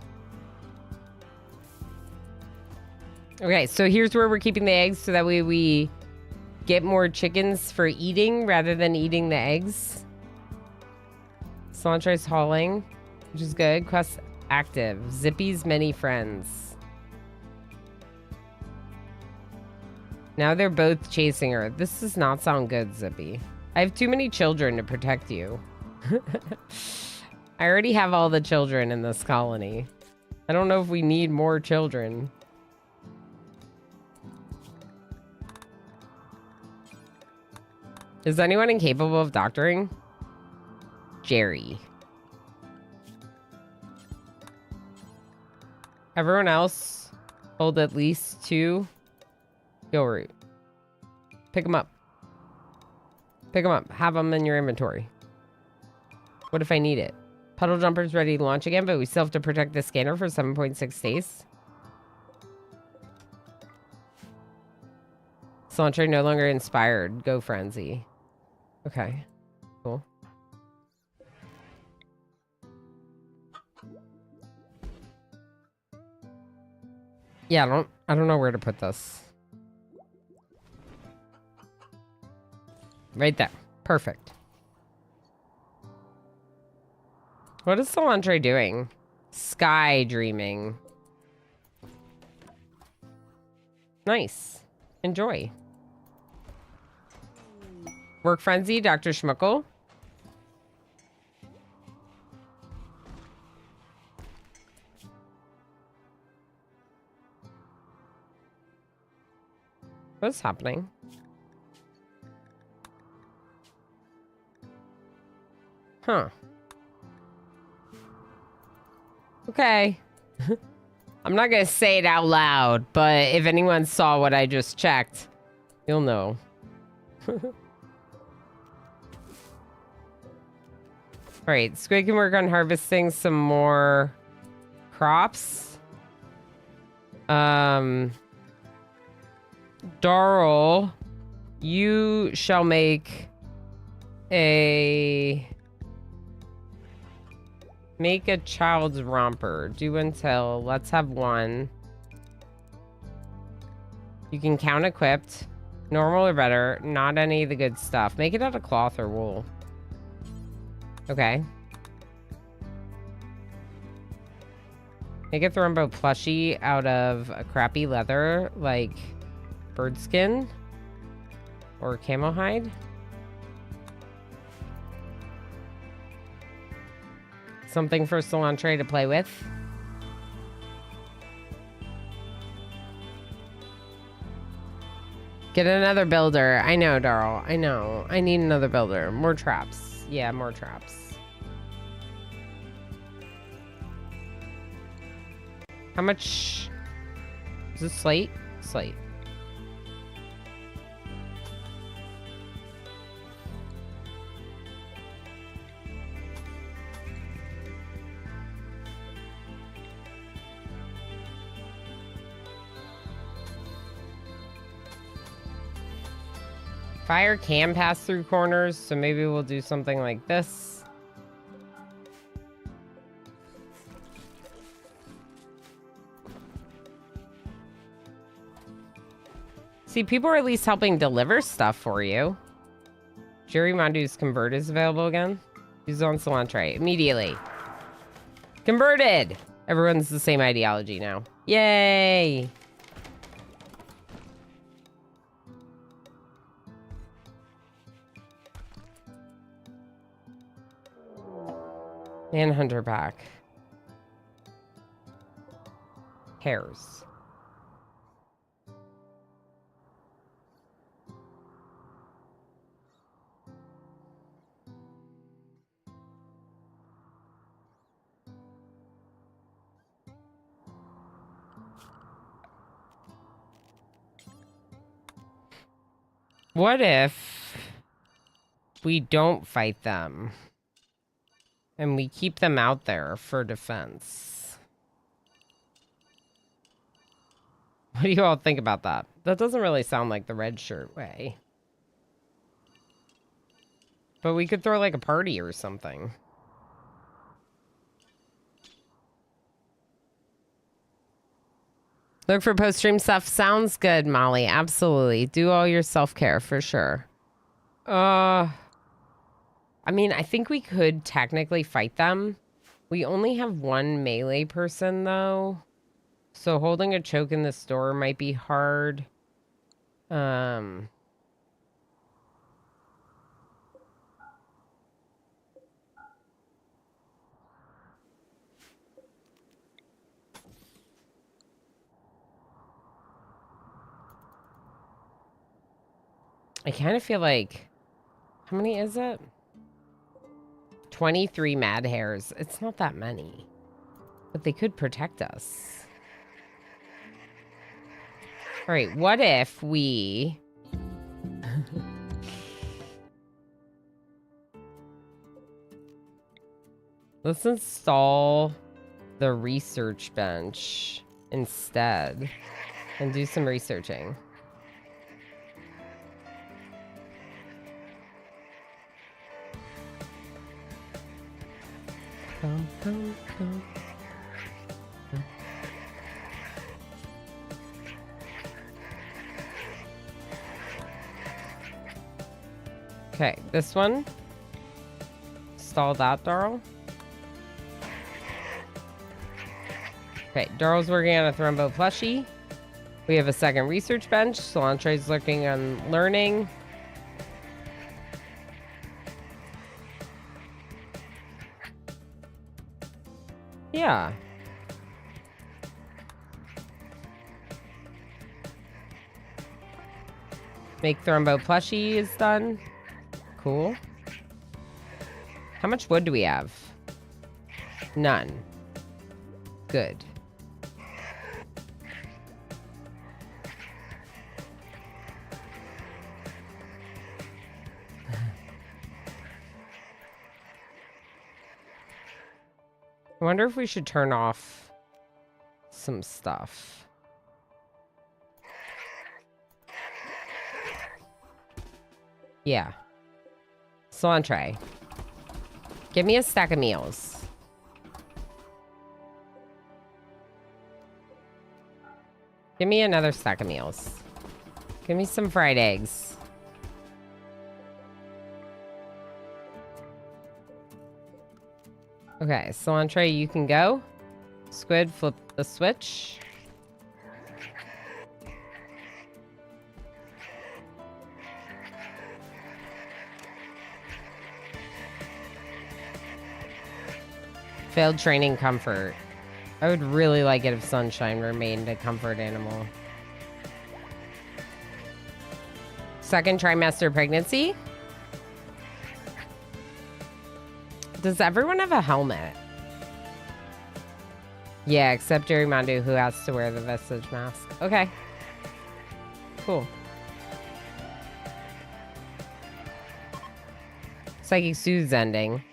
Okay, so here's where we're keeping the eggs so that way we get more chickens for eating rather than eating the eggs. Cilantro is hauling, which is good. Quest active. Zippy's many friends. Now they're both chasing her. This does not sound good, Zippy. I have too many children to protect you. I already have all the children in this colony. I don't know if we need more children. Is anyone incapable of doctoring? Jerry. Everyone else hold at least 2 skill root. Pick them up. Pick them up. Have them in your inventory. What if I need it? Puddle jumper's ready to launch again, but we still have to protect the scanner for 7.6 days. Cilantro no longer inspired. Go frenzy. Okay. Cool. Yeah, I don't know where to put this. Right there. Perfect. What is Cilantro doing? Sky dreaming. Nice. Enjoy. Work frenzy, Dr. Schmuckle. What's happening? Huh. Okay. I'm not gonna say it out loud, but if anyone saw what I just checked, you'll know. Alright, Squid can work on harvesting some more crops. Darl, you shall make a Make a child's romper. Do until. Let's have one. You can count equipped. Normal or better. Not any of the good stuff. Make it out of cloth or wool. Okay. Make a Thrumbo plushie out of a crappy leather, like bird skin or camel hide. Something for Cilantro to play with. Get another builder. I know, Darl. I know. I need another builder. More traps. Yeah, more traps. How much? Is this slate? Slate. Fire can pass through corners, so maybe we'll do something like this. See, people are at least helping deliver stuff for you. Jerry Mondu's convert is available again. Use on Cilantro immediately. Converted! Everyone's the same ideology now. Yay! Manhunter pack. Hairs. What if we don't fight them? And we keep them out there for defense. What do you all think about that? That doesn't really sound like the red shirt way. But we could throw like a party or something. Look for post-stream stuff. Sounds good, Molly. Absolutely. Do all your self-care for sure. I mean, I think we could technically fight them. We only have one melee person, though. So holding a choke in the store might be hard. I kind of feel like... How many is it? 23 mad hairs. It's not that many. But they could protect us. Alright, what if we... Let's install the research bench instead. And do some researching. Come, come, come. Okay, this one. Install that, Darl. Okay, Darl's working on a Thrumbo plushie. We have a second research bench. Cilantro's looking on learning. Yeah. Make Thrumbo plushie is done. Cool. How much wood do we have? None. Good. I wonder if we should turn off some stuff. Yeah. Cilantro. Give me a stack of meals. Give me another stack of meals. Give me some fried eggs. Okay, cilantro, you can go. Squid, flip the switch. Failed training comfort. I would really like it if Sunshine remained a comfort animal. Second trimester pregnancy? Does everyone have a helmet? Yeah, except Jerry Mandu, who has to wear the vestige mask. Okay. Cool. Psychic Soothes ending.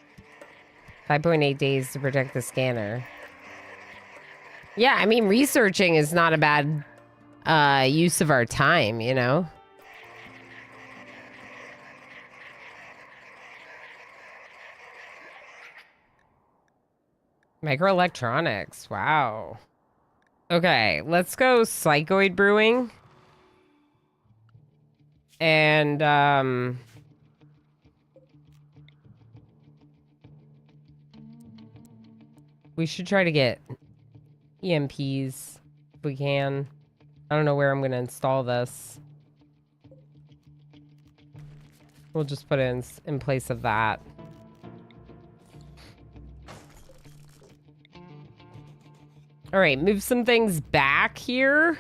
5.8 days to protect the scanner. Yeah, I mean, researching is not a bad use of our time, you know? Microelectronics. Wow. Okay, let's go Psychoid Brewing. And, we should try to get EMPs if we can. I don't know where I'm going to install this. We'll just put it in place of that. All right, move some things back here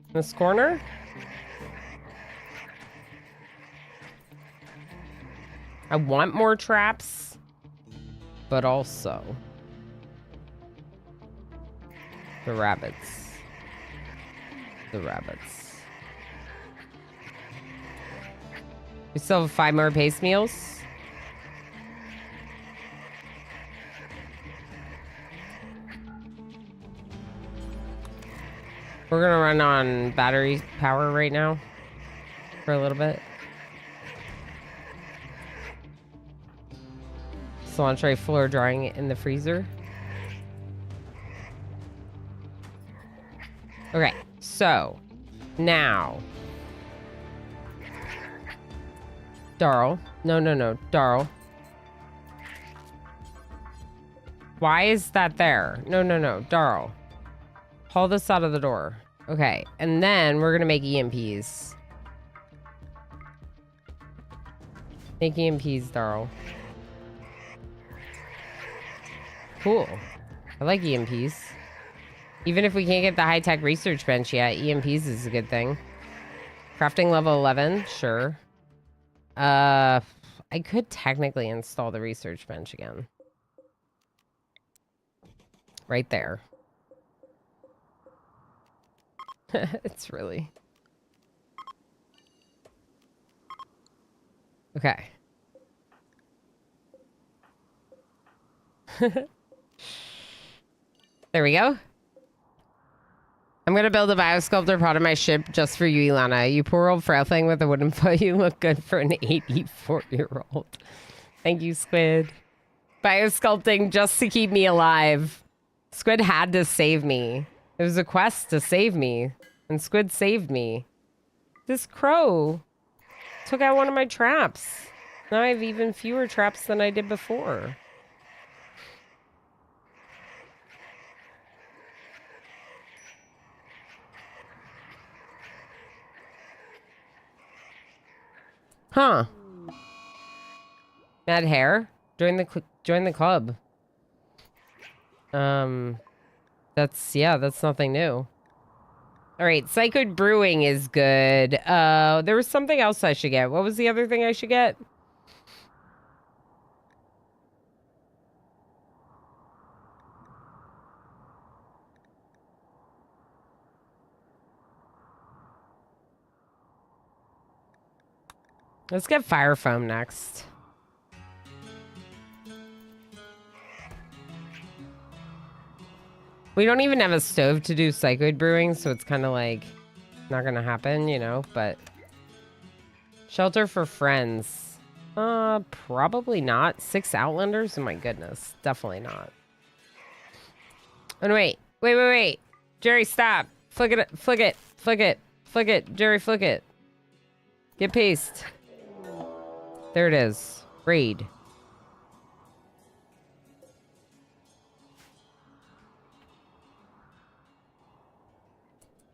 in this corner. I want more traps, but also the rabbits. The rabbits. We still have 5 more pace meals. We're gonna run on battery power right now for a little bit. Cilantro floor drying it in the freezer. Okay, so now, Darl. No, Darl. Why is that there? No, Darl. Haul this out of the door. Okay, and then we're gonna make EMPs. Make EMPs, Darl. Cool. I like EMPs. Even if we can't get the high-tech research bench yet, EMPs is a good thing. Crafting level 11, sure. I could technically install the research bench again. Right there. It's really... Okay. There we go. I'm gonna build a biosculptor pod of my ship just for you, Ilana. You poor old frail thing with a wooden foot. You look good for an 84-year-old. Thank you, Squid. Biosculpting just to keep me alive. Squid had to save me. It was a quest to save me. And Squid saved me. This crow took out one of my traps. Now I have even fewer traps than I did before. Huh. Mad hair? Join the club. That's nothing new. All right, Psychoid Brewing is good. There was something else I should get. What was the other thing I should get? Let's get fire foam next. We don't even have a stove to do Psychoid Brewing, so it's kind of like not gonna happen, you know, but shelter for friends. Probably not. 6 Outlanders? Oh my goodness. Definitely not. Oh, no, wait. Jerry, stop. Flick it, flick it, flick it, flick it. Jerry, flick it. Get paste. There it is. Raid.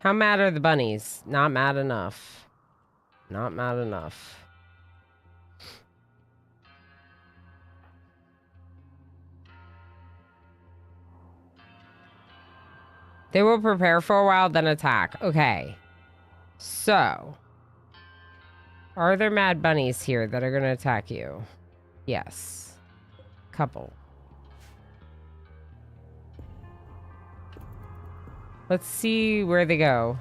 How mad are the bunnies? Not mad enough. Not mad enough. They will prepare for a while, then attack. Okay. So. Are there mad bunnies here that are going to attack you? Yes. Couple. Let's see where they go.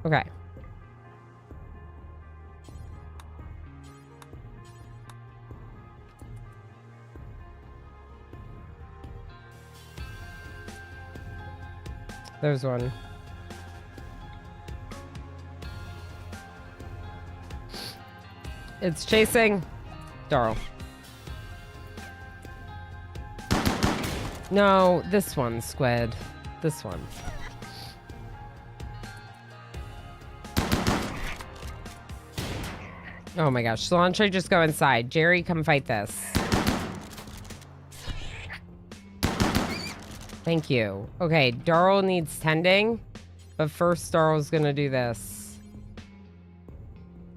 Okay. There's one. It's chasing Darl. No, this one, Squid. This one. Oh my gosh. Cilantro, just go inside. Jerry, come fight this. Thank you. Okay, Darl needs tending, but first Darl's gonna do this.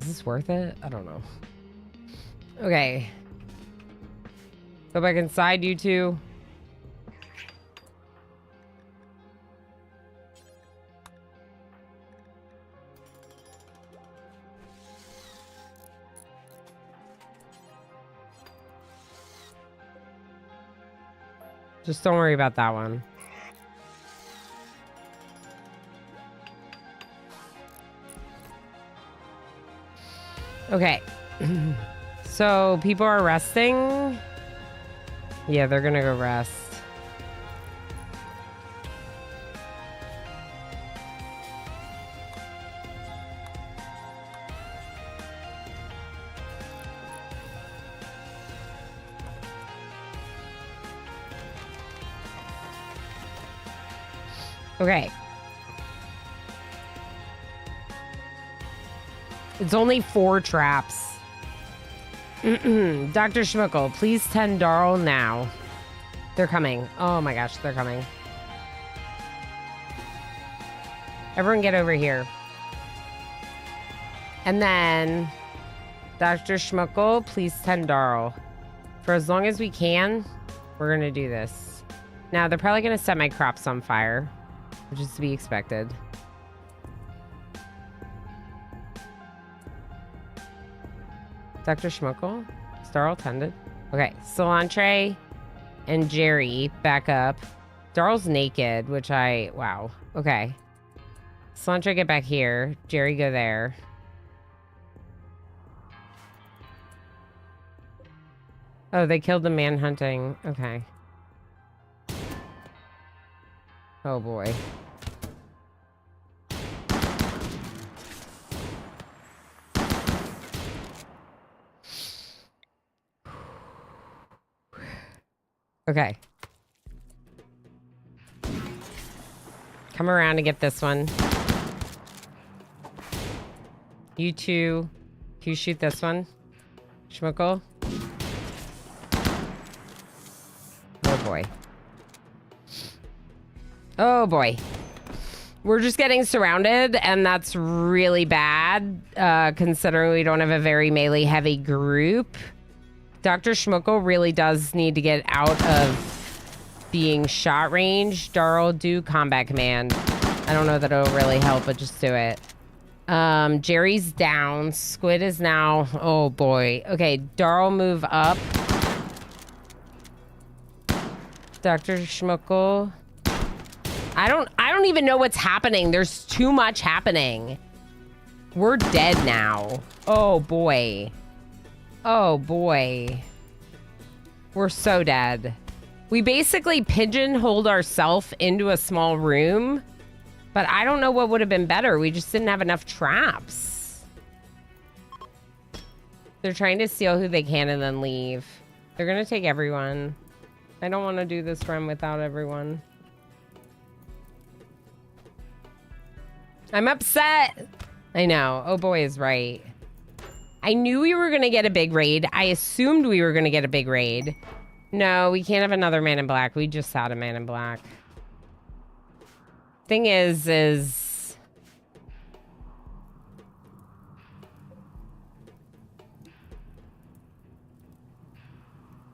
Is this worth it? I don't know. Okay. Go back inside, you two. Just don't worry about that one. Okay. So people are resting. Yeah, they're gonna go rest. Okay. It's only 4 traps. Dr. Schmuckle, please tend Darl now. They're coming. Oh my gosh, they're coming. Everyone get over here. And then, Dr. Schmuckle, please tend Darl. For as long as we can, we're going to do this. Now, they're probably going to set my crops on fire, which is to be expected. Dr. Schmuckle? Is Darl tended? Okay, Cilantro and Jerry back up. Darl's naked, which wow. Okay. Cilantro, get back here. Jerry, go there. Oh, they killed the man hunting. Okay. Oh boy. Okay. Come around and get this one. You two. Can you shoot this one? Schmuckle? Oh boy. Oh boy. We're just getting surrounded, and that's really bad, considering we don't have a very melee heavy group. Dr. Schmuckle really does need to get out of being shot range. Darl, do combat command. I don't know that it'll really help, but just do it. Jerry's down. Squid is now... Oh, boy. Okay, Darl, move up. Dr. Schmuckle. I don't even know what's happening. There's too much happening. We're dead now. Oh, boy. Oh, boy. We're so dead. We basically pigeonholed ourselves into a small room, but I don't know what would have been better. We just didn't have enough traps. They're trying to steal who they can and then leave. They're gonna take everyone. I don't want to do this run without everyone. I'm upset. I know. Oh boy is right. I knew we were gonna get a big raid. I assumed we were gonna get a big raid. No, we can't have another man in black. We just had a man in black. Thing is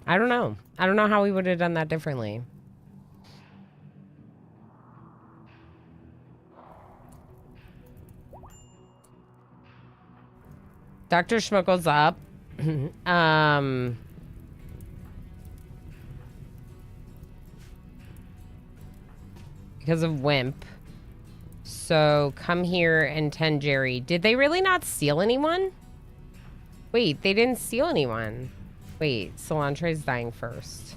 I don't know. I don't know how we would have done that differently. Dr. Schmuckle's up. Because of Wimp. So come here and tend Jerry. Did they really not steal anyone? Wait, they didn't steal anyone. Wait, Cilantre's dying first.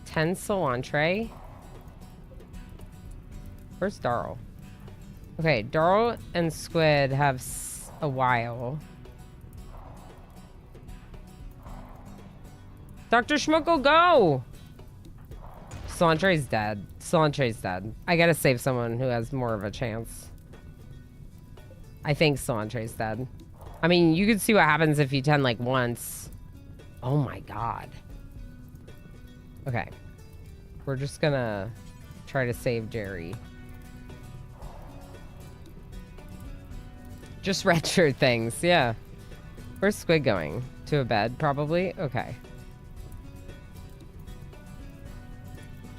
10 Cilantre. Where's Darl? Okay, Darl and Squid have a while. Dr. Schmuckle, go! Cilantre's dead. Cilantre's dead. I gotta save someone who has more of a chance. I think Cilantre's dead. I mean, you could see what happens if you tend like once. Oh my god. Okay. We're just gonna try to save Jerry. Just red shirt things, yeah. Where's Squid going? To a bed, probably? Okay.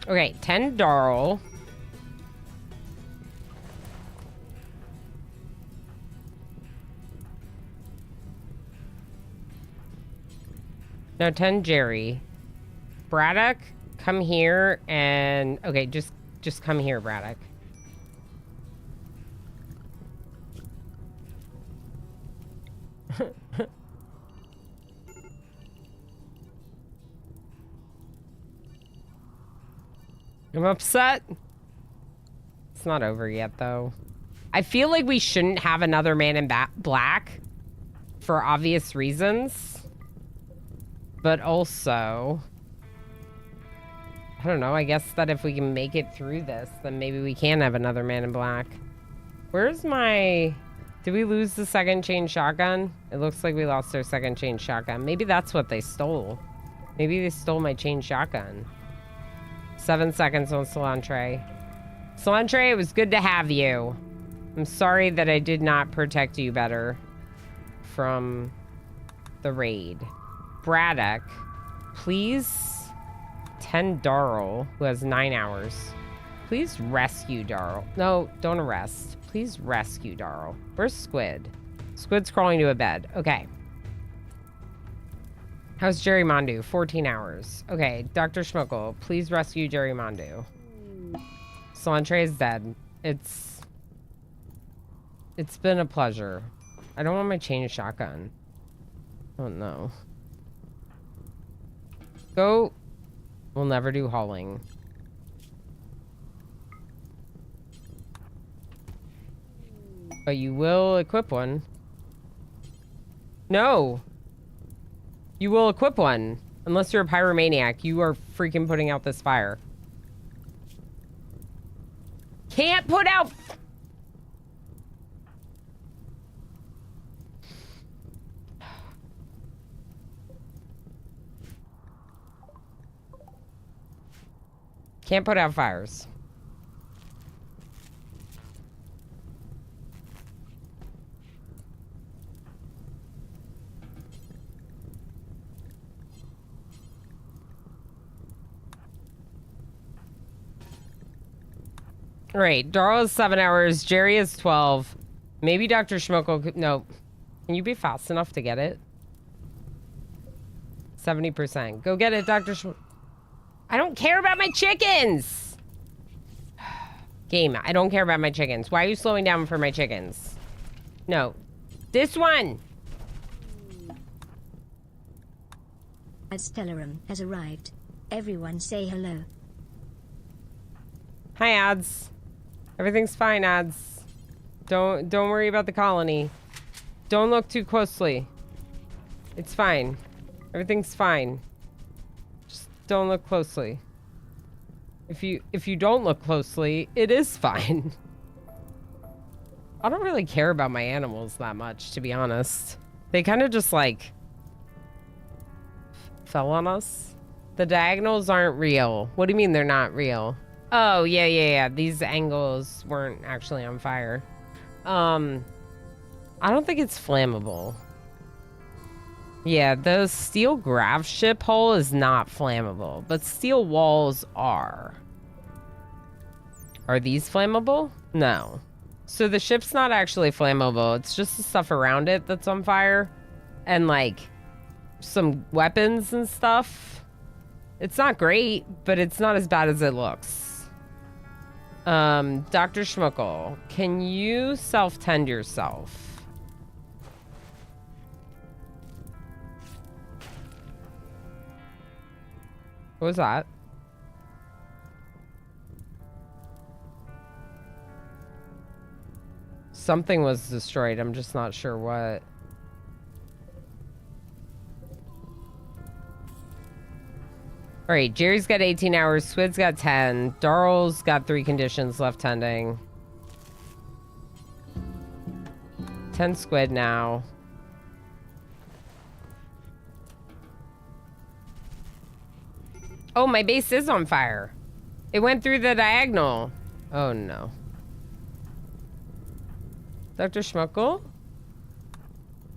Okay, 10 Darl. No, 10 Jerry. Braddock, come here and... Okay, just come here, Braddock. I'm upset. It's not over yet, though. I feel like we shouldn't have another man in black for obvious reasons. But also, I don't know, I guess that if we can make it through this, then maybe we can have another man in black. Where's my... Did we lose the second chain shotgun? It looks like we lost our second chain shotgun. Maybe that's what they stole. Maybe they stole my chain shotgun. 7 seconds on Cilantre. Cilantre, it was good to have you. I'm sorry that I did not protect you better from the raid. Braddock, please 10 Darl, who has 9 hours. Please rescue Darl. No, don't arrest. Please rescue Darl. Where's Squid? Squid's crawling to a bed. Okay. How's Jerry Mondu? 14 hours. Okay, Dr. Schmuckle, please rescue Jerry Mondu. Cilantre is dead. It's been a pleasure. I don't want my chain shotgun. Oh no. Go. We'll never do hauling. But you will equip one. No. You will equip one. Unless you're a pyromaniac. You are freaking putting out this fire. Can't put out... Can't put out fires. All right, Darl is 7 hours. Jerry is 12. Maybe Dr. Schmuckle could... No. Can you be fast enough to get it? 70%. Go get it, Dr. Schmuckle. I don't care about my chickens! Game, I don't care about my chickens. Why are you slowing down for my chickens? No. This one! Stellarum has arrived. Everyone say hello. Hi, Ads. Everything's fine, Ads. Don't worry about the colony. Don't look too closely. It's fine. Everything's fine. Just don't look closely. If you don't look closely, it is fine. I don't really care about my animals that much, to be honest. They kind of just like fell on us. The diagonals aren't real. What do you mean they're not real? Oh, yeah. These angles weren't actually on fire. I don't think it's flammable. Yeah, the steel grav ship hull is not flammable, but steel walls are. Are these flammable? No. So the ship's not actually flammable. It's just the stuff around it that's on fire. And like some weapons and stuff. It's not great, but it's not as bad as it looks. Dr. Schmuckle, can you self-tend yourself? What was that? Something was destroyed. I'm just not sure what. All right, Jerry's got 18 hours. Swid's got 10. Darl's got 3 conditions left tending. 10 squid now. Oh, my base is on fire. It went through the diagonal. Oh, no. Dr. Schmuckle?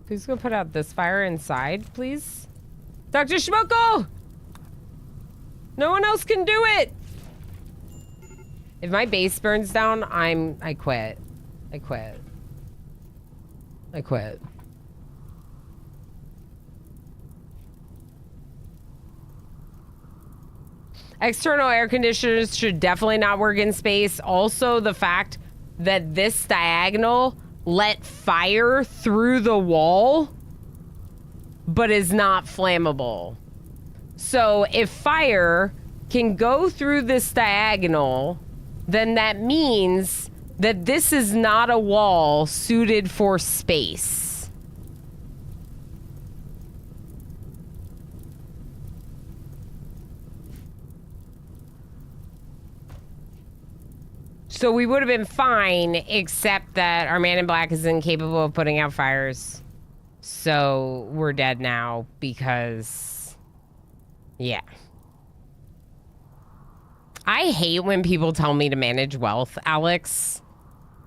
Please go put out this fire inside, please. Dr. Schmuckle! No one else can do it! If my base burns down, I quit. I quit. I quit. External air conditioners should definitely not work in space. Also, the fact that this diagonal let fire through the wall, but is not flammable. So if fire can go through this diagonal, then that means that this is not a wall suited for space. So we would have been fine, except that our man in black is incapable of putting out fires. So we're dead now because, yeah. I hate when people tell me to manage wealth, Alex.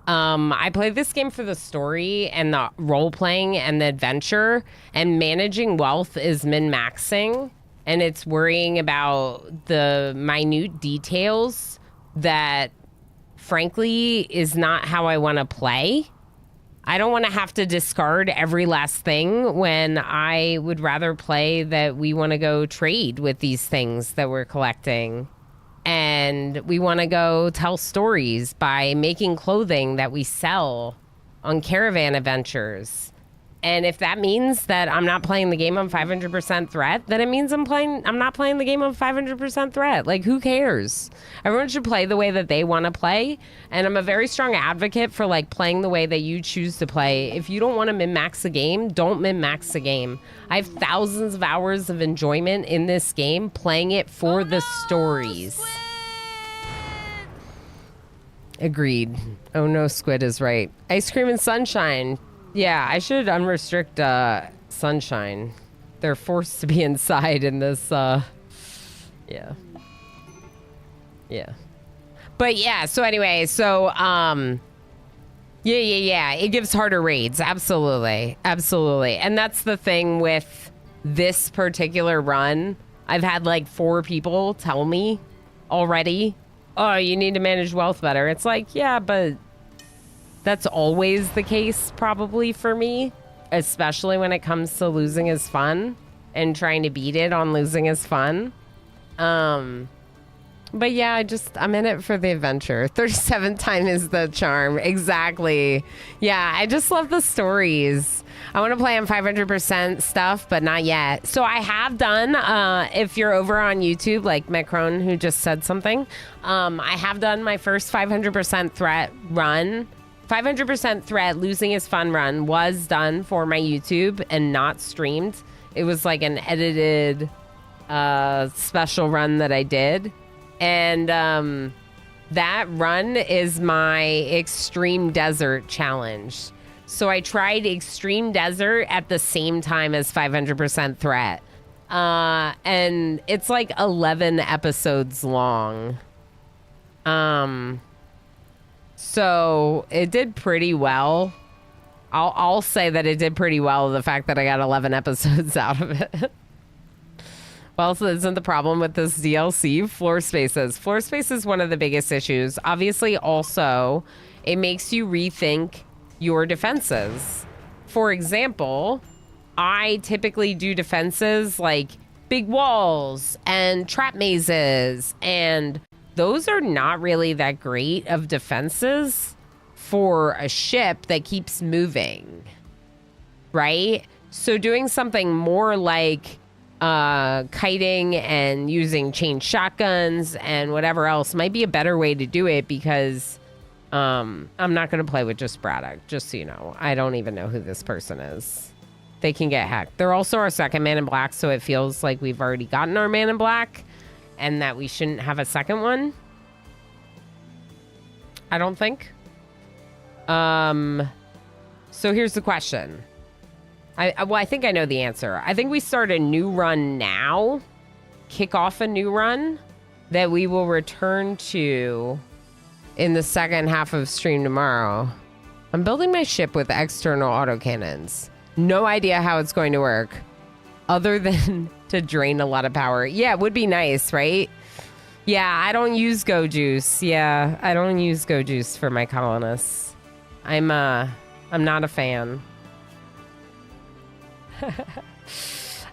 I play this game for the story and the role-playing and the adventure, and managing wealth is min-maxing, and it's worrying about the minute details that frankly is not how I want to play. I don't want to have to discard every last thing when I would rather play that we want to go trade with these things that we're collecting. And we want to go tell stories by making clothing that we sell on caravan adventures. And if that means that I'm not playing the game on 500% threat, then it means I'm not playing the game on 500% threat. Like, who cares? Everyone should play the way that they want to play. And I'm a very strong advocate for like playing the way that you choose to play. If you don't want to min-max the game, don't min-max the game. I have thousands of hours of enjoyment in this game playing it for the stories. Squid! Agreed. Oh no, Squid is right. Ice cream and sunshine. Yeah, I should unrestrict sunshine. They're forced to be inside in this, yeah. Yeah. But yeah, so anyway, so, yeah. It gives harder raids. Absolutely. Absolutely. And that's the thing with this particular run. I've had like 4 people tell me already, oh, you need to manage wealth better. It's like, yeah, but that's always the case probably for me, especially when it comes to losing is fun and trying to beat it on losing is fun. But yeah, I'm in it for the adventure. 37 time is the charm. Exactly. Yeah, I just love the stories. I want to play on 500% stuff, but not yet. So I have done, if you're over on YouTube, like Macron, who just said something, I have done my first 500% threat run. 500% threat losing is fun run was done for my YouTube and not streamed. It was like an edited special run that I did. And that run is my Extreme Desert Challenge. So I tried Extreme Desert at the same time as 500% Threat. And it's like 11 episodes long. So it did pretty well. I'll say that it did pretty well, the fact that I got 11 episodes out of it. Well, so isn't the problem with this DLC? Floor spaces. Floor space is one of the biggest issues. Obviously, also, it makes you rethink your defenses. For example, I typically do defenses like big walls and trap mazes, and those are not really that great of defenses for a ship that keeps moving, right? So doing something more like kiting and using chain shotguns and whatever else might be a better way to do it, because I'm not going to play with just Braddock, just so you know. I don't even know who this person is. They can get hacked. They're also our second man in black, so it feels like we've already gotten our man in black and that we shouldn't have a second one. I don't think. So here's the question. I think I know the answer. I think we start a new run now, kick off a new run that we will return to in the second half of stream tomorrow. I'm building my ship with external autocannons. No idea how it's going to work other than to drain a lot of power. Yeah, it would be nice, right? Yeah, I don't use Go Juice. Yeah, I don't use Go Juice for my colonists. I'm not a fan.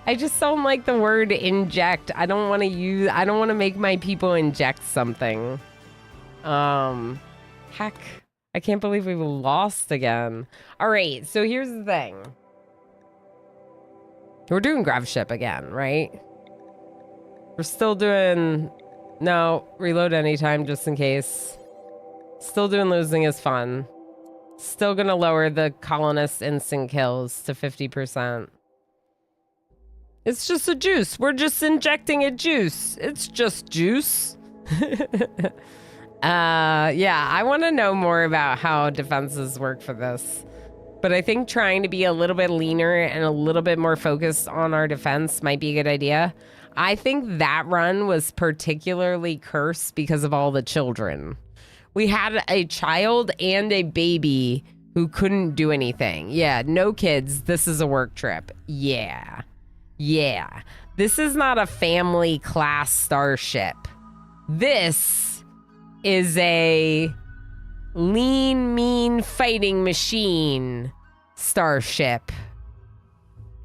I just don't like the word inject. I don't want to make my people inject something. Heck, I can't believe we lost again. All right, so here's the thing. We're doing Grav Ship again, right? We're still doing... No, reload anytime just in case. Still doing losing is fun. Still gonna lower the colonist instant kills to 50%. It's just a juice. We're just injecting a juice. It's just juice. Yeah, I want to know more about how defenses work for this. But I think trying to be a little bit leaner and a little bit more focused on our defense might be a good idea. I think that run was particularly cursed because of all the children. We had a child and a baby who couldn't do anything. Yeah, no kids. This is a work trip. Yeah. Yeah. This is not a family class starship. This is a lean, mean fighting machine starship.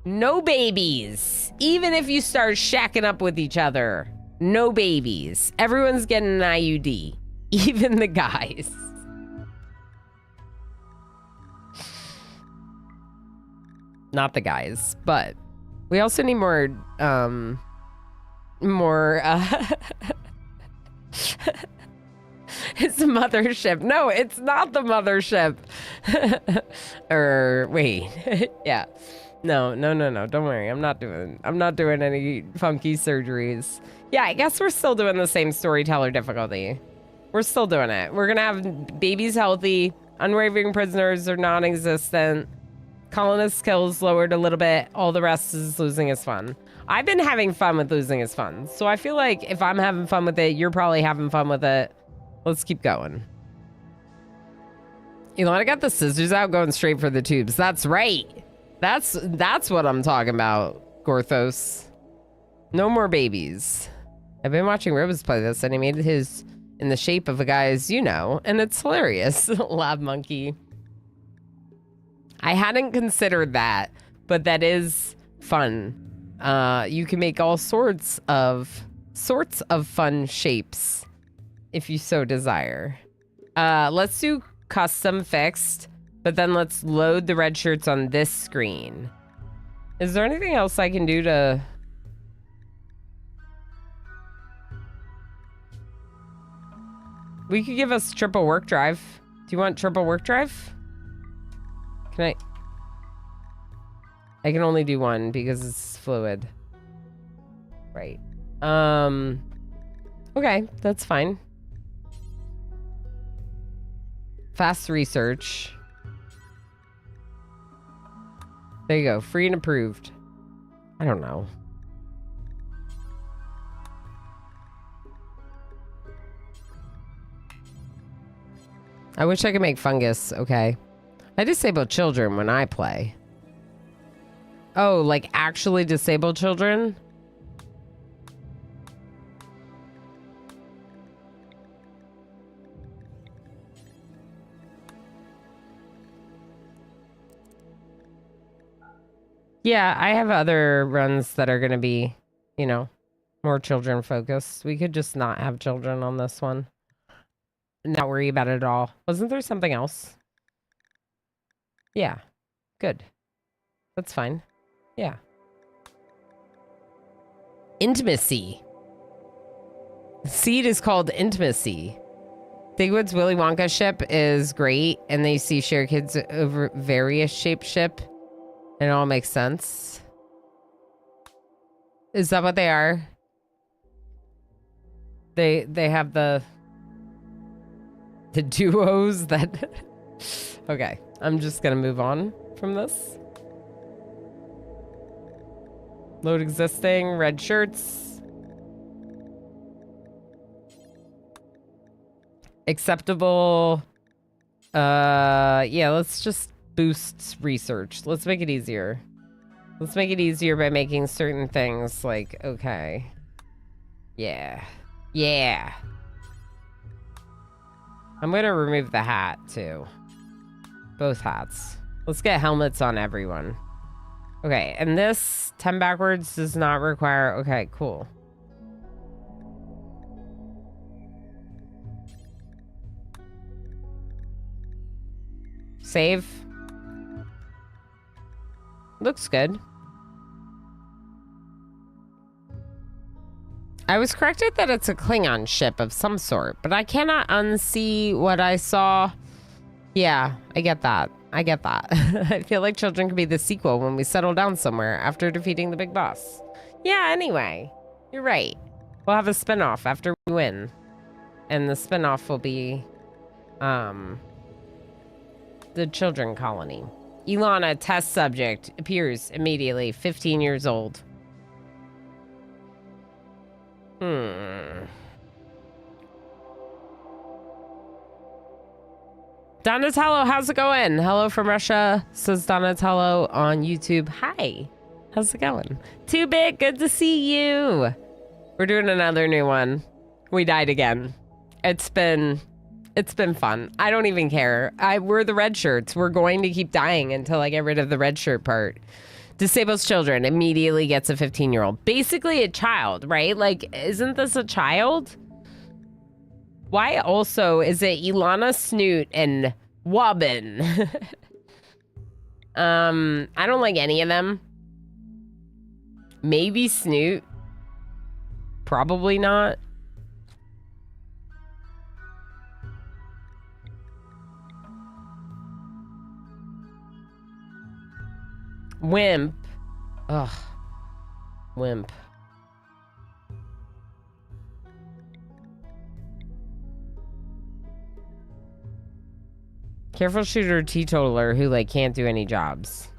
No babies. Even if you start shacking up with each other, no babies. Everyone's getting an IUD. Even the guys. Not the guys, but we also need more, it's a mothership. No, it's not the mothership. Or wait, yeah. No. Don't worry. I'm not doing any funky surgeries. Yeah, I guess we're still doing the same storyteller difficulty. We're still doing it. We're gonna have babies healthy, unwavering prisoners are non-existent, colonist kills lowered a little bit, all the rest is losing is fun. I've been having fun with losing is fun, so I feel like if I'm having fun with it, you're probably having fun with it. Let's keep going. Elon got the scissors out, going straight for the tubes. That's right. That's what I'm talking about, Gorthos. No more babies. I've been watching Ribs play this, and he made his in the shape of a guy's, you know, and it's hilarious. Lab monkey. I hadn't considered that, but that is fun. You can make all sorts of fun shapes if you so desire. Let's do custom fixed, but then let's load the red shirts on this screen. Is there anything else I can do to... We could give us triple work drive. Do you want triple work drive? Can I... I can only do one because it's fluid. Right. Okay, that's fine. Fast research. There you go. Free and approved. I don't know. I wish I could make fungus. Okay. I disable children when I play. Oh, like actually disabled children? Yeah, I have other runs that are going to be, you know, more children focused. We could just not have children on this one. Not worry about it at all. Wasn't there something else? Yeah. Good. That's fine. Yeah. Intimacy. The seed is called Intimacy. Thigwood's Willy Wonka ship is great, and they see Share Kids over various shaped ship. It all makes sense. Is that what they are? They have the duos that... Okay, I'm just gonna move on from this. Load existing, red shirts. Acceptable. Yeah, let's just boost research. Let's make it easier. Let's make it easier by making certain things like, okay. Yeah. Yeah. I'm gonna remove the hat too. Both hats. Let's get helmets on everyone. Okay, and this 10 backwards does not require... Okay, cool. Save. Looks good. I was corrected that it's a Klingon ship of some sort, but I cannot unsee what I saw. Yeah, I get that. I get that. I feel like Children could be the sequel when we settle down somewhere after defeating the big boss. Yeah, anyway. You're right. We'll have a spinoff after we win. And the spinoff will be... the Children Colony. Ilana, test subject, appears immediately, 15 years old. Donatello, how's it going? Hello from Russia, says Donatello on YouTube. Hi, how's it going? 2-Bit, good to see you. We're doing another new one. We died again. It's been fun. I don't even care. We're the red shirts. We're going to keep dying until I get rid of the red shirt part. Disables children, immediately gets a 15-year-old. Basically a child, right? Like, isn't this a child? Why also is it Ilana, Snoot, and Wobbin? I don't like any of them. Maybe Snoot. Probably not. Wimp. Ugh. Wimp. Careful shooter teetotaler who like can't do any jobs.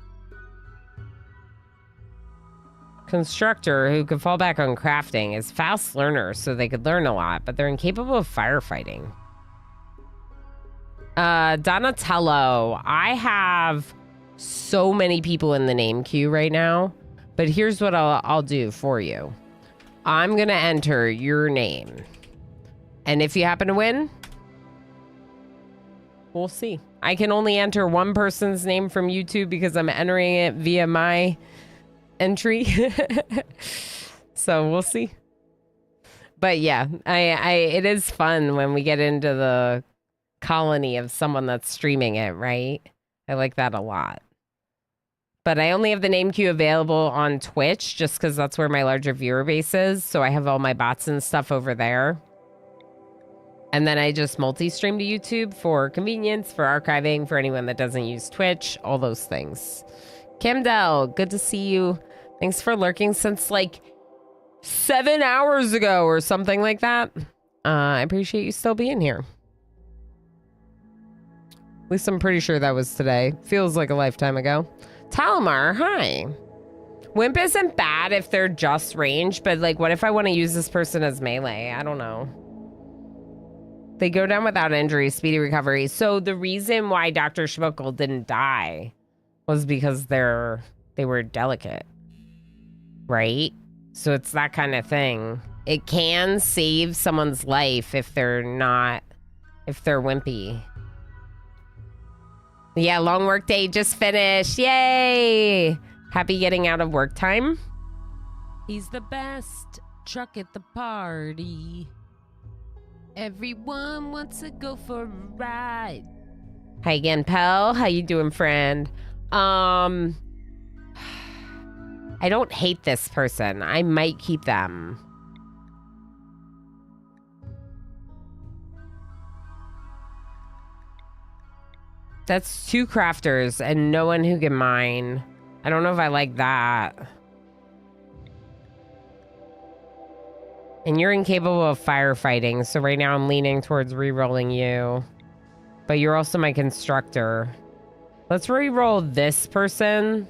Constructor who could fall back on crafting is fast learners so they could learn a lot, but they're incapable of firefighting. Donatello. I have so many people in the name queue right now, but here's what I'll do for you. I'm gonna enter your name, and if you happen to win, we'll see. I can only enter one person's name from YouTube because I'm entering it via my entry. So we'll see. But yeah, it is fun when we get into the colony of someone that's streaming it, right? I like that a lot. But I only have the name queue available on Twitch just because that's where my larger viewer base is. So I have all my bots and stuff over there. And then I just multi-stream to YouTube for convenience, for archiving, for anyone that doesn't use Twitch, all those things. Camdell, good to see you. Thanks for lurking since like 7 hours ago or something like that. I appreciate you still being here. At least I'm pretty sure that was today. Feels like a lifetime ago. Talamar, hi. Wimp isn't bad if they're just range, but like what if I want to use this person as melee? I don't know. They go down without injury, speedy recovery. So the reason why Dr. Schmuckel didn't die was because they were delicate, right? So it's that kind of thing. It can save someone's life if they're wimpy. Yeah, long work day just finished. Yay! Happy getting out of work time. He's the best truck at the party. Everyone wants to go for a ride. Hi again, pal. How you doing, friend? I don't hate this person. I might keep them. That's 2 crafters and no one who can mine. I don't know if I like that. And you're incapable of firefighting, so right now I'm leaning towards re-rolling you. But you're also my constructor. Let's re-roll this person.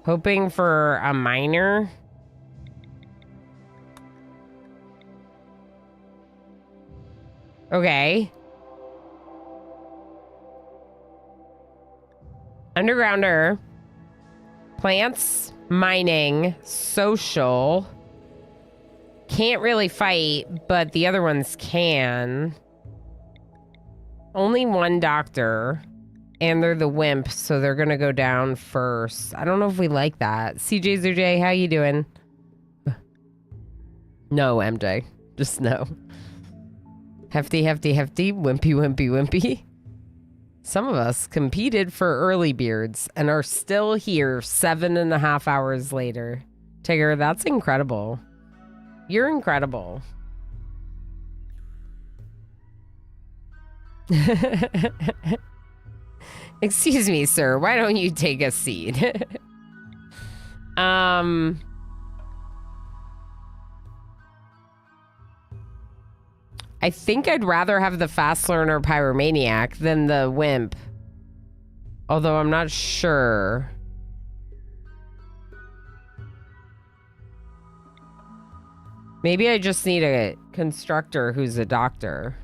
Hoping for a miner. Okay. Undergrounder. Plants. Mining. Social. Can't really fight, but the other ones can. Only 1 doctor. And they're the wimp, so they're gonna go down first. I don't know if we like that. CJ Zujay, how you doing? No, MJ. Just no. Hefty, hefty, hefty. Wimpy, wimpy, wimpy. Some of us competed for early beards and are still here 7.5 hours later. Tigger, that's incredible. You're incredible. Excuse me, sir. Why don't you take a seat? I think I'd rather have the fast learner pyromaniac than the wimp. Although I'm not sure. Maybe I just need a constructor who's a doctor.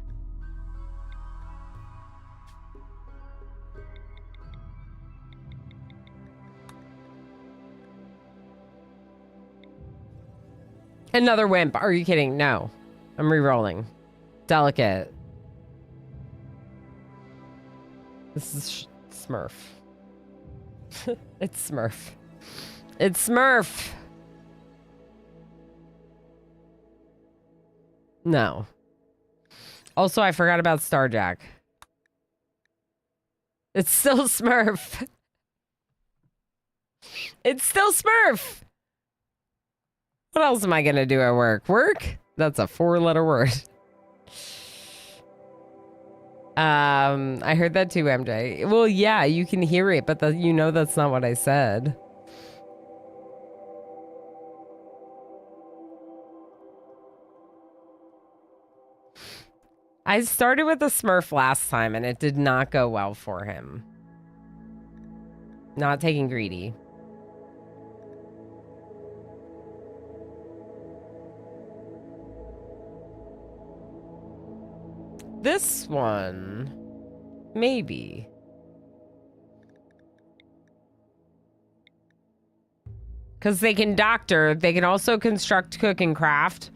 Another wimp. Are you kidding? No. I'm re-rolling. Delicate. This is Smurf. It's Smurf. It's Smurf. No. Also, I forgot about Starjack. It's still Smurf. It's still Smurf. What else am I going to do at work? Work? That's a 4-letter word. I heard that too, MJ. Well, yeah, you can hear it, but you know that's not what I said. I started with a Smurf last time, and it did not go well for him. Not taking greedy. This one, maybe. Because they can doctor, they can also construct, cook, and craft,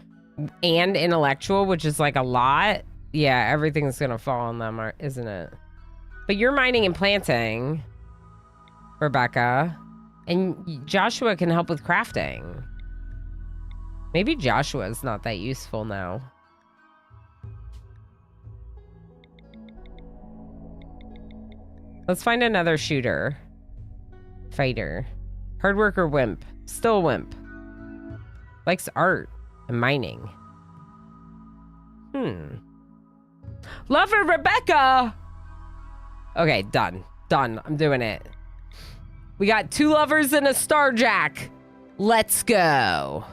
and intellectual, which is like a lot. Yeah, everything's gonna fall on them, isn't it? But you're mining and planting, Rebecca, and Joshua can help with crafting. Maybe Joshua's not that useful now. Let's find another shooter. Fighter. Hard worker wimp. Still a wimp. Likes art and mining. Love her, Rebecca! Okay, done. Done. I'm doing it. We got 2 lovers and a starjack. Let's go.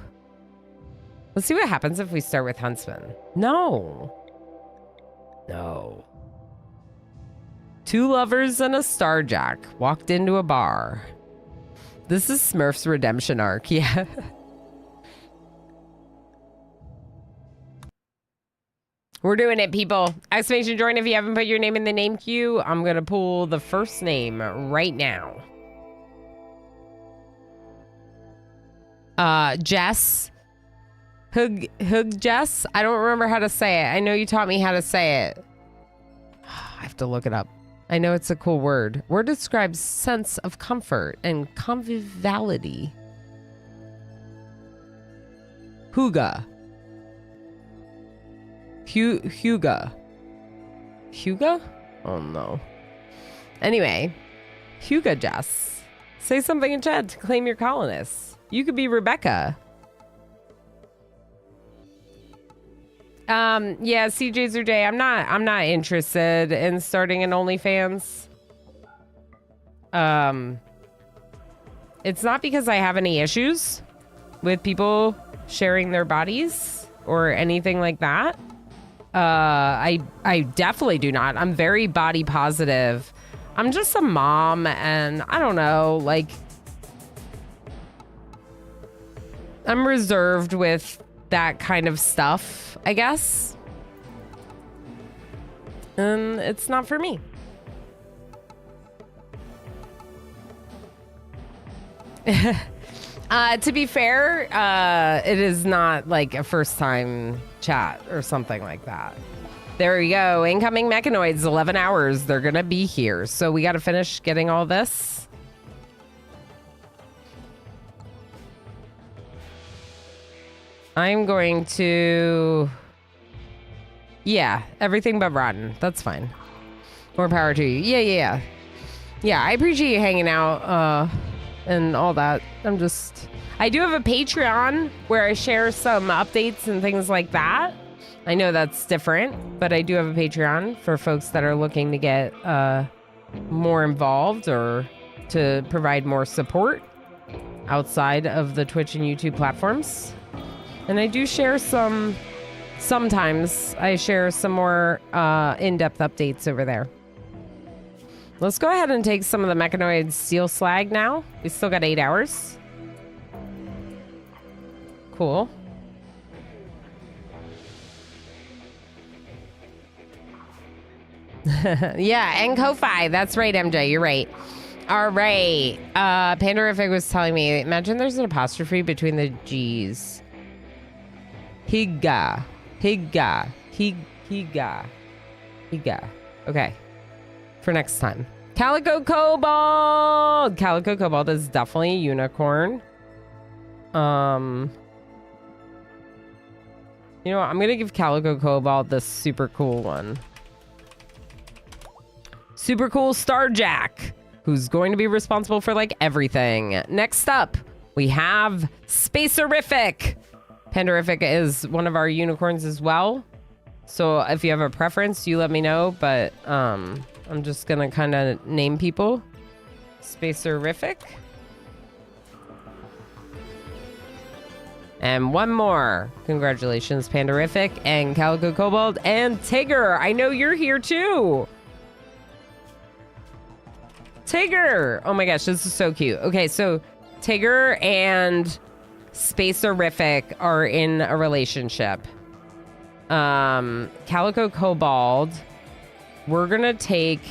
Let's see what happens if we start with Huntsman. No. No. 2 lovers and a starjack walked into a bar. This is Smurf's redemption arc, yeah. We're doing it, people. Exclamation join if you haven't put your name in the name queue. I'm gonna pull the first name right now. Jess. Hug Jess? I don't remember how to say it. I know you taught me how to say it. I have to look it up. I know it's a cool word. Word describes sense of comfort and conviviality. Huga. Huga. Huga? Oh no. Anyway, Huga Jess. Say something in chat to claim your colonists. You could be Rebecca. Yeah, CJ's or J. I'm not interested in starting an OnlyFans. It's not because I have any issues with people sharing their bodies or anything like that. I definitely do not. I'm very body positive. I'm just a mom, and I don't know, like, I'm reserved with that kind of stuff, I guess. And it's not for me. To be fair, it is not like a first time chat or something like that. There we go. Incoming mechanoids, 11 hours. They're going to be here. So we got to finish getting all this. I'm going to... Yeah, everything but rotten. That's fine. More power to you. Yeah. Yeah, I appreciate you hanging out and all that. I do have a Patreon where I share some updates and things like that. I know that's different, but I do have a Patreon for folks that are looking to get more involved or to provide more support outside of the Twitch and YouTube platforms. And I do share sometimes I share some more in-depth updates over there. Let's go ahead and take some of the mechanoid steel slag now. We still got 8 hours. Cool. Yeah, and Ko-Fi. That's right, MJ. You're right. All right. Pandorific was telling me, imagine there's an apostrophe between the G's. Higa. Okay. For next time. Calico Kobold! Calico Kobold is definitely a unicorn. You know what? I'm gonna give Calico Kobold the super cool one. Super cool Starjack, who's going to be responsible for like everything. Next up, we have Spacerific. Pandorific is one of our unicorns as well. So if you have a preference, you let me know. But I'm just gonna kind of name people. Spacerific. And one more. Congratulations, Pandorific and Calico Kobold and Tigger. I know you're here too. Tigger. Oh my gosh, this is so cute. Okay, so Tigger and Spacerific are in a relationship. Calico Kobold. We're gonna take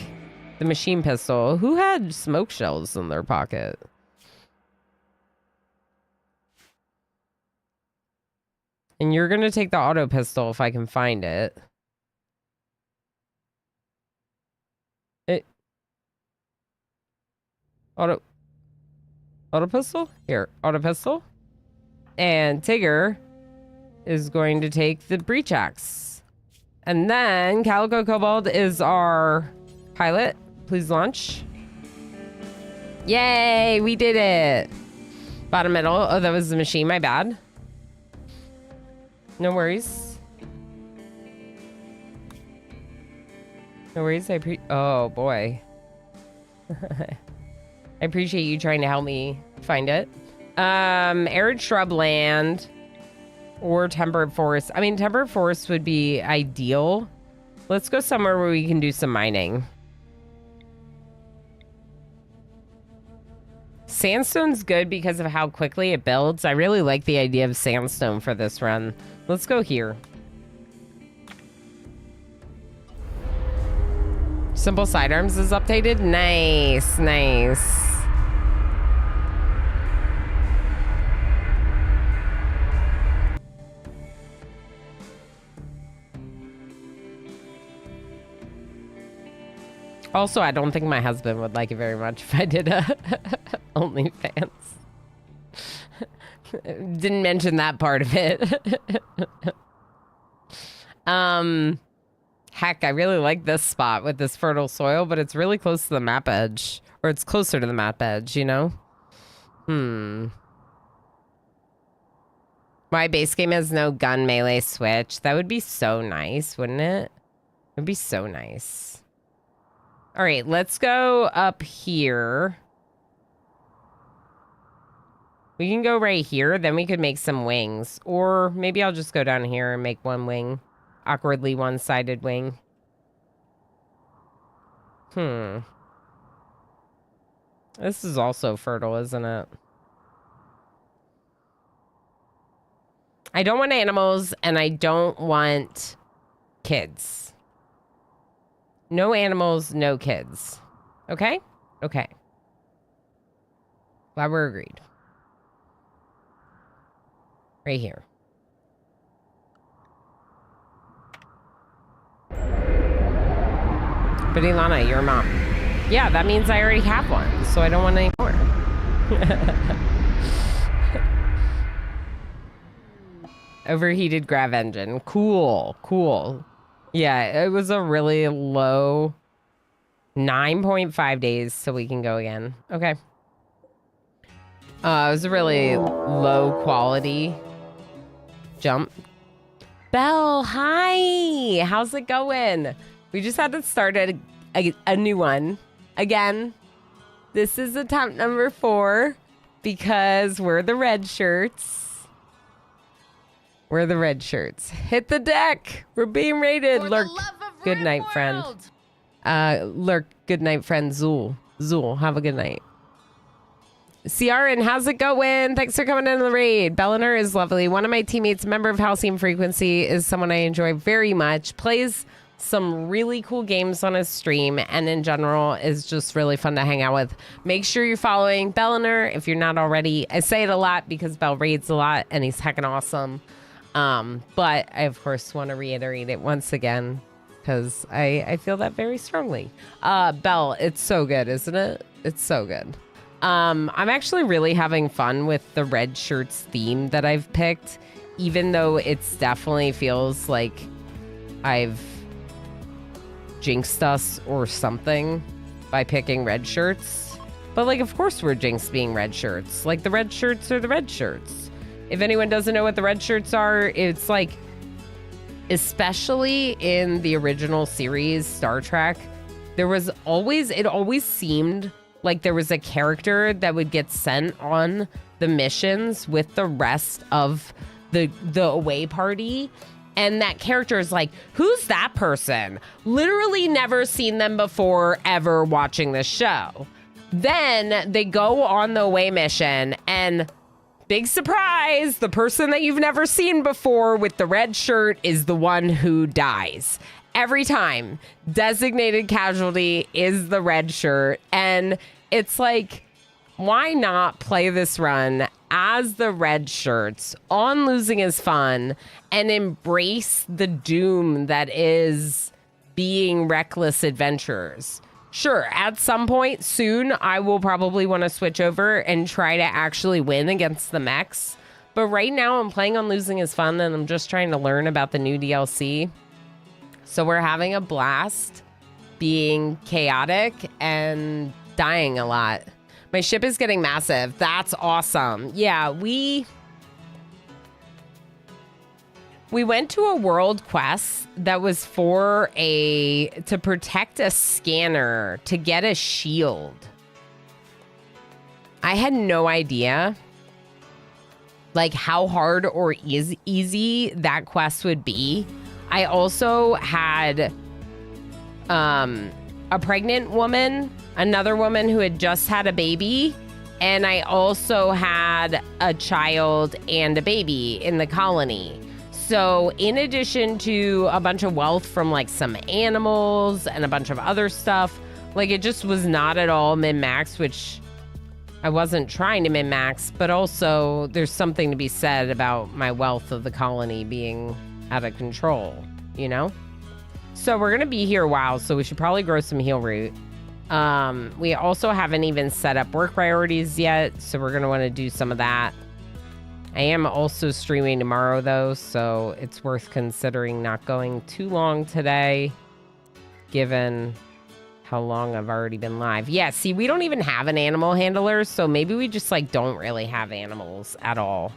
the machine pistol. Who had smoke shells in their pocket? And you're gonna take the auto pistol if I can find it. Auto pistol? Here, auto pistol. And Tigger is going to take the breach axe. And then Calico Kobold is our pilot. Please launch. Yay, we did it. Bottom middle. Oh, that was the machine, my bad. No worries. No worries, oh boy. I appreciate you trying to help me find it. Arid shrubland or temperate forest. I mean, temperate forest would be ideal. Let's go somewhere where we can do some mining. Sandstone's good because of how quickly it builds. I really like the idea of sandstone for this run. Let's go here. Simple sidearms is updated. Nice, nice. Also, I don't think my husband would like it very much if I did a OnlyFans. Didn't mention that part of it. Heck, I really like this spot with this fertile soil, but it's really close to the map edge. Or it's closer to the map edge, you know? My base game has no gun melee switch. That would be so nice, wouldn't it? It would be so nice. All right, let's go up here. We can go right here, then we could make some wings. Or maybe I'll just go down here and make one wing. Awkwardly one-sided wing. This is also fertile, isn't it? I don't want animals, and I don't want kids. No animals, no kids. Okay? Okay. Glad we're agreed. Right here. But Ilana, you're a mom. Yeah, that means I already have one, so I don't want any more. Overheated grav engine. Cool, cool. Yeah, it was a really low 9.5 days, so we can go again. Okay. It was a really low quality jump. Belle, hi! How's it going? We just had to start a new one. Again, this is attempt number 4 because we're the red shirts. We're the red shirts. Hit the deck. We're being raided. Lurk. Good night, friend. Lurk. Good night, friend. Zool. Zool. Have a good night. CRN, how's it going? Thanks for coming in the raid. Belliner is lovely. One of my teammates, member of Halcyon Frequency, is someone I enjoy very much. Plays some really cool games on his stream, and in general is just really fun to hang out with. Make sure you're following Belliner if you're not already. I say it a lot because Bell raids a lot, and he's heckin' awesome. But I, of course, want to reiterate it once again because I feel that very strongly. Belle, it's so good, isn't it? It's so good. I'm actually really having fun with the red shirts theme that I've picked, even though it's definitely feels like I've jinxed us or something by picking red shirts. But like, of course we're jinxed being red shirts. Like, the red shirts are the red shirts. If anyone doesn't know what the red shirts are, it's like, especially in the original series, Star Trek, it always seemed like there was a character that would get sent on the missions with the rest of the away party. And that character is like, who's that person? Literally never seen them before, ever watching the show. Then they go on the away mission and big surprise, the person that you've never seen before with the red shirt is the one who dies. Every time, designated casualty is the red shirt. And it's like, why not play this run as the red shirts on Losing is Fun and embrace the doom that is being reckless adventurers? Sure, at some point soon, I will probably want to switch over and try to actually win against the mechs. But right now, I'm playing on Losing is Fun, and I'm just trying to learn about the new DLC. So we're having a blast, being chaotic and dying a lot. My ship is getting massive. That's awesome. Yeah, we went to a world quest that was to protect a scanner to get a shield. I had no idea like how hard or easy that quest would be. I also had a pregnant woman, another woman who had just had a baby, and I also had a child and a baby in the colony. So in addition to a bunch of wealth from like some animals and a bunch of other stuff, like it just was not at all min-max, which I wasn't trying to min-max, but also there's something to be said about my wealth of the colony being out of control, you know? So we're going to be here a while, so we should probably grow some heal root. We also haven't even set up work priorities yet, so we're going to want to do some of that. I am also streaming tomorrow, though, so it's worth considering not going too long today, given how long I've already been live. Yeah, see, we don't even have an animal handler, so maybe we just, like, don't really have animals at all.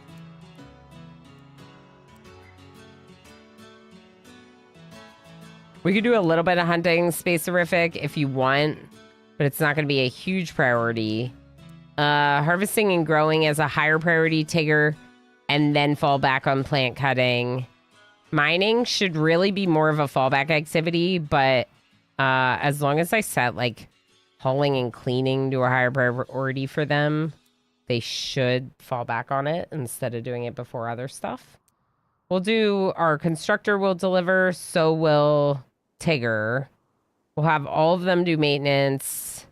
We could do a little bit of hunting Spacerific if you want, but it's not going to be a huge priority. Harvesting and growing as a higher priority, Tigger, and then fall back on plant cutting. Mining should really be more of a fallback activity, but as long as I set like hauling and cleaning to a higher priority for them, they should fall back on it instead of doing it before other stuff. We'll do our constructor will deliver, so will Tigger. We'll have all of them do maintenance.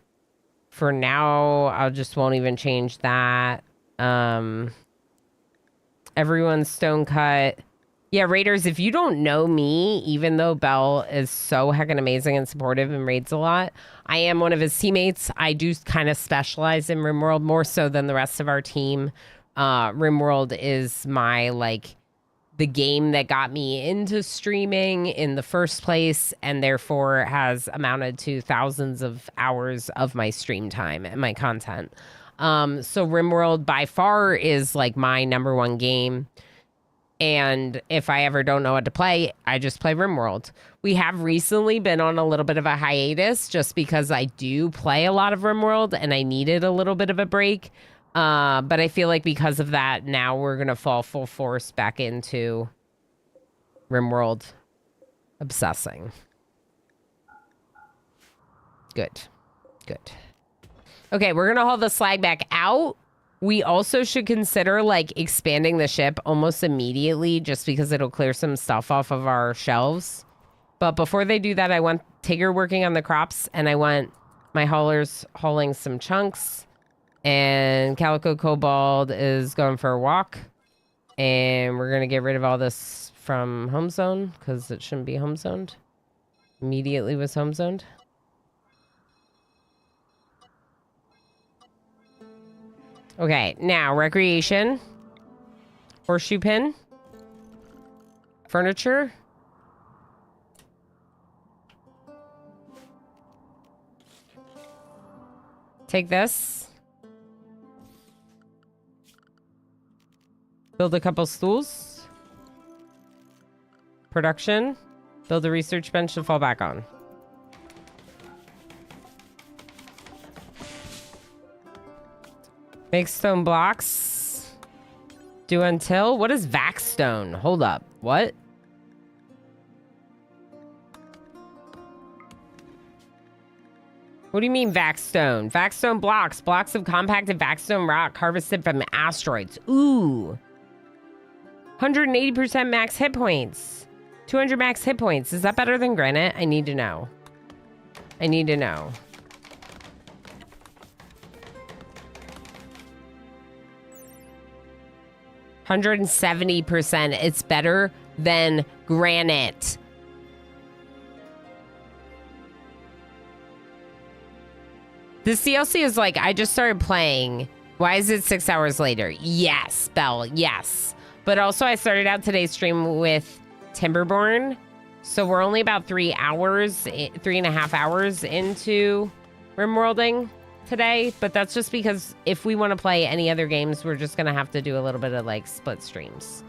For now, I just won't even change that. Everyone's stone cut. Yeah, Raiders, if you don't know me, even though Bell is so heckin' amazing and supportive and raids a lot, I am one of his teammates. I do kind of specialize in RimWorld more so than the rest of our team. RimWorld is my, like, the game that got me into streaming in the first place, and therefore has amounted to thousands of hours of my stream time and my content. So RimWorld by far is like my number one game. And if I ever don't know what to play, I just play RimWorld. We have recently been on a little bit of a hiatus just because I do play a lot of RimWorld and I needed a little bit of a break. But I feel like because of that, now we're going to fall full force back into RimWorld obsessing. Good. Good. Okay, we're going to haul the slag back out. We also should consider like expanding the ship almost immediately just because it'll clear some stuff off of our shelves. But before they do that, I want Tigger working on the crops and I want my haulers hauling some chunks. And Calico Kobold is going for a walk. And we're going to get rid of all this from home zone because it shouldn't be home zoned. Immediately was home zoned. Okay, now recreation. Horseshoe pin. Furniture. Take this. Build a couple stools. Production. Build a research bench to fall back on. Make stone blocks. Do until. What is Vaxstone? Hold up. What? What do you mean Vaxstone? Vaxstone blocks. Blocks of compacted Vaxstone rock harvested from asteroids. Ooh. 180% max hit points. 200 max hit points. Is that better than granite? I need to know. I need to know. %170%. It's better than granite. This DLC is like, I just started playing. Why is it 6 hours later? Yes, Belle, yes. But also I started out today's stream with Timberborn. So we're only about 3 hours, 3.5 hours into RimWorlding today. But that's just because if we want to play any other games, we're just going to have to do a little bit of like split streams.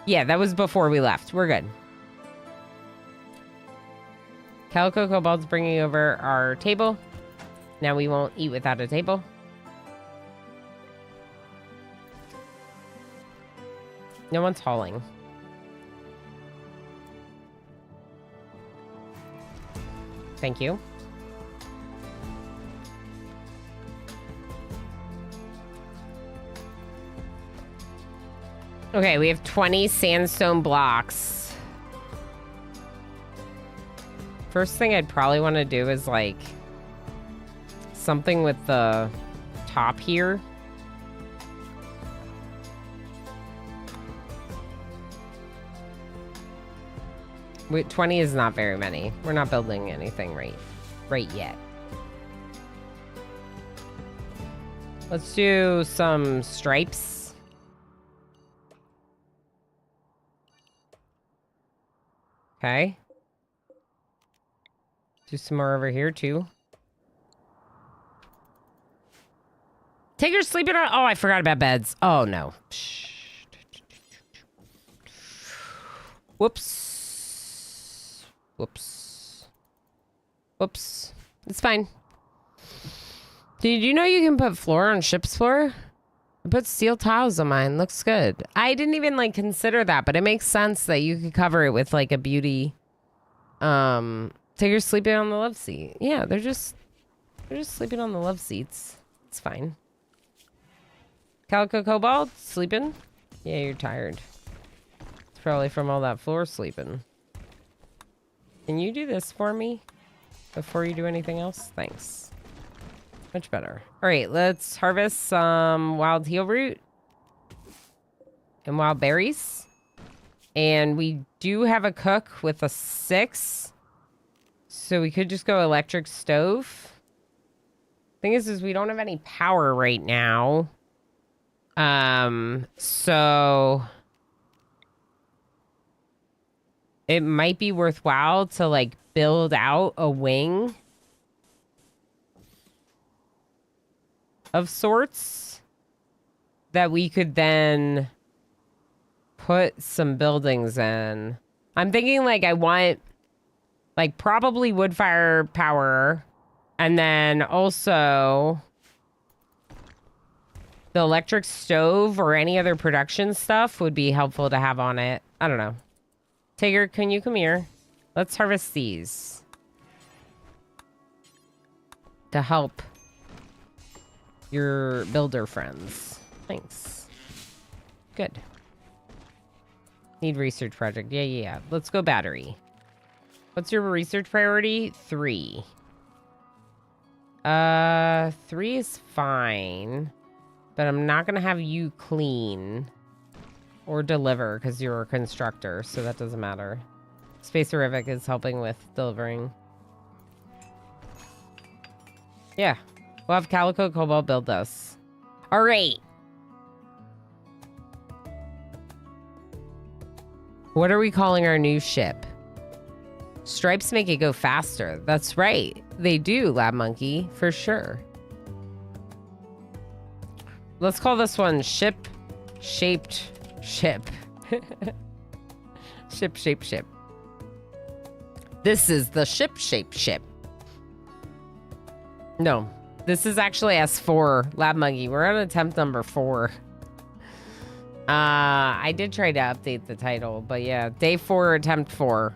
Yeah, that was before we left. We're good. Calico Cobalt's bringing over our table. Now we won't eat without a table. No one's hauling. Thank you. Okay, we have 20 sandstone blocks. First thing I'd probably want to do is like something with the top here. Wait, 20 is not very many. We're not building anything right yet. Let's do some stripes. Okay. Do some more over here too. Tigger's sleeping on. Oh, I forgot about beds. Oh no. Whoops. Whoops. Whoops. It's fine. Did you know you can put floor on ship's floor? I put steel tiles on mine. Looks good. I didn't even like consider that, but it makes sense that you could cover it with like a beauty. Tigger's sleeping on the love seat. Yeah, they're just sleeping on the love seats. It's fine. Calico Cobalt sleeping? Yeah, you're tired. It's probably from all that floor sleeping. Can you do this for me before you do anything else? Thanks. Much better. All right, let's harvest some wild heel root and wild berries. And we do have a cook with a 6. So we could just go electric stove. Thing is we don't have any power right now. So it might be worthwhile to like build out a wing of sorts that we could then put some buildings in. I'm thinking like I want like probably wood fire power, and then also the electric stove or any other production stuff would be helpful to have on it. I don't know. Tigger, can you come here? Let's harvest these to help your builder friends. Thanks. Good. Need research project. Yeah. Let's go battery. What's your research priority? 3. 3 is fine. But I'm not going to have you clean or deliver because you're a constructor, so that doesn't matter. Space Horrific is helping with delivering. Yeah. We'll have Calico Cobalt build us. All right. What are we calling our new ship? Stripes make it go faster. That's right. They do, Lab Monkey, for sure. Let's call this one Ship-Shaped Ship. Ship-Shaped Ship. This is the Ship-Shaped Ship. No, this is actually S4, Lab Monkey. We're on attempt number 4. I did try to update the title, but yeah, day 4, attempt 4.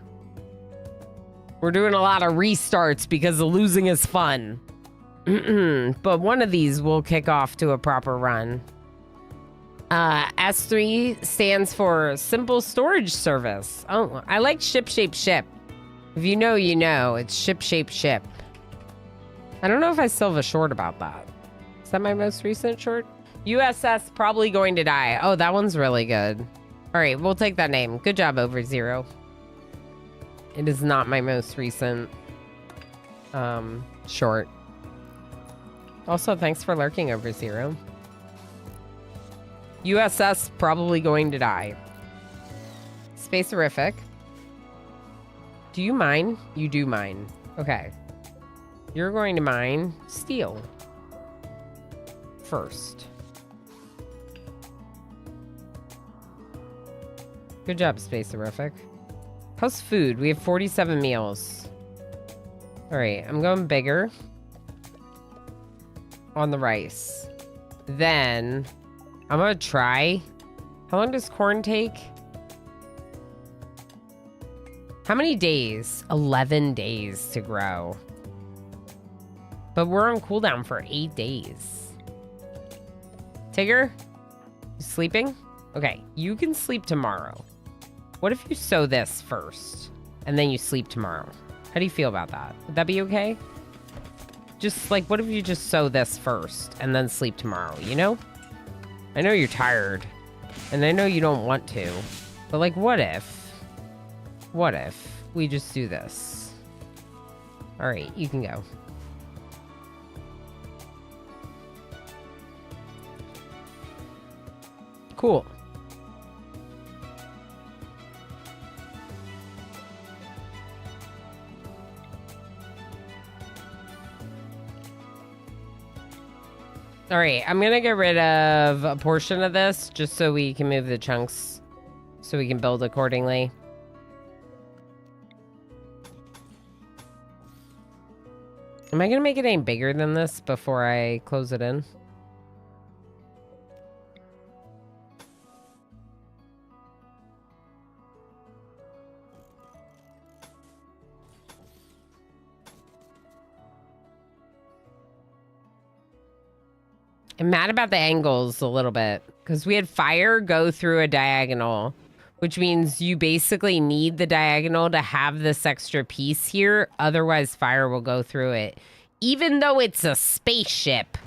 We're doing a lot of restarts because the losing is fun. But one of these will kick off to a proper run. S3 stands for Simple Storage Service. Oh, I like Ship-Shaped Ship. If you know, you know. It's Ship-Shaped Ship. I don't know if I still have a short about that. Is that my most recent short? USS Probably Going to Die. Oh, that one's really good. All right, we'll take that name. Good job, Over Zero. It is not my most recent short. Also, thanks for lurking, Over Zero. USS Probably Going to Die. Space Horrific. Do you mine? You do mine. Okay. You're going to mine steel first. Good job, Space Horrific. How's food? We have 47 meals. All right, I'm going bigger on the rice. Then I'm gonna try. How long does corn take? How many days? 11 days to grow. But we're on cooldown for 8 days. Tigger? You sleeping? Okay, you can sleep tomorrow. What if you sow this first and then you sleep tomorrow? How do you feel about that? Would that be okay? Just like, what if you just sow this first and then sleep tomorrow, you know? I know you're tired and I know you don't want to, but like, what if we just do this? All right, you can go. Cool. All right, I'm gonna get rid of a portion of this just so we can move the chunks so we can build accordingly. Am I gonna make it any bigger than this before I close it in? I'm mad about the angles a little bit because we had fire go through a diagonal, which means you basically need the diagonal to have this extra piece here. Otherwise, fire will go through it, even though it's a spaceship.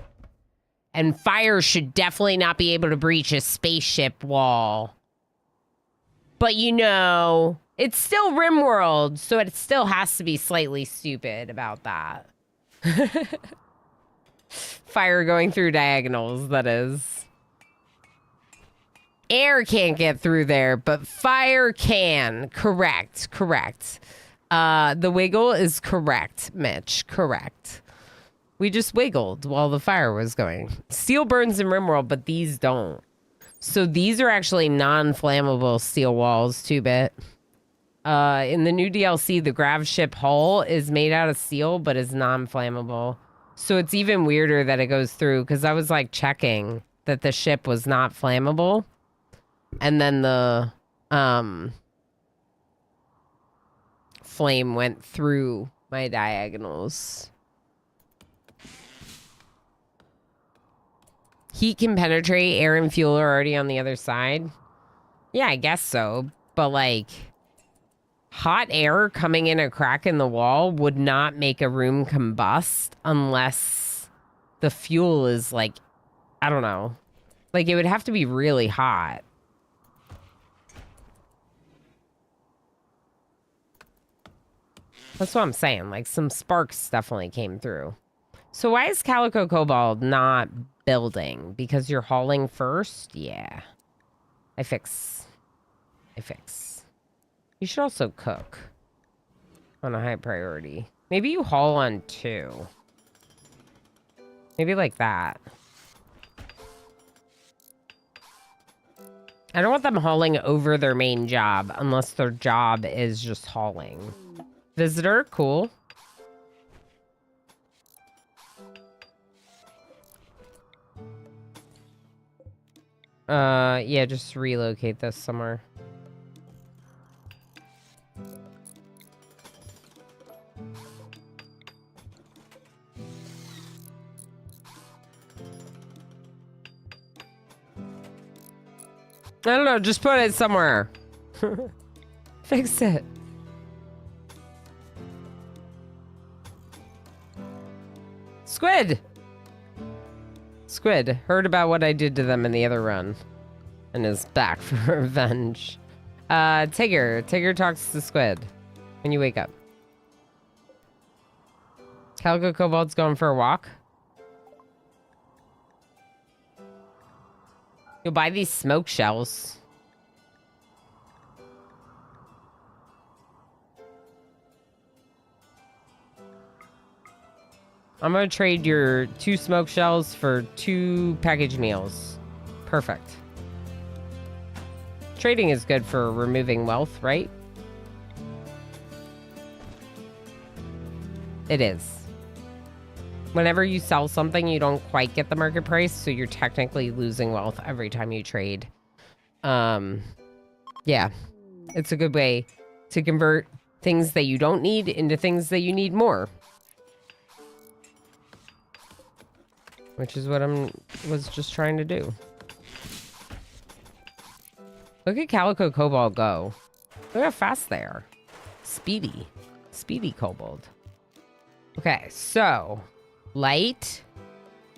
And fire should definitely not be able to breach a spaceship wall. But you know, it's still RimWorld, so it still has to be slightly stupid about that. Fire going through diagonals, that is. Air can't get through there, but fire can. Correct, correct. The wiggle is correct, Mitch, correct. We just wiggled while the fire was going. Steel burns in RimWorld, but these don't. So these are actually non-flammable steel walls, 2-bit. In the new DLC, the grav ship hull is made out of steel, but is non-flammable. So it's even weirder that it goes through, because I was like checking that the ship was not flammable. And then the flame went through my diagonals. Heat can penetrate, air and fuel are already on the other side. Yeah, I guess so. But like, hot air coming in a crack in the wall would not make a room combust unless the fuel is like, I don't know. Like, it would have to be really hot. That's what I'm saying. Like, some sparks definitely came through. So why is Calico Cobalt not building? Because you're hauling first? Yeah. I fix. You should also cook on a high priority. Maybe you haul on 2. Maybe like that. I don't want them hauling over their main job unless their job is just hauling. Visitor, cool. Yeah, just relocate this somewhere. I don't know, just put it somewhere. Fix it. Squid! Squid heard about what I did to them in the other run and is back for revenge. Tigger talks to Squid when you wake up. Calico Cobalt's going for a walk. You'll buy these smoke shells. I'm gonna trade your 2 smoke shells for 2 packaged meals. Perfect. Trading is good for removing wealth, right? It is. Whenever you sell something, you don't quite get the market price, so you're technically losing wealth every time you trade. Yeah, it's a good way to convert things that you don't need into things that you need more. Which is what was just trying to do. Look at Calico Kobold go. Look how fast they are. Speedy. Speedy Kobold. Okay, so light.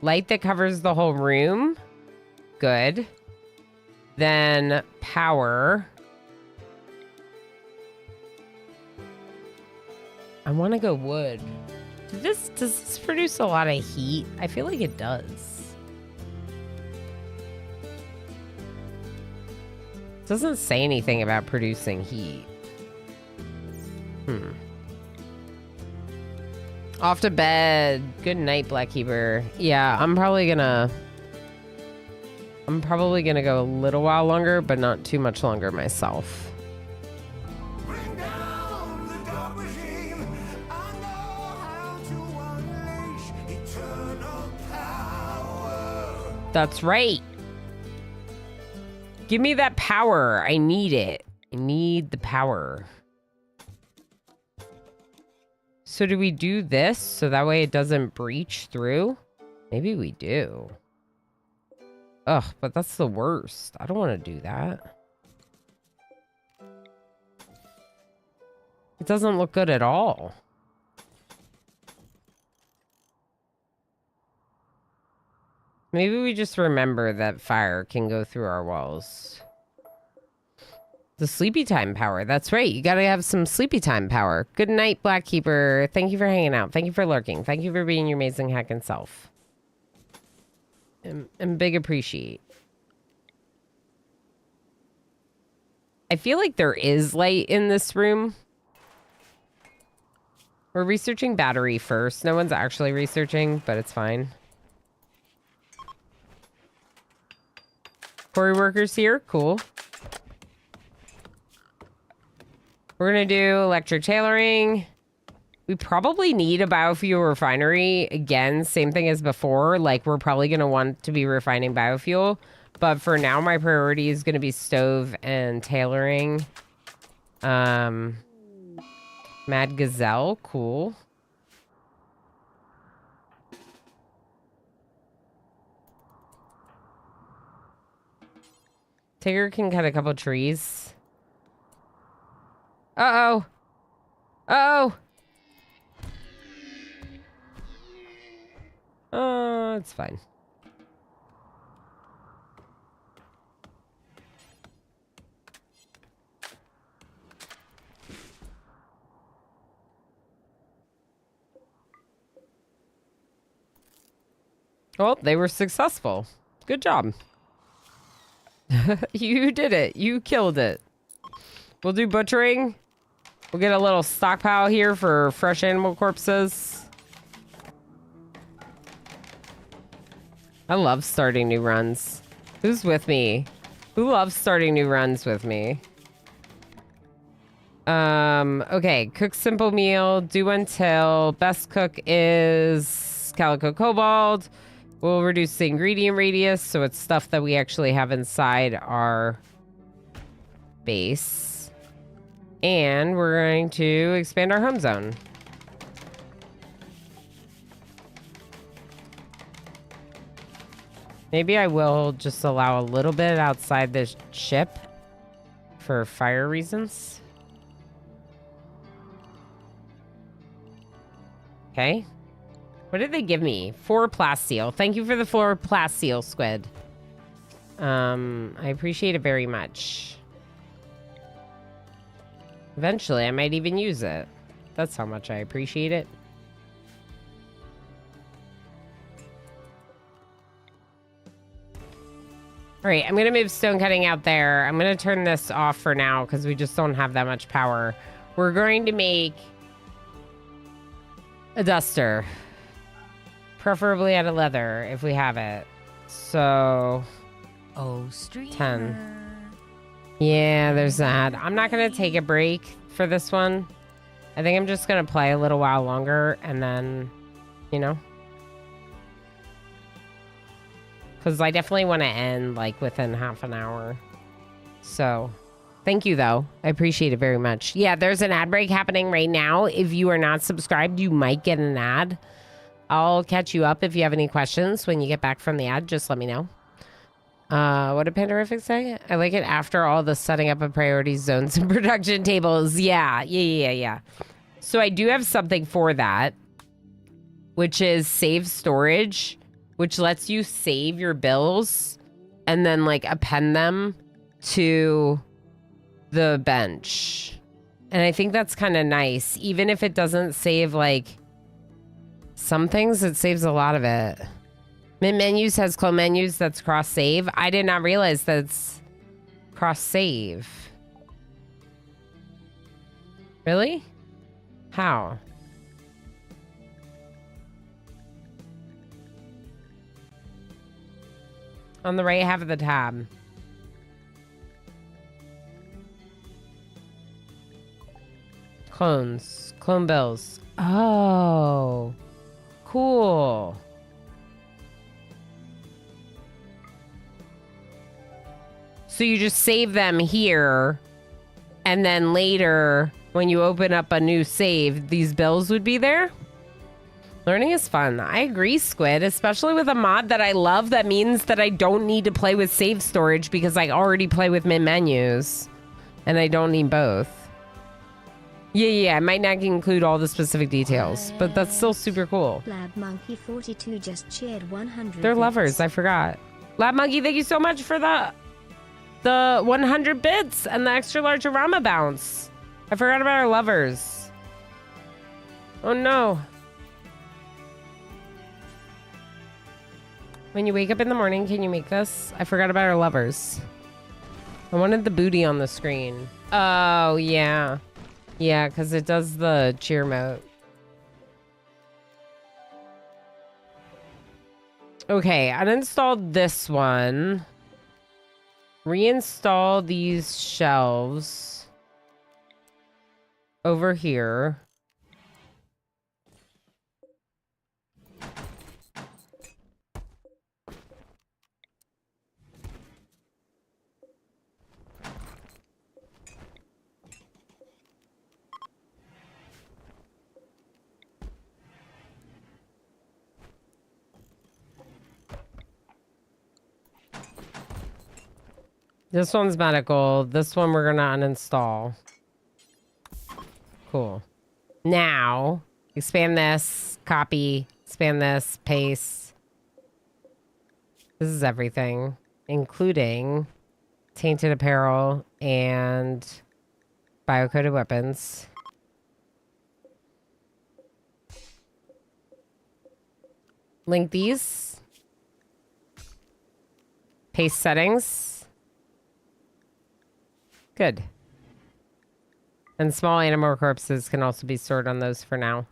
Light that covers the whole room. Good. Then power. I want to go wood. Does this produce a lot of heat? I feel like it does. It doesn't say anything about producing heat. Off to bed. Good night, Blackkeeper. Yeah, I'm probably gonna go a little while longer, but not too much longer myself. That's right. Give me that power. I need it. I need the power. So do we do this so that way it doesn't breach through? Maybe we do. Ugh, but that's the worst. I don't want to do that. It doesn't look good at all. Maybe we just remember that fire can go through our walls. The sleepy time power. That's right. You gotta have some sleepy time power. Good night, Blackkeeper. Thank you for hanging out. Thank you for lurking. Thank you for being your amazing hacking self. And big appreciate. I feel like there is light in this room. We're researching battery first. No one's actually researching, but it's fine. Quarry workers here. Cool. We're going to do electric tailoring. We probably need a biofuel refinery. Again, same thing as before. Like, we're probably going to want to be refining biofuel. But for now, my priority is going to be stove and tailoring. Mad Gazelle. Cool. Tigger can cut a couple trees. Uh-oh. Uh-oh. It's fine. Well, they were successful. Good job. You did it. You killed it. We'll do butchering. We'll get a little stockpile here for fresh animal corpses. I love starting new runs. Who's with me? Who loves starting new runs with me? Okay. Cook simple meal. Do until. Best cook is Calico Kobold. We'll reduce the ingredient radius, so it's stuff that we actually have inside our base. And we're going to expand our home zone. Maybe I will just allow a little bit outside the ship for fire reasons. Okay. What did they give me? 4 plasteel. Thank you for the 4 plasteel, Squid. I appreciate it very much. Eventually, I might even use it. That's how much I appreciate it. All right, I'm going to move stone cutting out there. I'm going to turn this off for now because we just don't have that much power. We're going to make a duster. Preferably out of leather if we have it. So... Oh, streamer. 10. Yeah, there's that. I'm not going to take a break for this one. I think I'm just going to play a little while longer and then, you know. Because I definitely want to end like within half an hour. So thank you, though. I appreciate it very much. Yeah, there's an ad break happening right now. If you are not subscribed, you might get an ad. I'll catch you up if you have any questions when you get back from the ad. Just let me know. What did Pandorific say? I like it after all the setting up of priority zones and production tables. Yeah. So I do have something for that, which is save storage, which lets you save your bills and then like append them to the bench. And I think that's kind of nice. Even if it doesn't save like some things, it saves a lot of it. Mint menus has clone menus that's cross save. I did not realize that's cross save. Really? How? On the right half of the tab. Clones. Clone bills. Oh. Cool. So you just save them here, and then later, when you open up a new save, these bills would be there? Learning is fun. I agree, Squid, especially with a mod that I love that means that I don't need to play with save storage because I already play with mint menus, and I don't need both. Yeah, I might not include all the specific details, but that's still super cool. Lab Monkey 42 just cheered 100. They're lovers, I forgot. Lab Monkey, thank you so much for the 100 bits and the extra large Arama bounce. I forgot about our lovers. Oh no. When you wake up in the morning, can you make this? I forgot about our lovers. I wanted the booty on the screen. Oh, yeah. Yeah, because it does the cheer mode. Okay, uninstalled this one. Reinstall these shelves over here. This one's medical. This one we're gonna uninstall. Cool. Now, expand this, copy, expand this, paste. This is everything, including tainted apparel and biocoded weapons. Link these. Paste settings. Good. And small animal corpses can also be stored on those for now.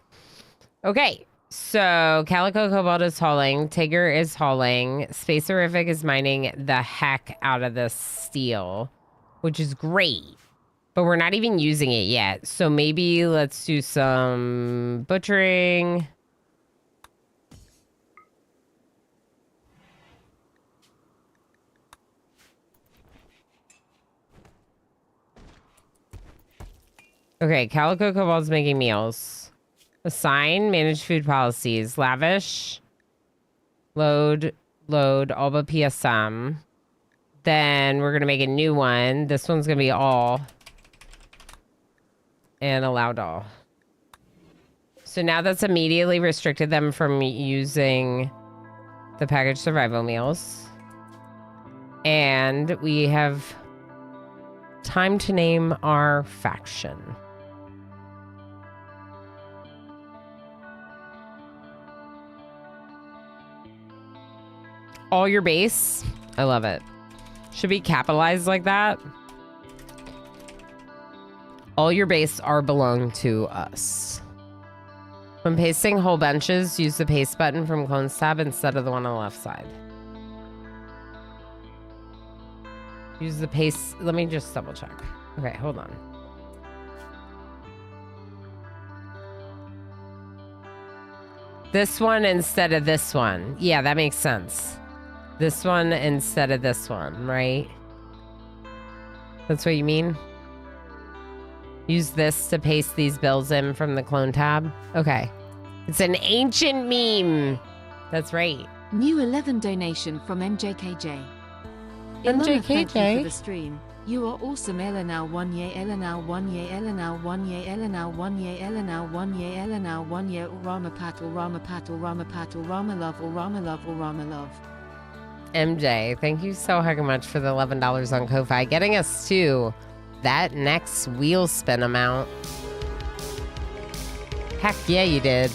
Okay, so Calico Cobalt is hauling. Tigger is hauling. Spacerific is mining the heck out of this steel, which is great. But we're not even using it yet. So maybe let's do some butchering. Okay, Calico Cobalt's making meals. Assign, manage food policies. Lavish, load, all but PSM. Then we're going to make a new one. This one's going to be all. And allowed all. So now that's immediately restricted them from using the packaged survival meals. And we have time to name our faction. All your base. I love it. Should be capitalized like that. All your base are belong to us. When pasting whole benches, use the paste button from Clones tab instead of the one on the left side. Use the paste. Let me just double check. Okay, hold on. This one instead of this one. Yeah, that makes sense. This one instead of this one, right? That's what you mean? Use this to paste these bills in from the clone tab? Okay. It's an ancient meme. That's right. New 11 donation from MJKJ. Ilona, thank you for the stream. You are awesome. Elena 1 year, Elena 1 year, Elena 1 year, Elena 1 year, Elena 1 year, Elena 1 year. Rama Patel, Rama Patel, Rama Patel, Rama love, or Rama love, or Rama love. MJ, thank you so much for the $11 on Ko-Fi, getting us to that next wheel spin amount. Heck yeah, you did.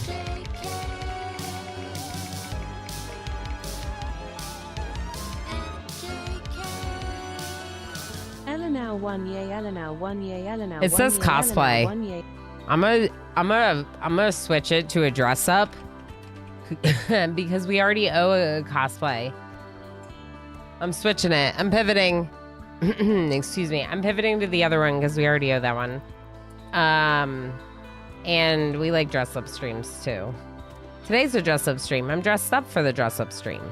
Elena 1 year, Elena 1 year, Elena. It says cosplay. I'm gonna switch it to a dress up because we already owe a cosplay. I'm switching it. I'm pivoting. Excuse me. I'm pivoting to the other one because we already owe that one. And we like dress up streams too. Today's a dress up stream. I'm dressed up for the dress up stream.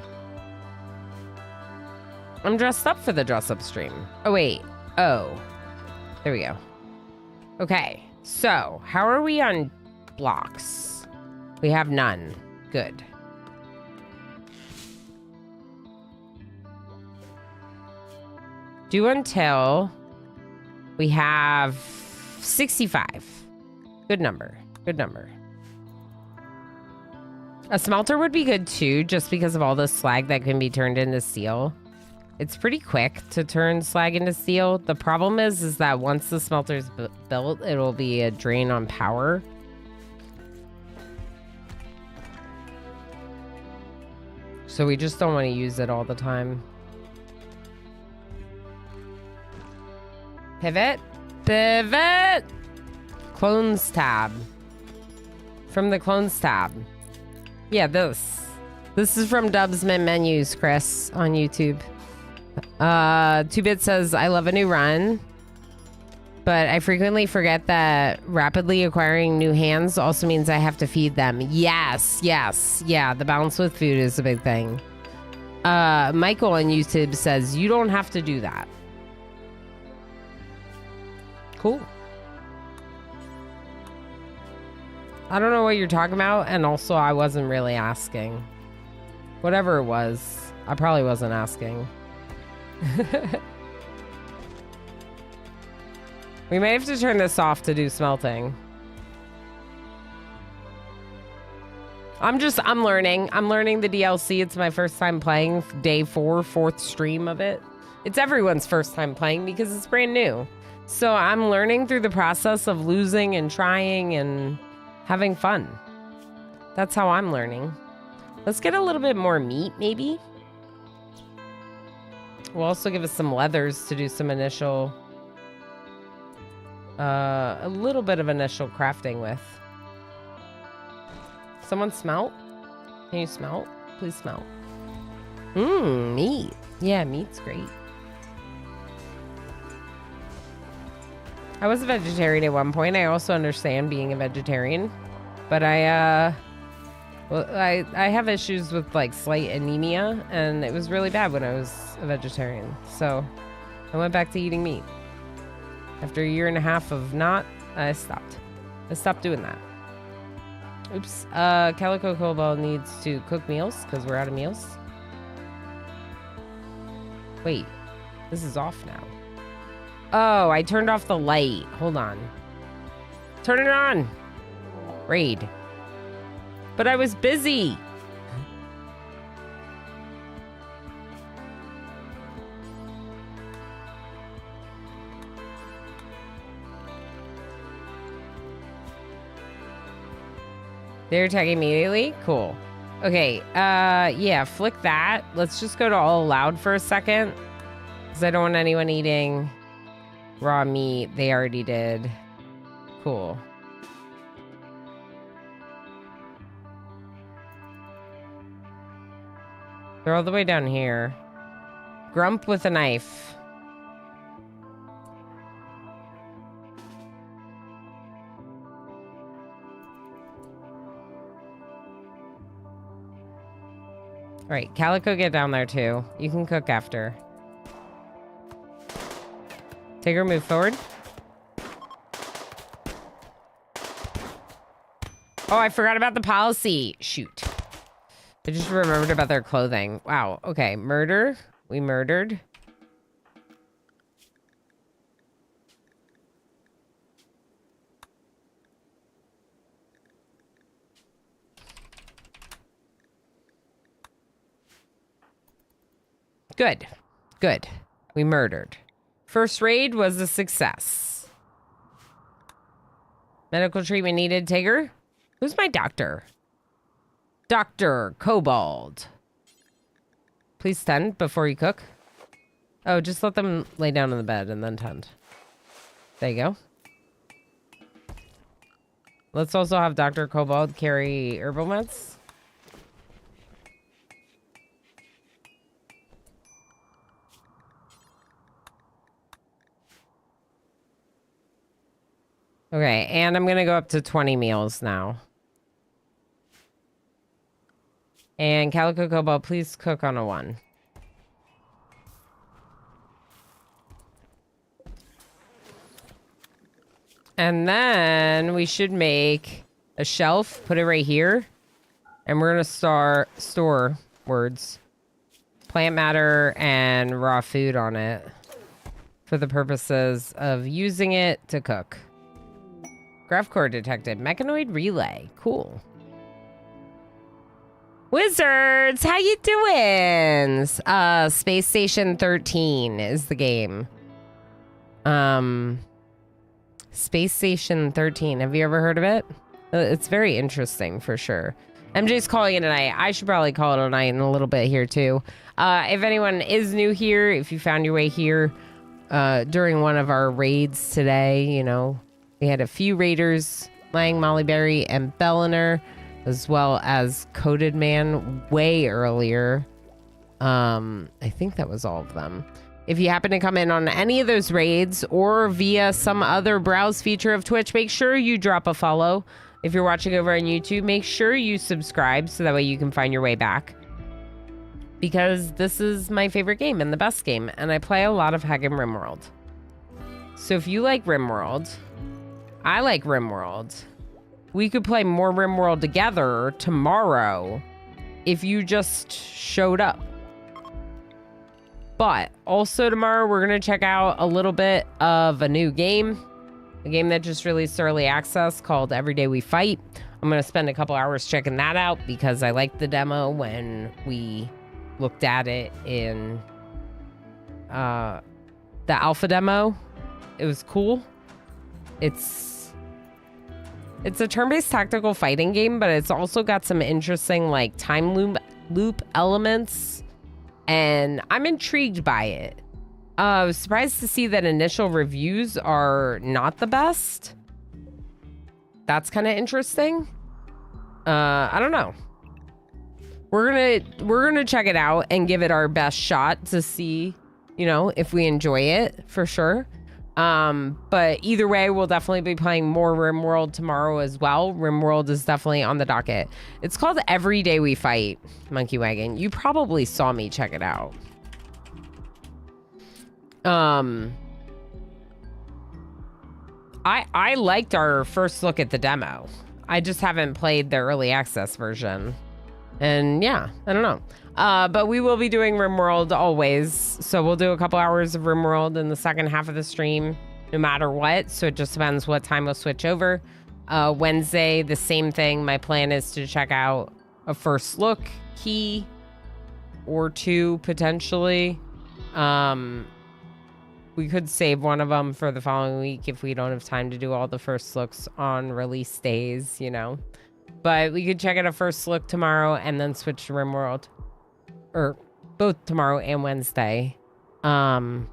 I'm dressed up for the dress up stream. Oh, wait. Oh. There we go. Okay. So, how are we on blocks? We have none. Good. Do until we have 65. Good number. Good number. A smelter would be good too, just because of all the slag that can be turned into steel. It's pretty quick to turn slag into steel. The problem is that once the smelter's built, it'll be a drain on power. So we just don't want to use it all the time. Pivot. Pivot. Clones tab. From the clones tab. Yeah, this. This is from Dubs Mint Menus, Chris, on YouTube. 2-Bit says, I love a new run, but I frequently forget that rapidly acquiring new hands also means I have to feed them. Yes, yes. Yeah, the balance with food is a big thing. Michael on YouTube says, you don't have to do that. Cool. I don't know what you're talking about, and also I wasn't really asking. Whatever it was, I probably wasn't asking. We may have to turn this off to do smelting. I'm learning. I'm learning the DLC. It's my first time playing day 4, 4th stream of it. It's everyone's first time playing because it's brand new. So I'm learning through the process of losing and trying and having fun. That's how I'm learning. Let's get a little bit more meat, maybe. We'll also give us some leathers to do some initial, a little bit of initial crafting with. Someone smelt? Can you smelt? Please smelt. Meat. Yeah, meat's great. I was a vegetarian at one point. I also understand being a vegetarian, but I have issues with like slight anemia, and it was really bad when I was a vegetarian. So I went back to eating meat. After a year and a half of not, I stopped. I stopped doing that. Oops. Calico Cobalt needs to cook meals because we're out of meals. Wait, this is off now. Oh, I turned off the light. Hold on. Turn it on. Raid. But I was busy. They're attacking immediately? Cool. Okay, yeah, flick that. Let's just go to all allowed for a second. Because I don't want anyone eating raw meat. They already did. Cool. They're all the way down here. Grump with a knife. All right, Calico, get down there too. You can cook after. Tigger, move forward. Oh, I forgot about the policy. Shoot. I just remembered about their clothing. Wow. Okay. Murder. We murdered. Good. Good. We murdered. First raid was a success. Medical treatment needed. Tigger? Who's my doctor? Dr. Kobold. Please tend before you cook. Oh, just let them lay down on the bed and then tend. There you go. Let's also have Dr. Kobold carry herbal meds. Okay, and I'm going to go up to 20 meals now. And Calico Kobold, please cook on a 1. And then we should make a shelf, put it right here. And we're going to store words. Plant matter and raw food on it. For the purposes of using it to cook. Graph core detected. Mechanoid relay. Cool. Wizards, how you doing? Space Station 13 is the game. Space Station 13. Have you ever heard of it? It's very interesting for sure. MJ's calling it a night. I should probably call it a night in a little bit here too. If anyone is new here, if you found your way here during one of our raids today, you know, we had a few raiders, Lang, Mollyberry, and Belliner, as well as Coated Man way earlier. I think that was all of them. If you happen to come in on any of those raids or via some other browse feature of Twitch, make sure you drop a follow. If you're watching over on YouTube, make sure you subscribe so that way you can find your way back. Because this is my favorite game and the best game, and I play a lot of Hack and RimWorld. So if you like RimWorld, I like RimWorld. We could play more RimWorld together tomorrow if you just showed up. But also tomorrow, we're going to check out a little bit of a new game. A game that just released early access called Every Day We Fight. I'm going to spend a couple hours checking that out because I liked the demo when we looked at it in the alpha demo. It was cool. It's a turn-based tactical fighting game, but it's also got some interesting like time loop elements, and I'm intrigued by it. I was surprised to see that initial reviews are not the best. That's kind of interesting. I don't know. We're gonna check it out and give it our best shot to see, you know, if we enjoy it for sure. But either way, we'll definitely be playing more RimWorld tomorrow as well. RimWorld is definitely on the docket. It's called Every Day We Fight, Monkey Wagon. You probably saw me check it out. I liked our first look at the demo. I just haven't played the early access version. And yeah, I don't know. But we will be doing RimWorld always. So we'll do a couple hours of RimWorld in the second half of the stream, no matter what. So it just depends what time we'll switch over. Wednesday, the same thing. My plan is to check out a first look key or two potentially. We could save one of them for the following week if we don't have time to do all the first looks on release days, you know. But we could check out a first look tomorrow and then switch to RimWorld. Or both tomorrow and Wednesday. Mostly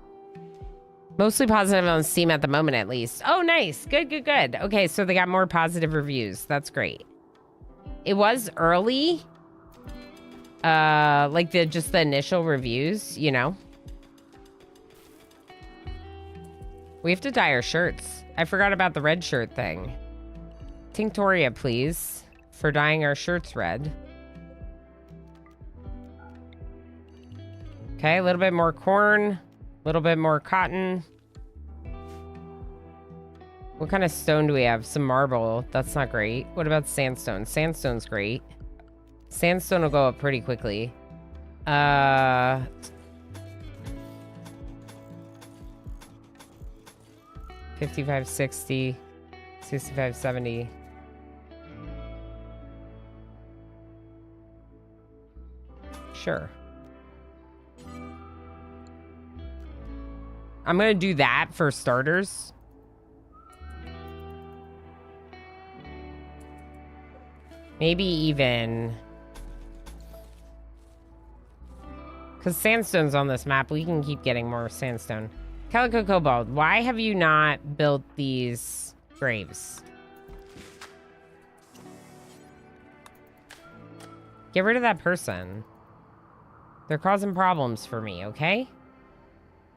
positive on Steam at the moment, at least. Oh, nice. Good, good, good. Okay, so they got more positive reviews. That's great. It was early. Like just the initial reviews, you know. We have to dye our shirts. I forgot about the red shirt thing. Tinctoria, please, for dyeing our shirts red. Okay, a little bit more corn, a little bit more cotton. What kind of stone do we have? Some marble. That's not great. What about sandstone? Sandstone's great. Sandstone will go up pretty quickly. 55, 60, 65, 70. Sure. I'm gonna do that for starters. Maybe even... Because sandstone's on this map, we can keep getting more sandstone. Calico Cobalt, why have you not built these graves? Get rid of that person. They're causing problems for me, okay?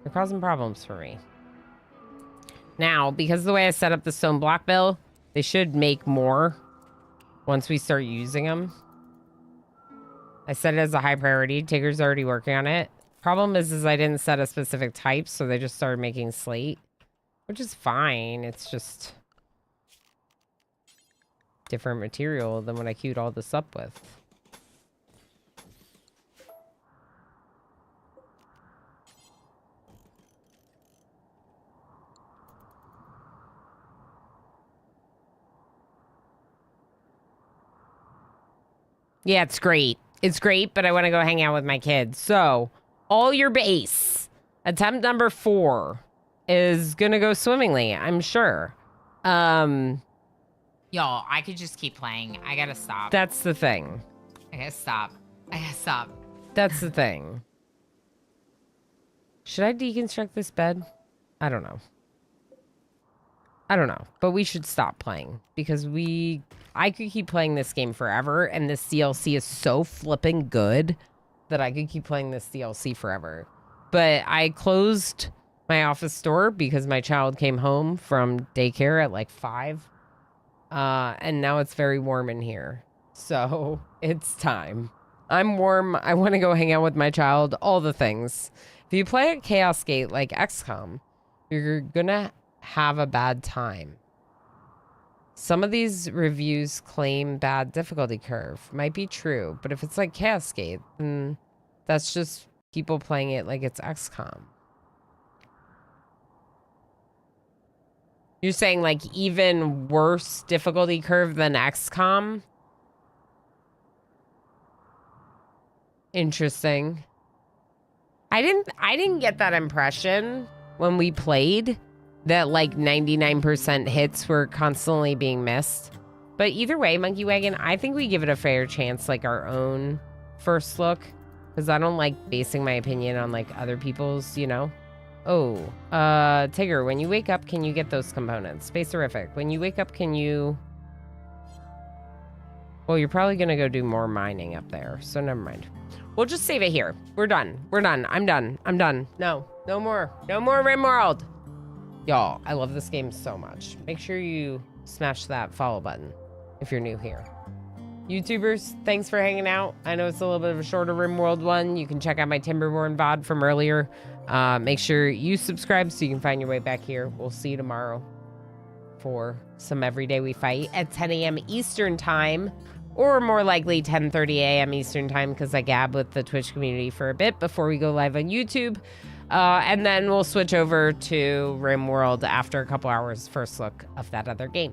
They're causing problems for me. Now, because of the way I set up the stone block bill, they should make more once we start using them. I set it as a high priority. Tigger's already working on it. Problem is I didn't set a specific type, so they just started making slate, which is fine. It's just different material than what I queued all this up with. Yeah, it's great. It's great, but I want to go hang out with my kids. So, all your base. Attempt number 4 is going to go swimmingly, I'm sure. Y'all, I could just keep playing. I gotta stop. That's the thing. I gotta stop. I gotta stop. That's the thing. Should I deconstruct this bed? I don't know. I don't know, but we should stop playing because I could keep playing this game forever, and this DLC is so flipping good that I could keep playing this DLC forever. But I closed my office door because my child came home from daycare at like 5. And now it's very warm in here. So it's time. I'm warm. I want to go hang out with my child. All the things. If you play at Chaos Gate like XCOM, you're gonna have a bad time. Some of these reviews claim bad difficulty curve. Might be true, but if it's like Chaos Gate, then that's just people playing it like it's XCOM. You're saying like even worse difficulty curve than XCOM? Interesting. I didn't get that impression when we played that like 99% hits were constantly being missed. But either way, Monkey Wagon, I think we give it a fair chance, like our own first look, because I don't like basing my opinion on like other people's, you know. Oh, Tigger, when you wake up, can you get those components? Space Terrific, when you wake up, can you... Well, you're probably gonna go do more mining up there, so never mind. We'll just save it here. We're done. We're done. I'm done. I'm done. No, no more. No more RimWorld. Y'all, I love this game so much. Make sure you smash that follow button if you're new here. YouTubers, thanks for hanging out. I know it's a little bit of a shorter RimWorld one. You can check out my Timberborn VOD from earlier. Make sure you subscribe so you can find your way back here. We'll see you tomorrow for some Everyday We Fight at 10 a.m. Eastern Time, or more likely 10:30 a.m. Eastern Time, because I gab with the Twitch community for a bit before we go live on YouTube. And then we'll switch over to RimWorld after a couple hours first look of that other game.